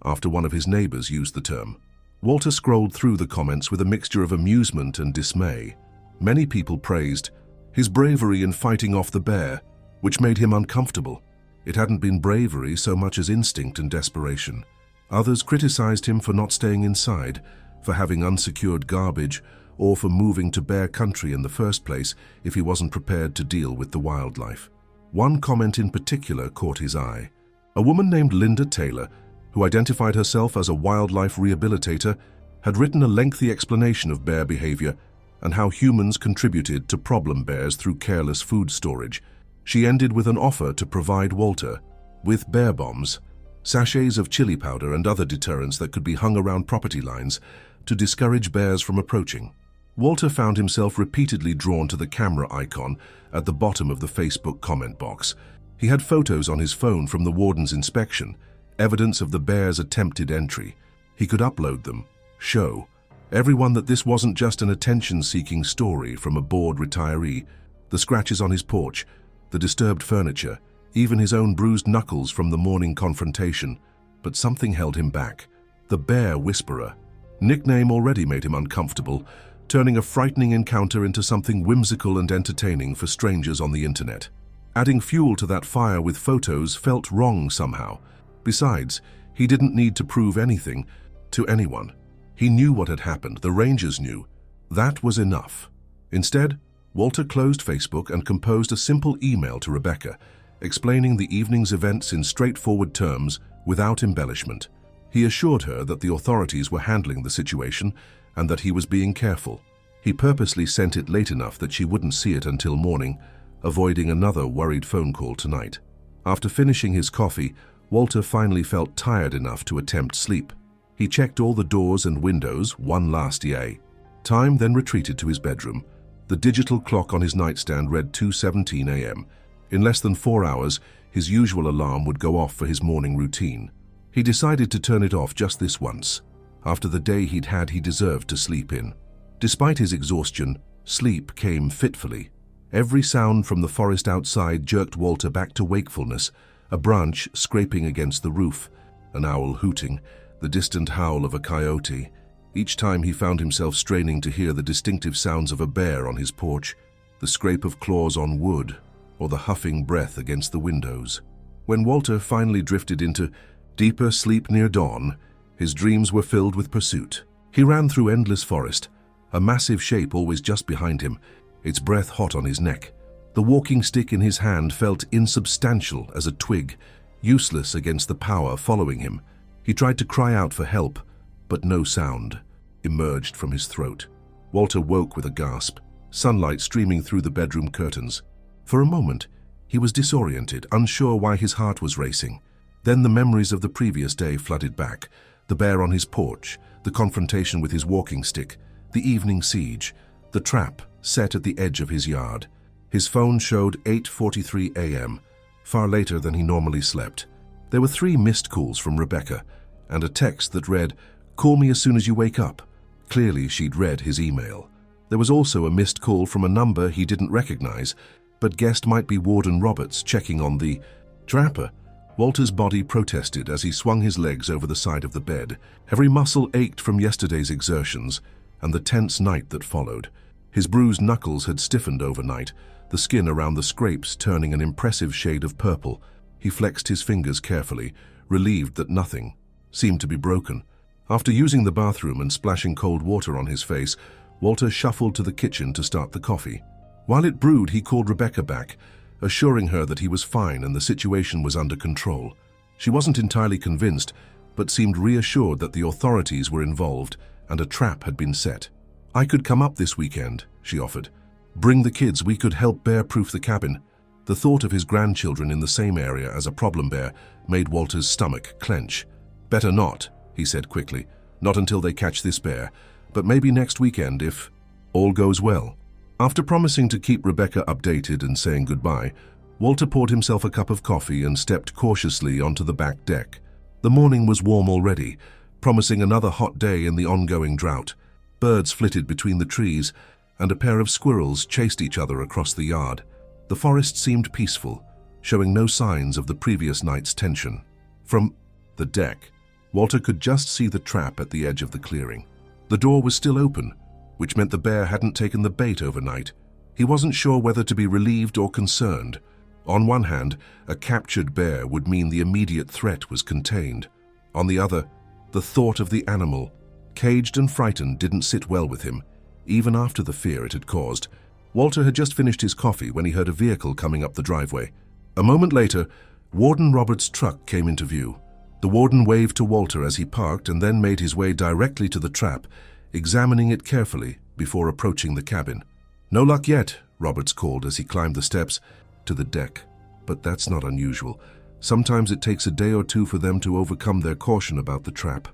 Speaker 1: after one of his neighbors used the term. Walter scrolled through the comments with a mixture of amusement and dismay. Many people praised his bravery in fighting off the bear, which made him uncomfortable. It hadn't been bravery so much as instinct and desperation. Others criticized him for not staying inside, for having unsecured garbage, or for moving to bear country in the first place if he wasn't prepared to deal with the wildlife. One comment in particular caught his eye. A woman named Linda Taylor, who identified herself as a wildlife rehabilitator, had written a lengthy explanation of bear behavior and how humans contributed to problem bears through careless food storage. She ended with an offer to provide Walter with bear bombs, sachets of chili powder and other deterrents that could be hung around property lines to discourage bears from approaching. Walter found himself repeatedly drawn to the camera icon at the bottom of the Facebook comment box. He had photos on his phone from the warden's inspection, evidence of the bear's attempted entry. He could upload them, show everyone that this wasn't just an attention-seeking story from a bored retiree. The scratches on his porch, the disturbed furniture, even his own bruised knuckles from the morning confrontation. But something held him back. The Bear Whisperer. Nickname already made him uncomfortable, turning a frightening encounter into something whimsical and entertaining for strangers on the internet. Adding fuel to that fire with photos felt wrong somehow. Besides, he didn't need to prove anything to anyone. He knew what had happened, the Rangers knew. That was enough. Instead, Walter closed Facebook and composed a simple email to Rebecca, explaining the evening's events in straightforward terms without embellishment. He assured her that the authorities were handling the situation and that he was being careful. He purposely sent it late enough that she wouldn't see it until morning, avoiding another worried phone call tonight. After finishing his coffee, Walter finally felt tired enough to attempt sleep. He checked all the doors and windows one last yay. Time then retreated to his bedroom. The digital clock on his nightstand read 2:17 a.m. In less than 4 hours, his usual alarm would go off for his morning routine. He decided to turn it off just this once. After the day he'd had, he deserved to sleep in. Despite his exhaustion, sleep came fitfully. Every sound from the forest outside jerked Walter back to wakefulness, a branch scraping against the roof, an owl hooting, the distant howl of a coyote. Each time he found himself straining to hear the distinctive sounds of a bear on his porch, the scrape of claws on wood, or the huffing breath against the windows. When Walter finally drifted into deeper sleep near dawn, his dreams were filled with pursuit. He ran through endless forest, a massive shape always just behind him, its breath hot on his neck. The walking stick in his hand felt insubstantial as a twig, useless against the power following him. He tried to cry out for help, but no sound emerged from his throat. Walter woke with a gasp, sunlight streaming through the bedroom curtains. For a moment, he was disoriented, unsure why his heart was racing. Then the memories of the previous day flooded back. The bear on his porch, the confrontation with his walking stick, the evening siege, the trap set at the edge of his yard. His phone showed 8:43 a.m., far later than he normally slept. There were 3 missed calls from Rebecca, and a text that read, "Call me as soon as you wake up." Clearly, she'd read his email. There was also a missed call from a number he didn't recognize, but guessed might be Warden Roberts checking on the trapper. Walter's body protested as he swung his legs over the side of the bed. Every muscle ached from yesterday's exertions and the tense night that followed. His bruised knuckles had stiffened overnight, the skin around the scrapes turning an impressive shade of purple. He flexed his fingers carefully, relieved that nothing seemed to be broken. After using the bathroom and splashing cold water on his face, Walter shuffled to the kitchen to start the coffee. While it brewed, he called Rebecca back, assuring her that he was fine and the situation was under control. She wasn't entirely convinced, but seemed reassured that the authorities were involved and a trap had been set. "I could come up this weekend," she offered. "Bring the kids, we could help bear-proof the cabin." The thought of his grandchildren in the same area as a problem bear made Walter's stomach clench. "Better not," he said quickly. "Not until they catch this bear, but maybe next weekend if all goes well." After promising to keep Rebecca updated and saying goodbye, Walter poured himself a cup of coffee and stepped cautiously onto the back deck. The morning was warm already, promising another hot day in the ongoing drought. Birds flitted between the trees, and a pair of squirrels chased each other across the yard. The forest seemed peaceful, showing no signs of the previous night's tension. From the deck, Walter could just see the trap at the edge of the clearing. The door was still open, which meant the bear hadn't taken the bait overnight. He wasn't sure whether to be relieved or concerned. On one hand, a captured bear would mean the immediate threat was contained. On the other, the thought of the animal, caged and frightened, didn't sit well with him, even after the fear it had caused. Walter had just finished his coffee when he heard a vehicle coming up the driveway. A moment later, Warden Roberts' truck came into view. The warden waved to Walter as he parked and then made his way directly to the trap, examining it carefully before approaching the cabin. "No luck yet," Roberts called as he climbed the steps to the deck. "But that's not unusual. Sometimes it takes a day or two for them to overcome their caution about the trap."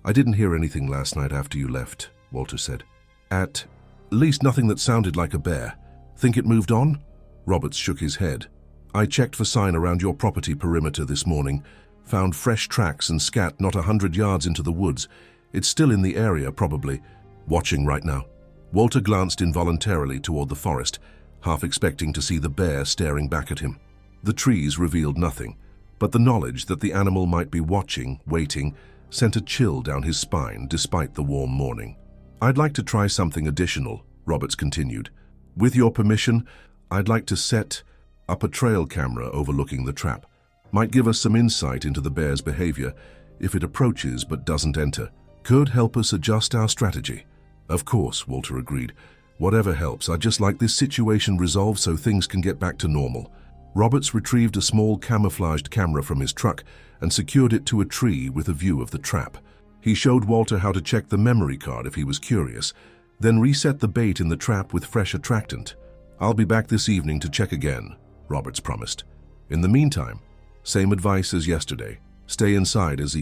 Speaker 1: "I didn't hear anything last night after you left," Walter said. At least nothing that sounded like a bear. Think it moved on?" Roberts shook his head. "I checked for sign around your property perimeter this morning, found fresh tracks and scat not 100 yards into the woods. It's still in the area, probably. Watching right now." Walter glanced involuntarily toward the forest, half expecting to see the bear staring back at him. The trees revealed nothing, but the knowledge that the animal might be watching, waiting, sent a chill down his spine despite the warm morning. "I'd like to try something additional," Roberts continued. "With your permission, I'd like to set up a trail camera overlooking the trap. Might give us some insight into the bear's behavior if it approaches but doesn't enter. Could help us adjust our strategy." "Of course," Walter agreed. "Whatever helps. I'd just like this situation resolved so things can get back to normal." Roberts retrieved a small camouflaged camera from his truck and secured it to a tree with a view of the trap. He showed Walter how to check the memory card if he was curious, then reset the bait in the trap with fresh attractant. "I'll be back this evening to check again," Roberts promised. "In the meantime, same advice as yesterday. Stay inside as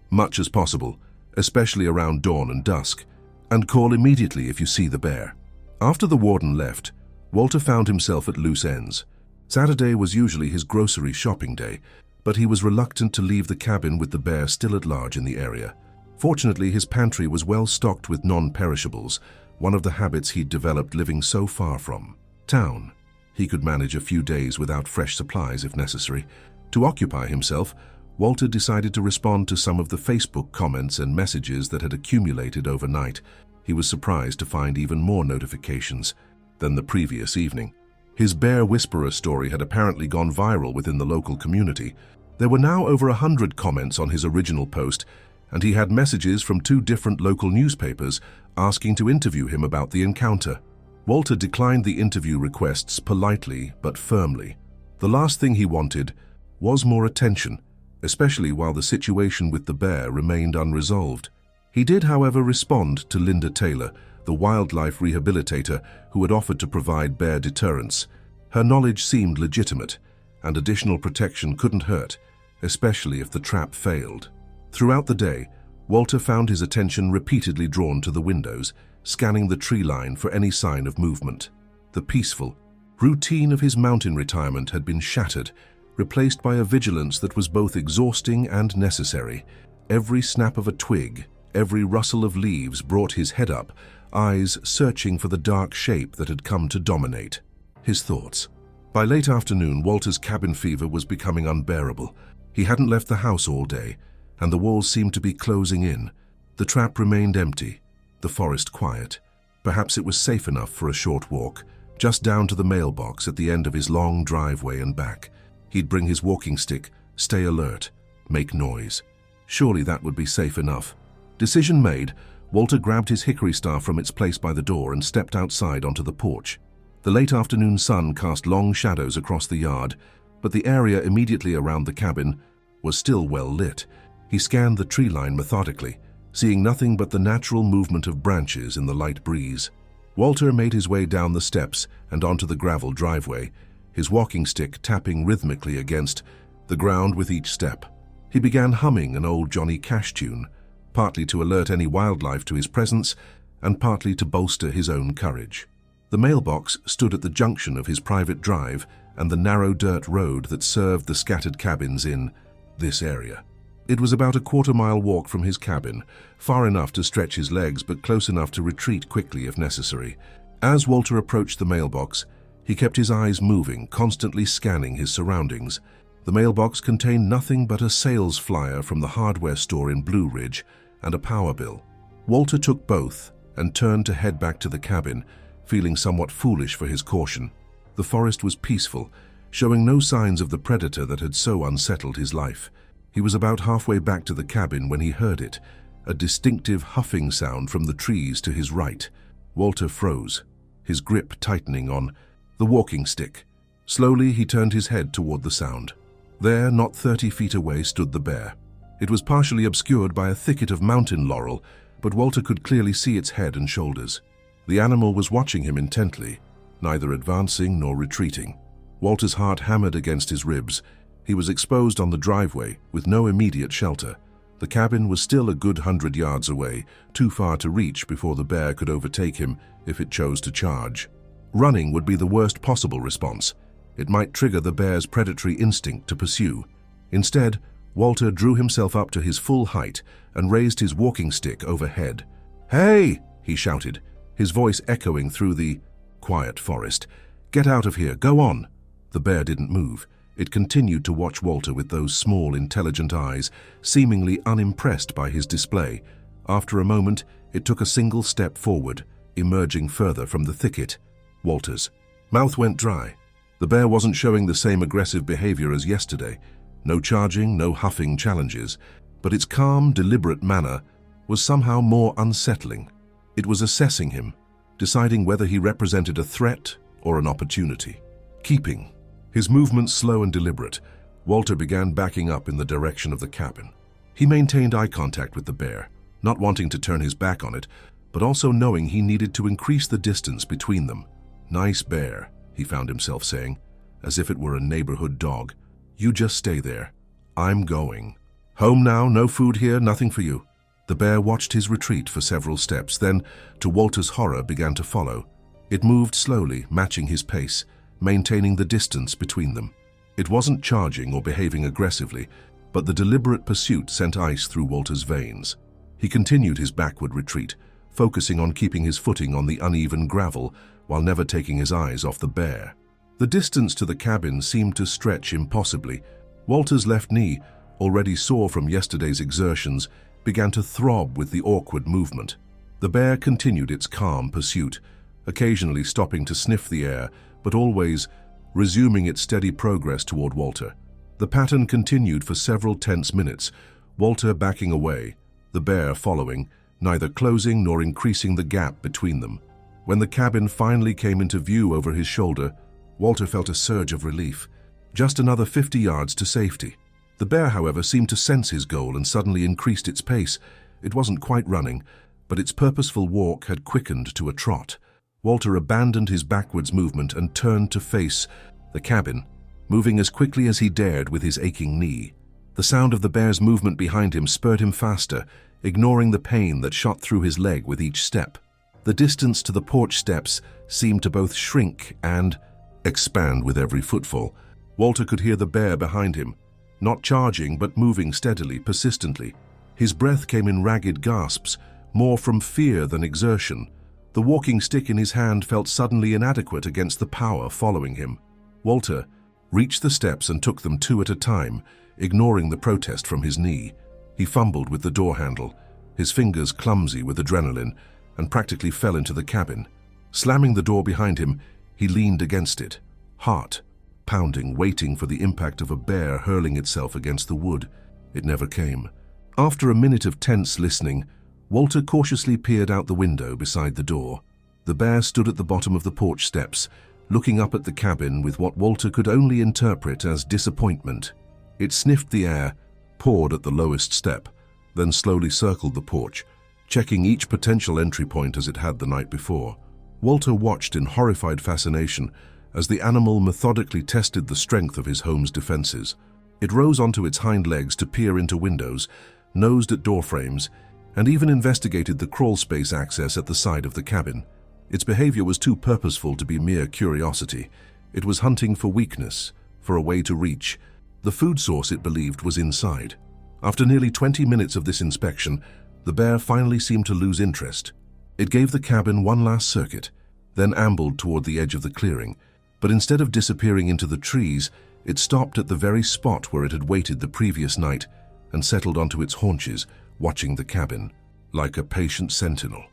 Speaker 1: much as possible, especially around dawn and dusk, and call immediately if you see the bear." After the warden left, Walter found himself at loose ends. Saturday was usually his grocery shopping day, but he was reluctant to leave the cabin with the bear still at large in the area. Fortunately, his pantry was well stocked with non-perishables, one of the habits he'd developed living so far from town. He could manage a few days without fresh supplies if necessary. To occupy himself, Walter decided to respond to some of the Facebook comments and messages that had accumulated overnight. He was surprised to find even more notifications than the previous evening. His Bear Whisperer story had apparently gone viral within the local community. There were now over 100 comments on his original post, and he had messages from 2 different local newspapers asking to interview him about the encounter. Walter declined the interview requests politely but firmly. The last thing he wanted was more attention, especially while the situation with the bear remained unresolved. He did, however, respond to Linda Taylor, the wildlife rehabilitator who had offered to provide bear deterrence. Her knowledge seemed legitimate, and additional protection couldn't hurt, especially if the trap failed. Throughout the day, Walter found his attention repeatedly drawn to the windows, scanning the tree line for any sign of movement. The peaceful routine of his mountain retirement had been shattered, replaced by a vigilance that was both exhausting and necessary. Every snap of a twig, every rustle of leaves brought his head up, eyes searching for the dark shape that had come to dominate his thoughts. By late afternoon, Walter's cabin fever was becoming unbearable. He hadn't left the house all day, and the walls seemed to be closing in. The trap remained empty, the forest quiet. Perhaps it was safe enough for a short walk, just down to the mailbox at the end of his long driveway and back. He'd bring his walking stick, stay alert, make noise. Surely that would be safe enough. Decision made, Walter grabbed his hickory staff from its place by the door and stepped outside onto the porch. The late afternoon sun cast long shadows across the yard, but the area immediately around the cabin was still well lit. He scanned the tree line methodically, seeing nothing but the natural movement of branches in the light breeze. Walter made his way down the steps and onto the gravel driveway, his walking stick tapping rhythmically against the ground with each step. He began humming an old Johnny Cash tune, partly to alert any wildlife to his presence and partly to bolster his own courage. The mailbox stood at the junction of his private drive and the narrow dirt road that served the scattered cabins in this area. It was about a quarter-mile walk from his cabin, far enough to stretch his legs but close enough to retreat quickly if necessary. As Walter approached the mailbox, he kept his eyes moving, constantly scanning his surroundings. The mailbox contained nothing but a sales flyer from the hardware store in Blue Ridge and a power bill. Walter took both and turned to head back to the cabin, feeling somewhat foolish for his caution. The forest was peaceful, showing no signs of the predator that had so unsettled his life. He was about halfway back to the cabin when he heard it, a distinctive huffing sound from the trees to his right. Walter froze, his grip tightening on the walking stick. Slowly he turned his head toward the sound. There, not 30 feet away, stood the bear. It was partially obscured by a thicket of mountain laurel, but Walter could clearly see its head and shoulders. The animal was watching him intently, neither advancing nor retreating. Walter's heart hammered against his ribs. He was exposed on the driveway, with no immediate shelter. The cabin was still a good 100 yards away, too far to reach before the bear could overtake him if it chose to charge. Running would be the worst possible response. It might trigger the bear's predatory instinct to pursue. Instead, Walter drew himself up to his full height and raised his walking stick overhead. "Hey!" he shouted, his voice echoing through the quiet forest. "Get out of here, go on!" The bear didn't move. It continued to watch Walter with those small, intelligent eyes, seemingly unimpressed by his display. After a moment, it took a single step forward, emerging further from the thicket. Walter's mouth went dry. The bear wasn't showing the same aggressive behavior as yesterday. No charging, no huffing challenges. But its calm, deliberate manner was somehow more unsettling. It was assessing him, deciding whether he represented a threat or an opportunity. Keeping his movements slow and deliberate, Walter began backing up in the direction of the cabin. He maintained eye contact with the bear, not wanting to turn his back on it, but also knowing he needed to increase the distance between them. "Nice bear," he found himself saying, as if it were a neighborhood dog. "You just stay there. I'm going. Home now, no food here, nothing for you." The bear watched his retreat for several steps, then, to Walter's horror, began to follow. It moved slowly, matching his pace, maintaining the distance between them. It wasn't charging or behaving aggressively, but the deliberate pursuit sent ice through Walter's veins. He continued his backward retreat, focusing on keeping his footing on the uneven gravel while never taking his eyes off the bear. The distance to the cabin seemed to stretch impossibly. Walter's left knee, already sore from yesterday's exertions, began to throb with the awkward movement. The bear continued its calm pursuit, occasionally stopping to sniff the air, but always resuming its steady progress toward Walter. The pattern continued for several tense minutes, Walter backing away, the bear following, neither closing nor increasing the gap between them. When the cabin finally came into view over his shoulder, Walter felt a surge of relief. Just another 50 yards to safety. The bear, however, seemed to sense his goal and suddenly increased its pace. It wasn't quite running, but its purposeful walk had quickened to a trot. Walter abandoned his backwards movement and turned to face the cabin, moving as quickly as he dared with his aching knee. The sound of the bear's movement behind him spurred him faster, ignoring the pain that shot through his leg with each step. The distance to the porch steps seemed to both shrink and expand with every footfall. Walter could hear the bear behind him, not charging but moving steadily, persistently. His breath came in ragged gasps, more from fear than exertion. The walking stick in his hand felt suddenly inadequate against the power following him. Walter reached the steps and took them two at a time, ignoring the protest from his knee. He fumbled with the door handle, his fingers clumsy with adrenaline, and practically fell into the cabin. Slamming the door behind him, he leaned against it, heart pounding, waiting for the impact of a bear hurling itself against the wood. It never came. After a minute of tense listening, Walter cautiously peered out the window beside the door. The bear stood at the bottom of the porch steps, looking up at the cabin with what Walter could only interpret as disappointment. It sniffed the air, pawed at the lowest step, then slowly circled the porch, checking each potential entry point as it had the night before. Walter watched in horrified fascination as the animal methodically tested the strength of his home's defenses. It rose onto its hind legs to peer into windows, nosed at door frames, and even investigated the crawl space access at the side of the cabin. Its behavior was too purposeful to be mere curiosity. It was hunting for weakness, for a way to reach. The food source it believed was inside. After nearly 20 minutes of this inspection, the bear finally seemed to lose interest. It gave the cabin one last circuit, then ambled toward the edge of the clearing. But instead of disappearing into the trees, it stopped at the very spot where it had waited the previous night and settled onto its haunches, watching the cabin, like a patient sentinel.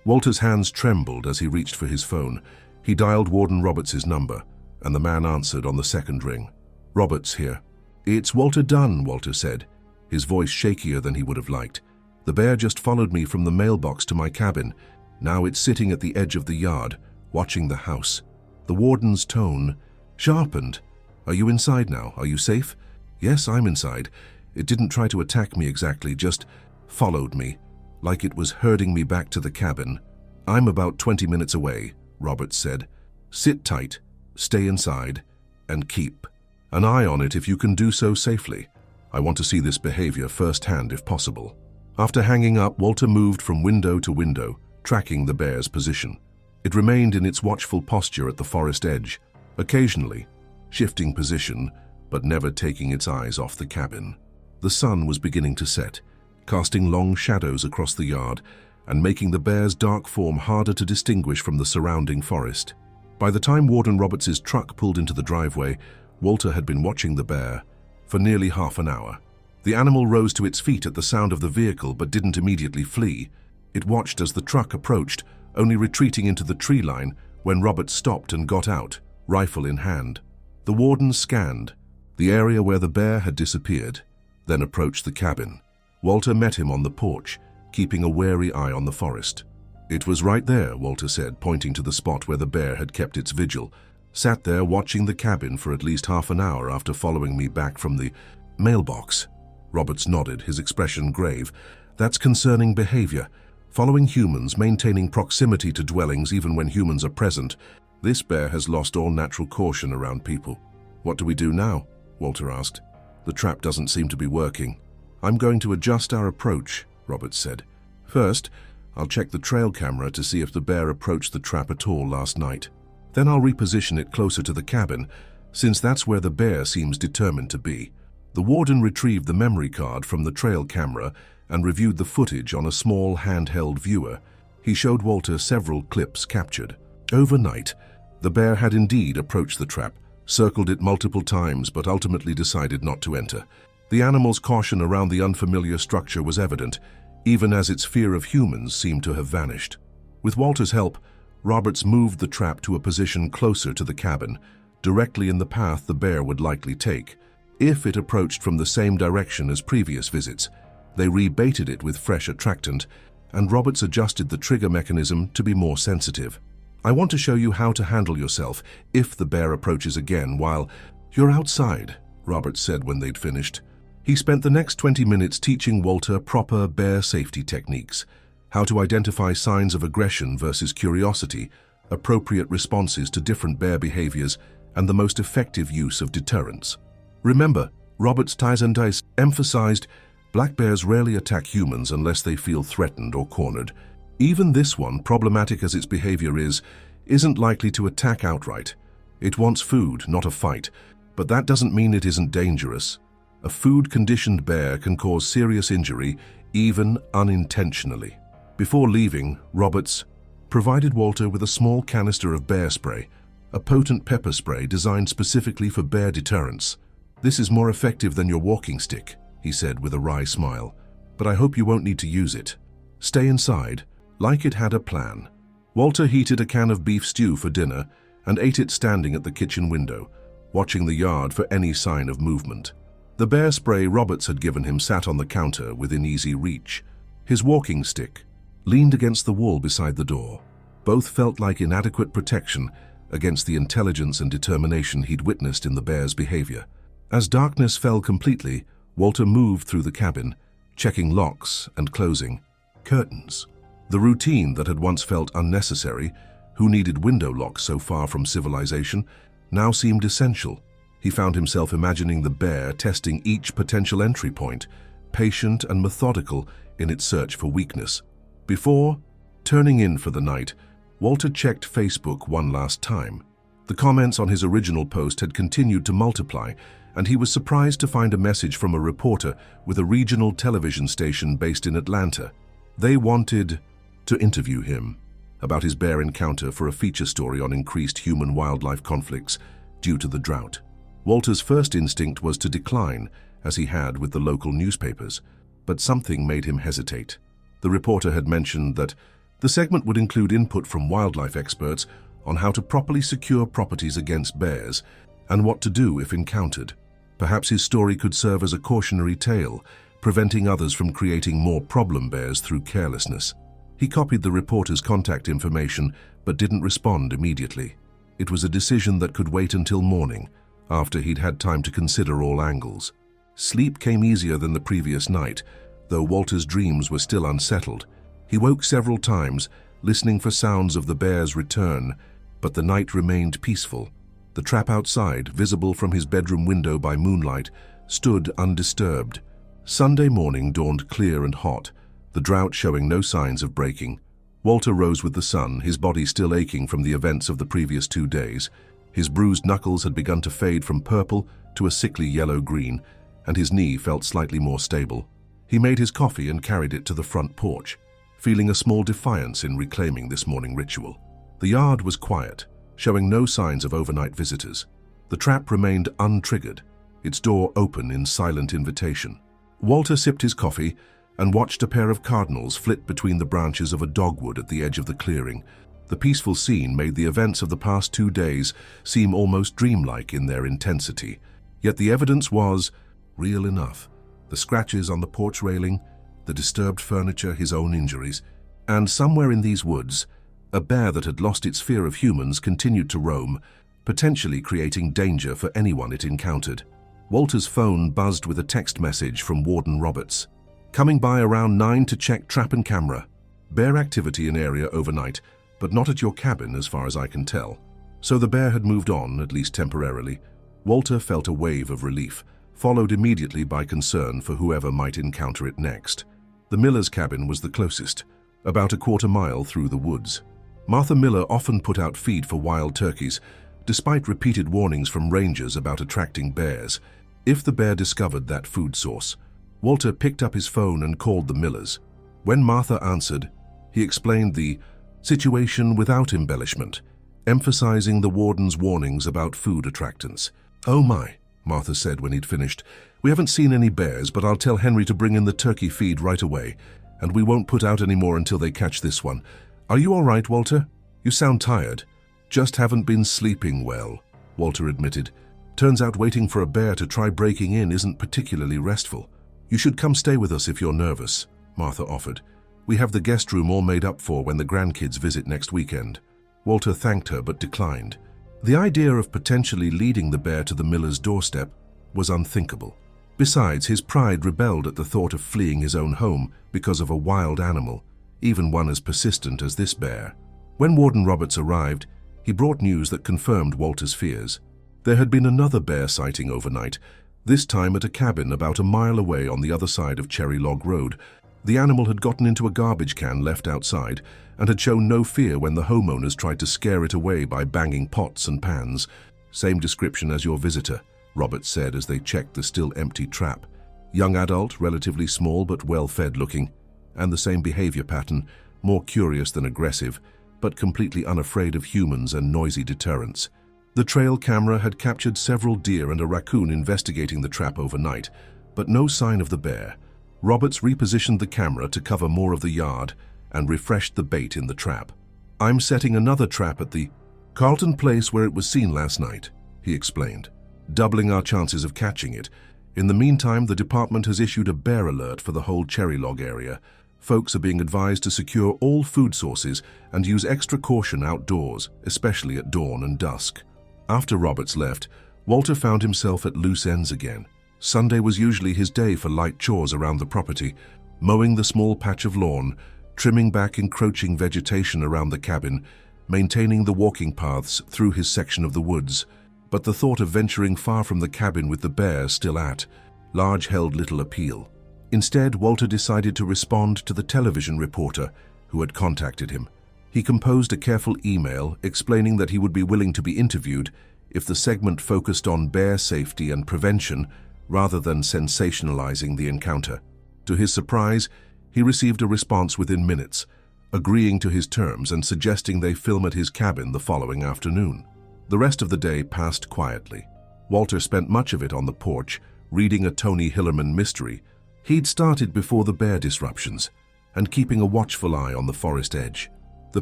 Speaker 1: Walter's hands trembled as he reached for his phone. He dialed Warden Roberts' number, and the man answered on the second ring. "Roberts here." "It's Walter Dunn," Walter said, his voice shakier than he would have liked. "The bear just followed me from the mailbox to my cabin. Now it's sitting at the edge of the yard, watching the house." The warden's tone sharpened. "Are you inside now? Are you safe?" "Yes, I'm inside. It didn't try to attack me exactly, just followed me, like it was herding me back to the cabin." "I'm about 20 minutes away," Roberts said. "Sit tight, stay inside, and keep an eye on it if you can do so safely. I want to see this behavior firsthand if possible." After hanging up, Walter moved from window to window, tracking the bear's position. It remained in its watchful posture at the forest edge, occasionally shifting position, but never taking its eyes off the cabin. The sun was beginning to set, casting long shadows across the yard and making the bear's dark form harder to distinguish from the surrounding forest. By the time Warden Roberts' truck pulled into the driveway, Walter had been watching the bear for nearly half an hour. The animal rose to its feet at the sound of the vehicle but didn't immediately flee. It watched as the truck approached, only retreating into the tree line when Roberts stopped and got out, rifle in hand. The warden scanned the area where the bear had disappeared, then approached the cabin. Walter met him on the porch, keeping a wary eye on the forest. "It was right there," Walter said, pointing to the spot where the bear had kept its vigil. "Sat there watching the cabin for at least half an hour after following me back from the mailbox." Roberts nodded, his expression grave. "That's concerning behavior. Following humans, maintaining proximity to dwellings even when humans are present. This bear has lost all natural caution around people." "What do we do now?" Walter asked. "The trap doesn't seem to be working." "I'm going to adjust our approach," Roberts said. "First, I'll check the trail camera to see if the bear approached the trap at all last night. Then I'll reposition it closer to the cabin, since that's where the bear seems determined to be." The warden retrieved the memory card from the trail camera and reviewed the footage on a small handheld viewer. He showed Walter several clips captured. Overnight, the bear had indeed approached the trap, circled it multiple times, but ultimately decided not to enter. The animal's caution around the unfamiliar structure was evident, even as its fear of humans seemed to have vanished. With Walter's help, Roberts moved the trap to a position closer to the cabin, directly in the path the bear would likely take. If it approached from the same direction as previous visits, they rebaited it with fresh attractant, and Roberts adjusted the trigger mechanism to be more sensitive. "I want to show you how to handle yourself if the bear approaches again while you're outside," Roberts said when they'd finished. He spent the next 20 minutes teaching Walter proper bear safety techniques, how to identify signs of aggression versus curiosity, appropriate responses to different bear behaviors, and the most effective use of deterrence. Remember, Roberts Tyzendice emphasized black bears rarely attack humans unless they feel threatened or cornered. Even this one, problematic as its behavior is, isn't likely to attack outright. It wants food, not a fight, but that doesn't mean it isn't dangerous. A food-conditioned bear can cause serious injury, even unintentionally. Before leaving, Roberts provided Walter with a small canister of bear spray, a potent pepper spray designed specifically for bear deterrence. "This is more effective than your walking stick," he said with a wry smile, "but I hope you won't need to use it. Stay inside, like it had a plan." Walter heated a can of beef stew for dinner and ate it standing at the kitchen window, watching the yard for any sign of movement. The bear spray Roberts had given him sat on the counter within easy reach. His walking stick leaned against the wall beside the door. Both felt like inadequate protection against the intelligence and determination he'd witnessed in the bear's behavior. As darkness fell completely, Walter moved through the cabin, checking locks and closing curtains. The routine that had once felt unnecessary, who needed window locks so far from civilization, now seemed essential. He found himself imagining the bear testing each potential entry point, patient and methodical in its search for weakness. Before turning in for the night, Walter checked Facebook one last time. The comments on his original post had continued to multiply, and he was surprised to find a message from a reporter with a regional television station based in Atlanta. They wanted to interview him about his bear encounter for a feature story on increased human-wildlife conflicts due to the drought. Walter's first instinct was to decline, as he had with the local newspapers, but something made him hesitate. The reporter had mentioned that the segment would include input from wildlife experts on how to properly secure properties against bears and what to do if encountered. Perhaps his story could serve as a cautionary tale, preventing others from creating more problem bears through carelessness. He copied the reporter's contact information but didn't respond immediately. It was a decision that could wait until morning, after he'd had time to consider all angles. Sleep came easier than the previous night, though Walter's dreams were still unsettled. He woke several times, listening for sounds of the bear's return, but the night remained peaceful. The trap outside, visible from his bedroom window by moonlight, stood undisturbed. Sunday morning dawned clear and hot, the drought showing no signs of breaking. Walter rose with the sun, his body still aching from the events of the previous 2 days. His bruised knuckles had begun to fade from purple to a sickly yellow-green, and his knee felt slightly more stable. He made his coffee and carried it to the front porch, feeling a small defiance in reclaiming this morning ritual. The yard was quiet, showing no signs of overnight visitors. The trap remained untriggered, its door open in silent invitation. Walter sipped his coffee and watched a pair of cardinals flit between the branches of a dogwood at the edge of the clearing. The peaceful scene made the events of the past 2 days seem almost dreamlike in their intensity. Yet the evidence was real enough. The scratches on the porch railing, the disturbed furniture, his own injuries, and somewhere in these woods, a bear that had lost its fear of humans continued to roam, potentially creating danger for anyone it encountered. Walter's phone buzzed with a text message from Warden Roberts. Coming by around 9 to check trap and camera. Bear activity in area overnight, but not at your cabin as far as I can tell. So the bear had moved on, at least temporarily. Walter felt a wave of relief, followed immediately by concern for whoever might encounter it next. The Miller's cabin was the closest, about a quarter mile through the woods. Martha Miller often put out feed for wild turkeys, despite repeated warnings from rangers about attracting bears. If the bear discovered that food source, Walter picked up his phone and called the Millers. When Martha answered, he explained the situation without embellishment, emphasizing the warden's warnings about food attractants. "Oh my," Martha said when he'd finished. "We haven't seen any bears, but I'll tell Henry to bring in the turkey feed right away, and we won't put out any more until they catch this one. Are you all right, Walter? You sound tired." "Just haven't been sleeping well," Walter admitted. "Turns out waiting for a bear to try breaking in isn't particularly restful." "You should come stay with us if you're nervous," Martha offered. "We have the guest room all made up for when the grandkids visit next weekend." Walter thanked her but declined. The idea of potentially leading the bear to the Miller's doorstep was unthinkable. Besides, his pride rebelled at the thought of fleeing his own home because of a wild animal, even one as persistent as this bear. When Warden Roberts arrived, he brought news that confirmed Walter's fears. There had been another bear sighting overnight, this time at a cabin about a mile away on the other side of Cherry Log Road. The animal had gotten into a garbage can left outside and had shown no fear when the homeowners tried to scare it away by banging pots and pans. "Same description as your visitor," Roberts said as they checked the still empty trap. "Young adult, relatively small but well-fed looking, and the same behavior pattern, more curious than aggressive, but completely unafraid of humans and noisy deterrents." The trail camera had captured several deer and a raccoon investigating the trap overnight, but no sign of the bear. Roberts repositioned the camera to cover more of the yard and refreshed the bait in the trap. "I'm setting another trap at the Carlton place where it was seen last night," he explained, "doubling our chances of catching it. In the meantime, the department has issued a bear alert for the whole cherry log area. Folks are being advised to secure all food sources and use extra caution outdoors, especially at dawn and dusk. After Roberts left, Walter found himself at loose ends again. Sunday was usually his day for light chores around the property, mowing the small patch of lawn, trimming back encroaching vegetation around the cabin, maintaining the walking paths through his section of the woods. But the thought of venturing far from the cabin with the bear still at large held little appeal. Instead, Walter decided to respond to the television reporter who had contacted him. He composed a careful email explaining that he would be willing to be interviewed if the segment focused on bear safety and prevention rather than sensationalizing the encounter. To his surprise, he received a response within minutes, agreeing to his terms and suggesting they film at his cabin the following afternoon. The rest of the day passed quietly. Walter spent much of it on the porch, reading a Tony Hillerman mystery. He'd started before the bear disruptions and keeping a watchful eye on the forest edge. The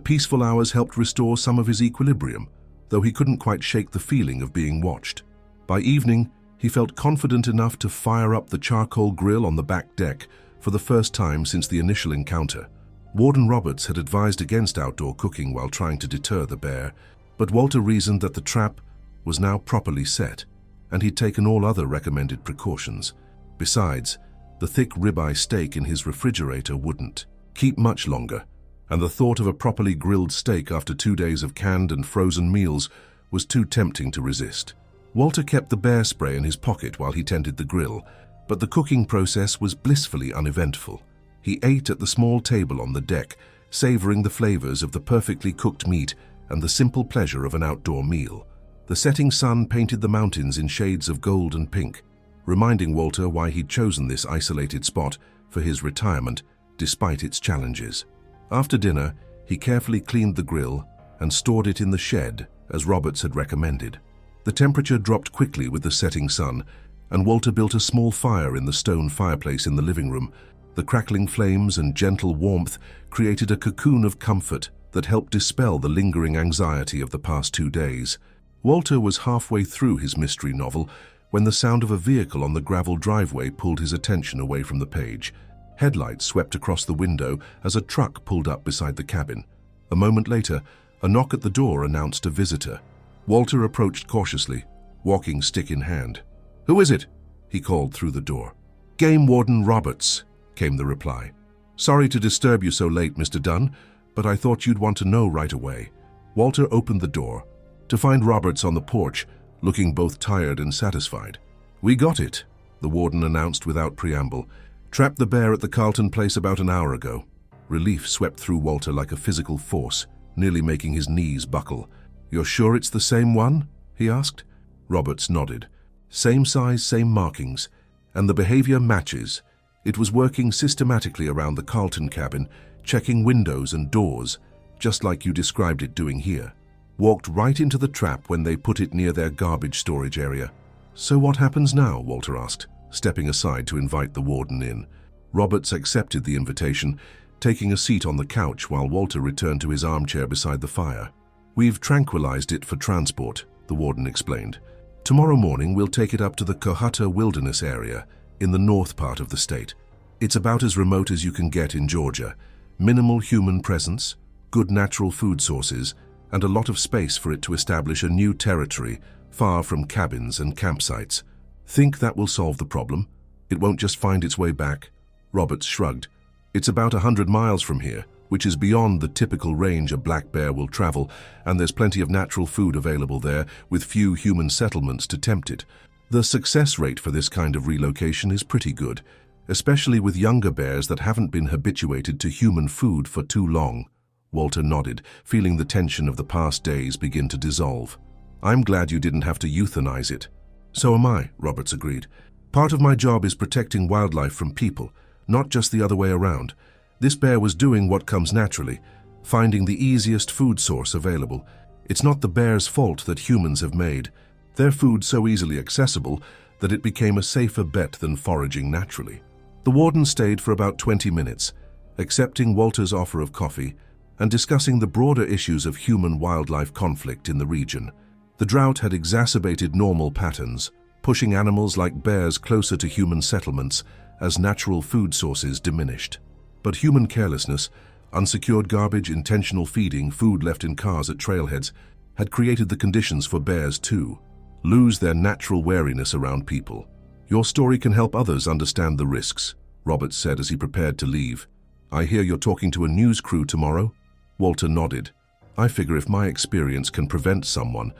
Speaker 1: peaceful hours helped restore some of his equilibrium, though he couldn't quite shake the feeling of being watched. By evening, he felt confident enough to fire up the charcoal grill on the back deck for the first time since the initial encounter. Warden Roberts had advised against outdoor cooking while trying to deter the bear, but Walter reasoned that the trap was now properly set, and he'd taken all other recommended precautions. Besides, the thick ribeye steak in his refrigerator wouldn't keep much longer, and the thought of a properly grilled steak after 2 days of canned and frozen meals was too tempting to resist. Walter kept the bear spray in his pocket while he tended the grill, but the cooking process was blissfully uneventful. He ate at the small table on the deck, savoring the flavors of the perfectly cooked meat and the simple pleasure of an outdoor meal. The setting sun painted the mountains in shades of gold and pink, reminding Walter why he'd chosen this isolated spot for his retirement, despite its challenges. After dinner, he carefully cleaned the grill and stored it in the shed, as Roberts had recommended. The temperature dropped quickly with the setting sun, and Walter built a small fire in the stone fireplace in the living room. The crackling flames and gentle warmth created a cocoon of comfort that helped dispel the lingering anxiety of the past 2 days. Walter was halfway through his mystery novel when the sound of a vehicle on the gravel driveway pulled his attention away from the page. Headlights swept across the window as a truck pulled up beside the cabin. A moment later, a knock at the door announced a visitor. Walter approached cautiously, walking stick in hand. "Who is it?" he called through the door. "Game Warden Roberts," came the reply. "Sorry to disturb you so late, Mr. Dunn, but I thought you'd want to know right away." Walter opened the door to find Roberts on the porch, looking both tired and satisfied. "We got it," the warden announced without preamble. "Trapped the bear at the Carlton place about an hour ago." Relief swept through Walter like a physical force, nearly making his knees buckle. "You're sure it's the same one?" he asked. Roberts nodded. "Same size, same markings, and the behavior matches. It was working systematically around the Carlton cabin, checking windows and doors, just like you described it doing here. Walked right into the trap when they put it near their garbage storage area." "So what happens now?" Walter asked, stepping aside to invite the warden in. Roberts accepted the invitation, taking a seat on the couch while Walter returned to his armchair beside the fire. "We've tranquilized it for transport," the warden explained. "Tomorrow morning we'll take it up to the Cohutta Wilderness area in the north part of the state. It's about as remote as you can get in Georgia. Minimal human presence, good natural food sources, and a lot of space for it to establish a new territory far from cabins and campsites. Think that will solve the problem? It won't just find its way back?" Roberts shrugged. "It's about 100 miles from here, which is beyond the typical range a black bear will travel, and there's plenty of natural food available there with few human settlements to tempt it. The success rate for this kind of relocation is pretty good, especially with younger bears that haven't been habituated to human food for too long." Walter nodded, feeling the tension of the past days begin to dissolve. "I'm glad you didn't have to euthanize it." "So am I," Roberts agreed. "Part of my job is protecting wildlife from people, not just the other way around. This bear was doing what comes naturally, finding the easiest food source available. It's not the bear's fault that humans have made their food so easily accessible that it became a safer bet than foraging naturally." The warden stayed for about 20 minutes, accepting Walter's offer of coffee and discussing the broader issues of human-wildlife conflict in the region. The drought had exacerbated normal patterns, pushing animals like bears closer to human settlements as natural food sources diminished. But human carelessness, unsecured garbage, intentional feeding, food left in cars at trailheads, had created the conditions for bears to lose their natural wariness around people. "Your story can help others understand the risks," Roberts said as he prepared to leave. "I hear you're talking to a news crew tomorrow?" Walter nodded. "I figure if my experience can prevent someone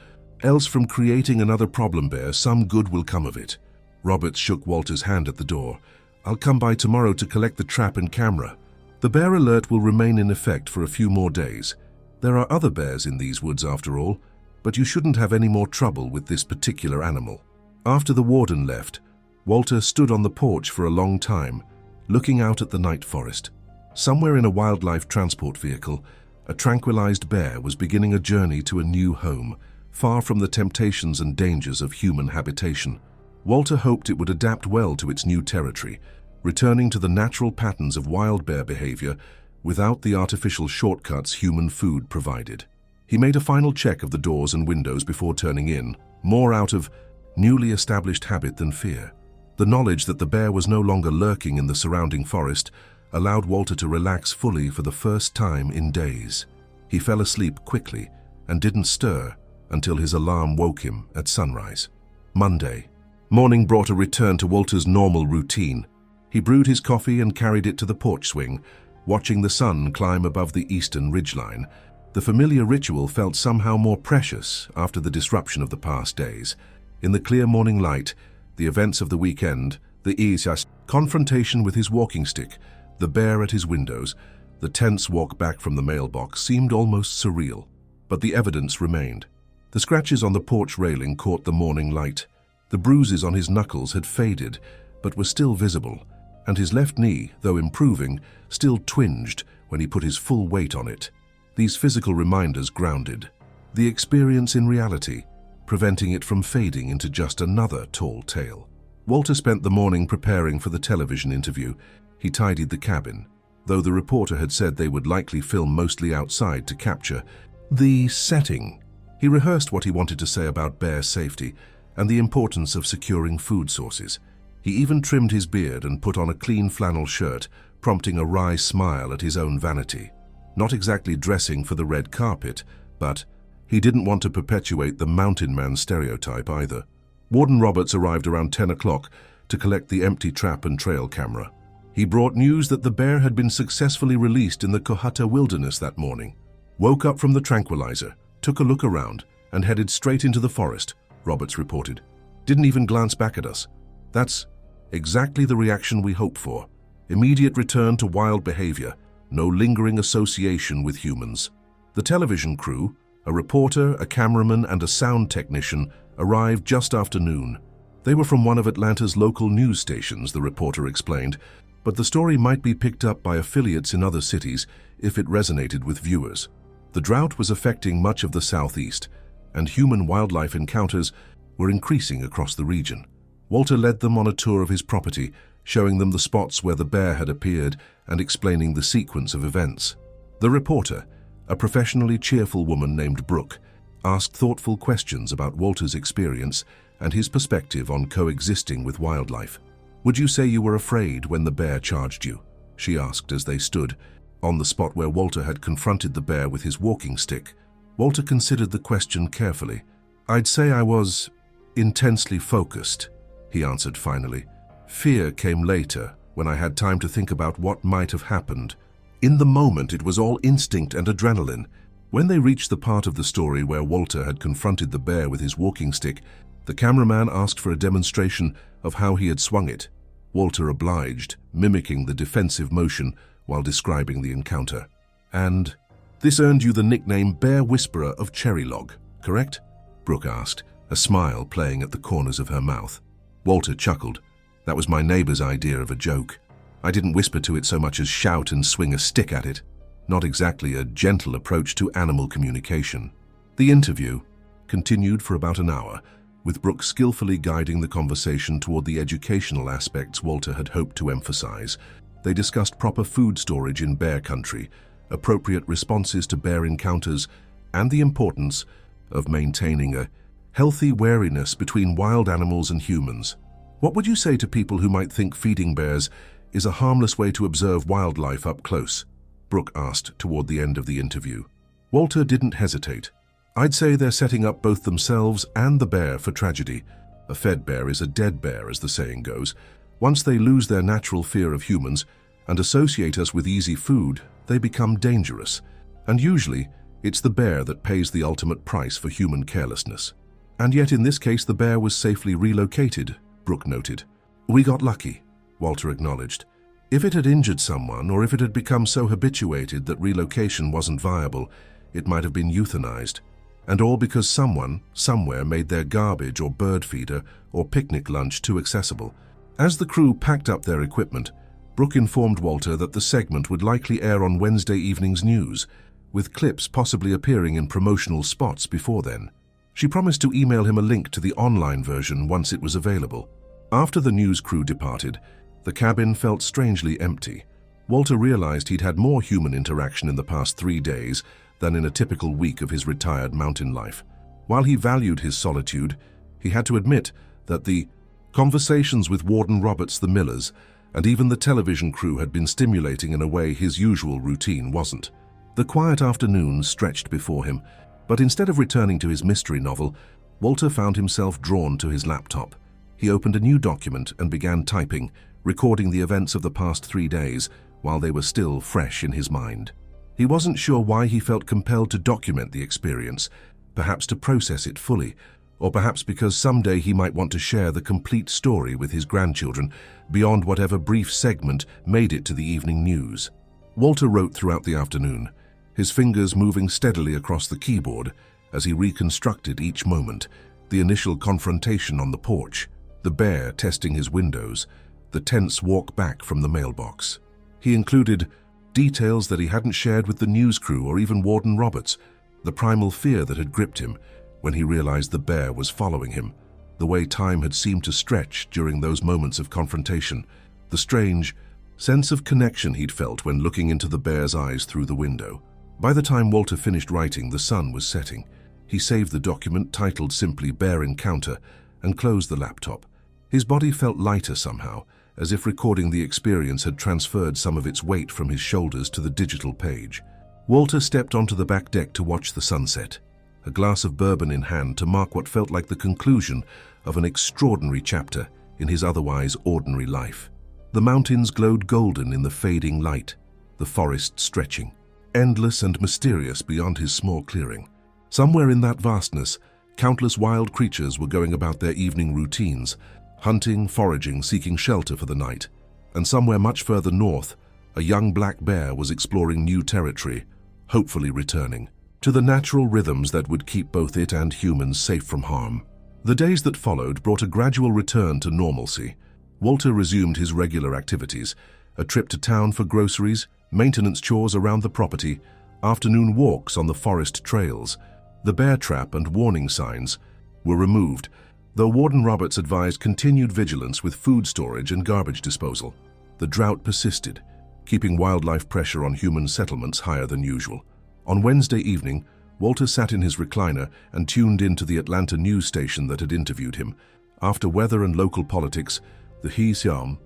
Speaker 1: else from creating another problem bear, some good will come of it." Roberts shook Walter's hand at the door. "I'll come by tomorrow to collect the trap and camera. The bear alert will remain in effect for a few more days. There are other bears in these woods after all, but you shouldn't have any more trouble with this particular animal." After the warden left, Walter stood on the porch for a long time, looking out at the night forest. Somewhere in a wildlife transport vehicle, a tranquilized bear was beginning a journey to a new home, far from the temptations and dangers of human habitation. Walter hoped it would adapt well to its new territory, returning to the natural patterns of wild bear behavior without the artificial shortcuts human food provided. He made a final check of the doors and windows before turning in, more out of newly established habit than fear. The knowledge that the bear was no longer lurking in the surrounding forest allowed Walter to relax fully for the first time in days. He fell asleep quickly and didn't stir until his alarm woke him at sunrise. Monday. Morning brought a return to Walter's normal routine. He brewed his coffee and carried it to the porch swing, watching the sun climb above the eastern ridgeline. The familiar ritual felt somehow more precious after the disruption of the past days. In the clear morning light, the events of the weekend, the Isas confrontation with his walking stick, the bear at his windows, the tense walk back from the mailbox seemed almost surreal. But the evidence remained. The scratches on the porch railing caught the morning light. The bruises on his knuckles had faded, but were still visible, and his left knee, though improving, still twinged when he put his full weight on it. These physical reminders grounded the experience in reality, preventing it from fading into just another tall tale. Walter spent the morning preparing for the television interview. He tidied the cabin, though the reporter had said they would likely film mostly outside to capture the setting. He rehearsed what he wanted to say about bear safety and the importance of securing food sources. He even trimmed his beard and put on a clean flannel shirt, prompting a wry smile at his own vanity. Not exactly dressing for the red carpet, but he didn't want to perpetuate the mountain man stereotype either. Warden Roberts arrived around 10 o'clock to collect the empty trap and trail camera. He brought news that the bear had been successfully released in the Cohutta wilderness that morning. "Woke up from the tranquilizer, took a look around, and headed straight into the forest," Roberts reported. "Didn't even glance back at us. That's exactly the reaction we hoped for. Immediate return to wild behavior, no lingering association with humans." The television crew, a reporter, a cameraman, and a sound technician, arrived just after noon. They were from one of Atlanta's local news stations, the reporter explained, but the story might be picked up by affiliates in other cities if it resonated with viewers. The drought was affecting much of the southeast, and human-wildlife encounters were increasing across the region. Walter led them on a tour of his property, showing them the spots where the bear had appeared and explaining the sequence of events. The reporter, a professionally cheerful woman named Brooke, asked thoughtful questions about Walter's experience and his perspective on coexisting with wildlife. "Would you say you were afraid when the bear charged you?" she asked as they stood on the spot where Walter had confronted the bear with his walking stick. Walter considered the question carefully. "I'd say I was intensely focused," he answered finally. "Fear came later, when I had time to think about what might have happened. In the moment, it was all instinct and adrenaline." When they reached the part of the story where Walter had confronted the bear with his walking stick, the cameraman asked for a demonstration of how he had swung it. Walter obliged, mimicking the defensive motion while describing the encounter. "And this earned you the nickname Bear Whisperer of Cherry Log, correct?" Brooke asked, a smile playing at the corners of her mouth. Walter chuckled. "That was my neighbor's idea of a joke. I didn't whisper to it so much as shout and swing a stick at it. Not exactly a gentle approach to animal communication." The interview continued for about an hour, with Brooke skillfully guiding the conversation toward the educational aspects Walter had hoped to emphasize. They discussed proper food storage in bear country, appropriate responses to bear encounters, and the importance of maintaining a healthy wariness between wild animals and humans. What would you say to people who might think feeding bears is a harmless way to observe wildlife up close? Brooke asked toward the end of the interview. Walter didn't hesitate. I'd say they're setting up both themselves and the bear for tragedy. A fed bear is a dead bear, as the saying goes. Once they lose their natural fear of humans and associate us with easy food, they become dangerous. And usually, it's the bear that pays the ultimate price for human carelessness. And yet in this case the bear was safely relocated, Brooke noted. We got lucky, Walter acknowledged. If it had injured someone, or if it had become so habituated that relocation wasn't viable, it might have been euthanized. And all because someone, somewhere, made their garbage or bird feeder or picnic lunch too accessible. As the crew packed up their equipment, Brooke informed Walter that the segment would likely air on Wednesday evening's news, with clips possibly appearing in promotional spots before then. She promised to email him a link to the online version once it was available. After the news crew departed, the cabin felt strangely empty. Walter realized he'd had more human interaction in the past 3 days than in a typical week of his retired mountain life. While he valued his solitude, he had to admit that the conversations with Warden Roberts, the Millers, and even the television crew had been stimulating in a way his usual routine wasn't. The quiet afternoon stretched before him, but instead of returning to his mystery novel, Walter found himself drawn to his laptop. He opened a new document and began typing, recording the events of the past 3 days while they were still fresh in his mind. He wasn't sure why he felt compelled to document the experience, perhaps to process it fully, or perhaps because someday he might want to share the complete story with his grandchildren beyond whatever brief segment made it to the evening news. Walter wrote throughout the afternoon, his fingers moving steadily across the keyboard as he reconstructed each moment: the initial confrontation on the porch, the bear testing his windows, the tense walk back from the mailbox. He included details that he hadn't shared with the news crew or even Warden Roberts, the primal fear that had gripped him when he realized the bear was following him, the way time had seemed to stretch during those moments of confrontation, the strange sense of connection he'd felt when looking into the bear's eyes through the window. By the time Walter finished writing, the sun was setting. He saved the document, titled simply Bear Encounter, and closed the laptop. His body felt lighter somehow, as if recording the experience had transferred some of its weight from his shoulders to the digital page. Walter stepped onto the back deck to watch the sunset, a glass of bourbon in hand to mark what felt like the conclusion of an extraordinary chapter in his otherwise ordinary life. The mountains glowed golden in the fading light, the forest stretching, endless and mysterious beyond his small clearing. Somewhere in that vastness, countless wild creatures were going about their evening routines, hunting, foraging, seeking shelter for the night. And somewhere much further north, a young black bear was exploring new territory, hopefully returning to the natural rhythms that would keep both it and humans safe from harm. The days that followed brought a gradual return to normalcy. Walter resumed his regular activities: a trip to town for groceries, maintenance chores around the property, afternoon walks on the forest trails. The bear trap and warning signs were removed, though Warden Roberts advised continued vigilance with food storage and garbage disposal. The drought persisted, keeping wildlife pressure on human settlements higher than usual. On Wednesday evening, Walter sat in his recliner and tuned into the Atlanta news station that had interviewed him. After weather and local politics, the He-Siam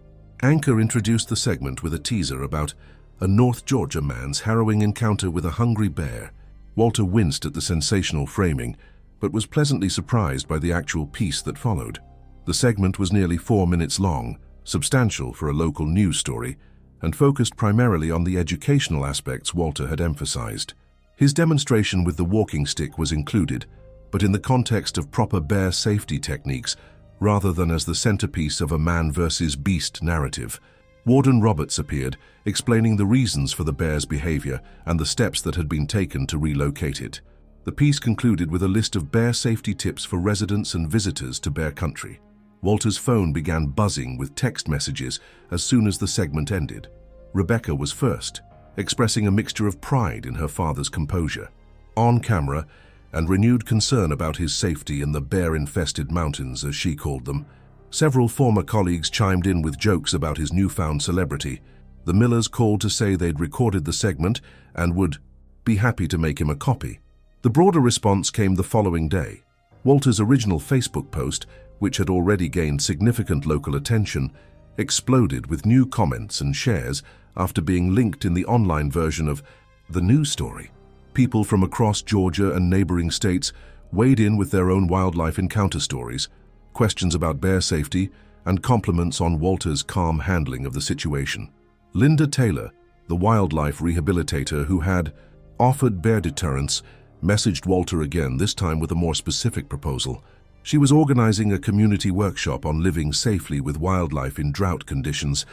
Speaker 1: anchor introduced the segment with a teaser about a North Georgia man's harrowing encounter with a hungry bear. Walter winced at the sensational framing, but was pleasantly surprised by the actual piece that followed. The segment was nearly 4 minutes long, substantial for a local news story, and focused primarily on the educational aspects Walter had emphasized. His demonstration with the walking stick was included, but in the context of proper bear safety techniques, rather than as the centerpiece of a man versus beast narrative. Warden Roberts appeared, explaining the reasons for the bear's behavior and the steps that had been taken to relocate it. The piece concluded with a list of bear safety tips for residents and visitors to bear country. Walter's phone began buzzing with text messages as soon as the segment ended. Rebecca was first, expressing a mixture of pride in her father's composure, on camera, and renewed concern about his safety in the bear-infested mountains, as she called them. Several former colleagues chimed in with jokes about his newfound celebrity. The Millers called to say they'd recorded the segment and would be happy to make him a copy. The broader response came the following day. Walter's original Facebook post, which had already gained significant local attention, exploded with new comments and shares after being linked in the online version of the news story. People from across Georgia and neighboring states weighed in with their own wildlife encounter stories, questions about bear safety, and compliments on Walter's calm handling of the situation. Linda Taylor, the wildlife rehabilitator who had offered bear deterrence, messaged Walter again, this time with a more specific proposal. She was organizing a community workshop on living safely with wildlife in drought conditions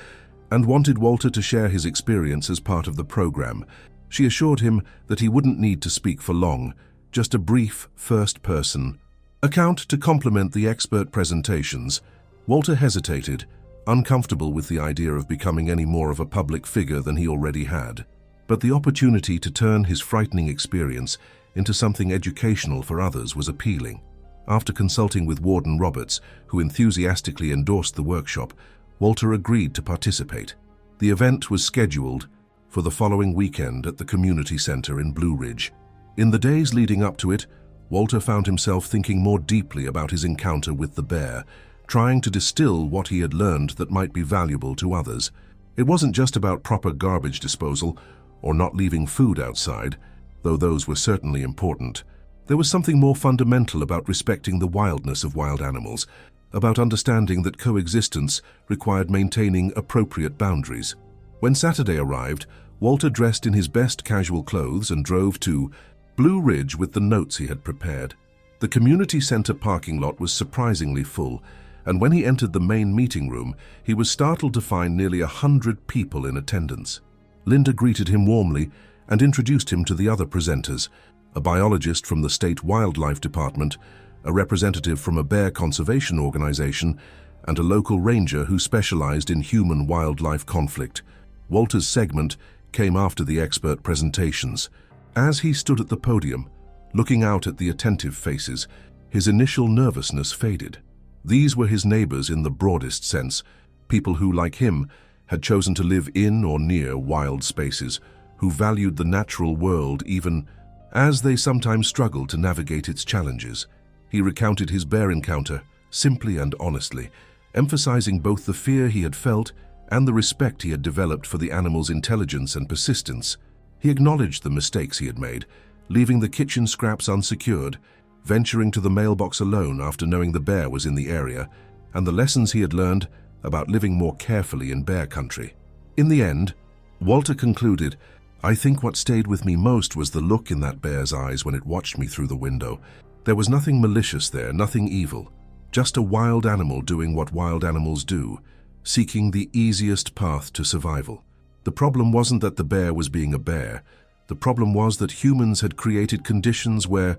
Speaker 1: and wanted Walter to share his experience as part of the program. She assured him that he wouldn't need to speak for long, just a brief first-person account to complement the expert presentations. Walter hesitated, uncomfortable with the idea of becoming any more of a public figure than he already had. But the opportunity to turn his frightening experience into something educational for others was appealing. After consulting with Warden Roberts, who enthusiastically endorsed the workshop, Walter agreed to participate. The event was scheduled for the following weekend at the community center in Blue Ridge. In the days leading up to it, Walter found himself thinking more deeply about his encounter with the bear, trying to distill what he had learned that might be valuable to others. It wasn't just about proper garbage disposal or not leaving food outside, though those were certainly important. There was something more fundamental about respecting the wildness of wild animals, about understanding that coexistence required maintaining appropriate boundaries. When Saturday arrived, Walter dressed in his best casual clothes and drove to Blue Ridge with the notes he had prepared. The community center parking lot was surprisingly full, and when he entered the main meeting room, he was startled to find nearly 100 people in attendance. Linda greeted him warmly and introduced him to the other presenters, a biologist from the state wildlife department, a representative from a bear conservation organization, and a local ranger who specialized in human-wildlife conflict. Walter's segment came after the expert presentations. As he stood at the podium, looking out at the attentive faces, his initial nervousness faded. These were his neighbors in the broadest sense, people who, like him, had chosen to live in or near wild spaces, who valued the natural world even as they sometimes struggled to navigate its challenges. He recounted his bear encounter, simply and honestly, emphasizing both the fear he had felt and the respect he had developed for the animal's intelligence and persistence. He acknowledged the mistakes he had made, leaving the kitchen scraps unsecured, venturing to the mailbox alone after knowing the bear was in the area, and the lessons he had learned about living more carefully in bear country. In the end, Walter concluded, "I think what stayed with me most was the look in that bear's eyes when it watched me through the window. There was nothing malicious there, nothing evil, just a wild animal doing what wild animals do, seeking the easiest path to survival. The problem wasn't that the bear was being a bear. The problem was that humans had created conditions where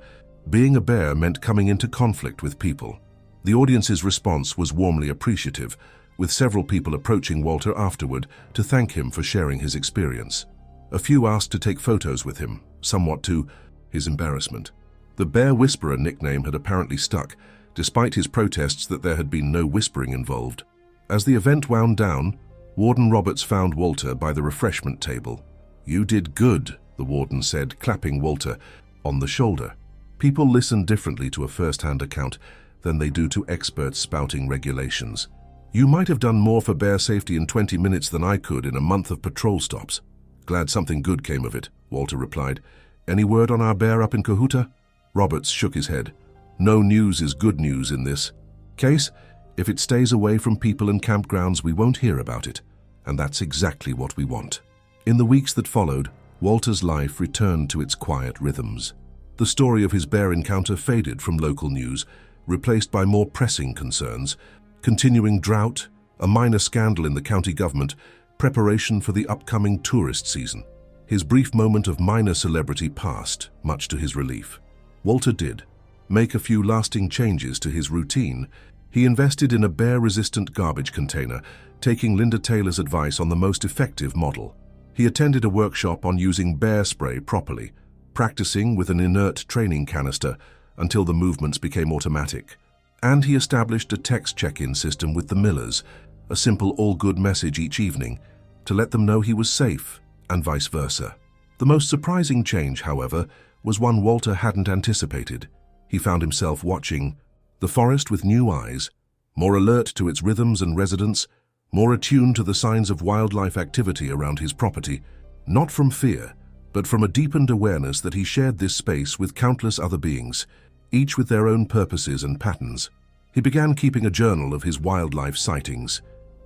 Speaker 1: being a bear meant coming into conflict with people." The audience's response was warmly appreciative, with several people approaching Walter afterward to thank him for sharing his experience. A few asked to take photos with him, somewhat to his embarrassment. The Bear Whisperer nickname had apparently stuck, despite his protests that there had been no whispering involved. As the event wound down, Warden Roberts found Walter by the refreshment table. "You did good," the warden said, clapping Walter on the shoulder. People listen differently to a first-hand account than they do to experts spouting regulations. "You might have done more for bear safety in 20 minutes than I could in a month of patrol stops." "Glad something good came of it," Walter replied. "Any word on our bear up in Cahuta?" Roberts shook his head. "No news is good news in this case. If it stays away from people and campgrounds, we won't hear about it. And that's exactly what we want." In the weeks that followed, Walter's life returned to its quiet rhythms. The story of his bear encounter faded from local news, replaced by more pressing concerns: continuing drought, a minor scandal in the county government, preparation for the upcoming tourist season. His brief moment of minor celebrity passed, much to his relief. Walter did make a few lasting changes to his routine. He invested in a bear-resistant garbage container, taking Linda Taylor's advice on the most effective model. He attended a workshop on using bear spray properly, practicing with an inert training canister until the movements became automatic. And he established a text check-in system with the Millers, a simple all-good message each evening, to let them know he was safe, and vice versa. The most surprising change, however, was one Walter hadn't anticipated. he found himself watching the forest with new eyes, more alert to its rhythms and residents, more attuned to the signs of wildlife activity around his property, not from fear, but from a deepened awareness that he shared this space with countless other beings, each with their own purposes and patterns. He began keeping a journal of his wildlife sightings: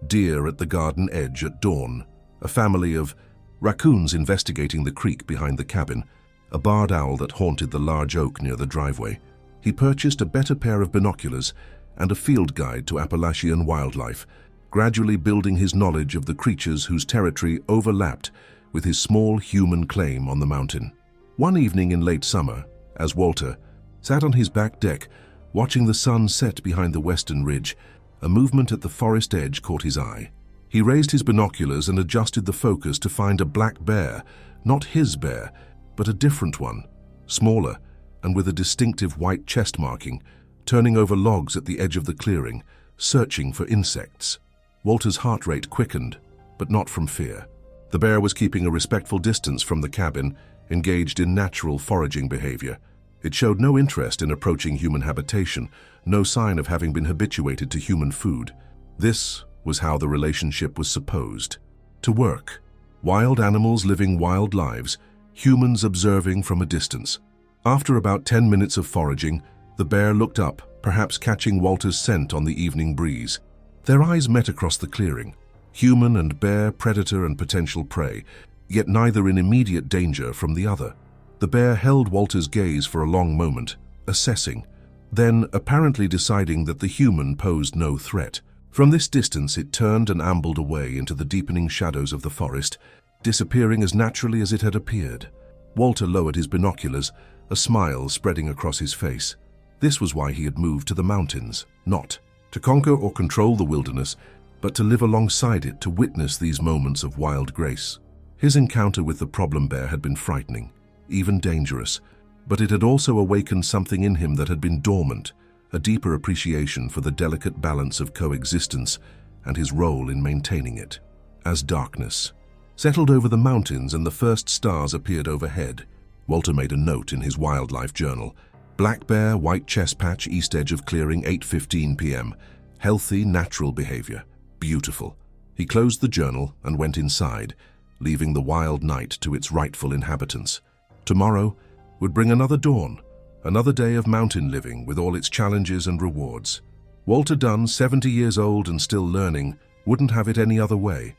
Speaker 1: deer at the garden edge at dawn, a family of raccoons investigating the creek behind the cabin, a barred owl that haunted the large oak near the driveway. He purchased a better pair of binoculars and a field guide to Appalachian wildlife, gradually building his knowledge of the creatures whose territory overlapped with his small human claim on the mountain. One evening in late summer, as Walter sat on his back deck watching the sun set behind the western ridge, a movement at the forest edge caught his eye. He raised his binoculars and adjusted the focus to find a black bear, not his bear, but a different one, smaller and with a distinctive white chest marking, turning over logs at the edge of the clearing, searching for insects. Walter's heart rate quickened, but not from fear. The bear was keeping a respectful distance from the cabin, engaged in natural foraging behavior. It showed no interest in approaching human habitation, no sign of having been habituated to human food. This was how the relationship was supposed to work. Wild animals living wild lives, humans observing from a distance. After about 10 minutes of foraging, the bear looked up, perhaps catching Walter's scent on the evening breeze. Their eyes met across the clearing, human and bear, predator and potential prey, yet neither in immediate danger from the other. The bear held Walter's gaze for a long moment, assessing, then apparently deciding that the human posed no threat. From this distance it turned and ambled away into the deepening shadows of the forest, disappearing as naturally as it had appeared. Walter lowered his binoculars, a smile spreading across his face. This was why he had moved to the mountains, not to conquer or control the wilderness, but to live alongside it, to witness these moments of wild grace. His encounter with the problem bear had been frightening, even dangerous, but it had also awakened something in him that had been dormant, a deeper appreciation for the delicate balance of coexistence and his role in maintaining it. As darkness settled over the mountains and the first stars appeared overhead, Walter made a note in his wildlife journal: black bear, white chest patch, east edge of clearing, 8:15 p.m. Healthy, natural behavior. Beautiful. He closed the journal and went inside, leaving the wild night to its rightful inhabitants. Tomorrow would bring another dawn, another day of mountain living with all its challenges and rewards. Walter Dunn, 70 years old and still learning, wouldn't have it any other way.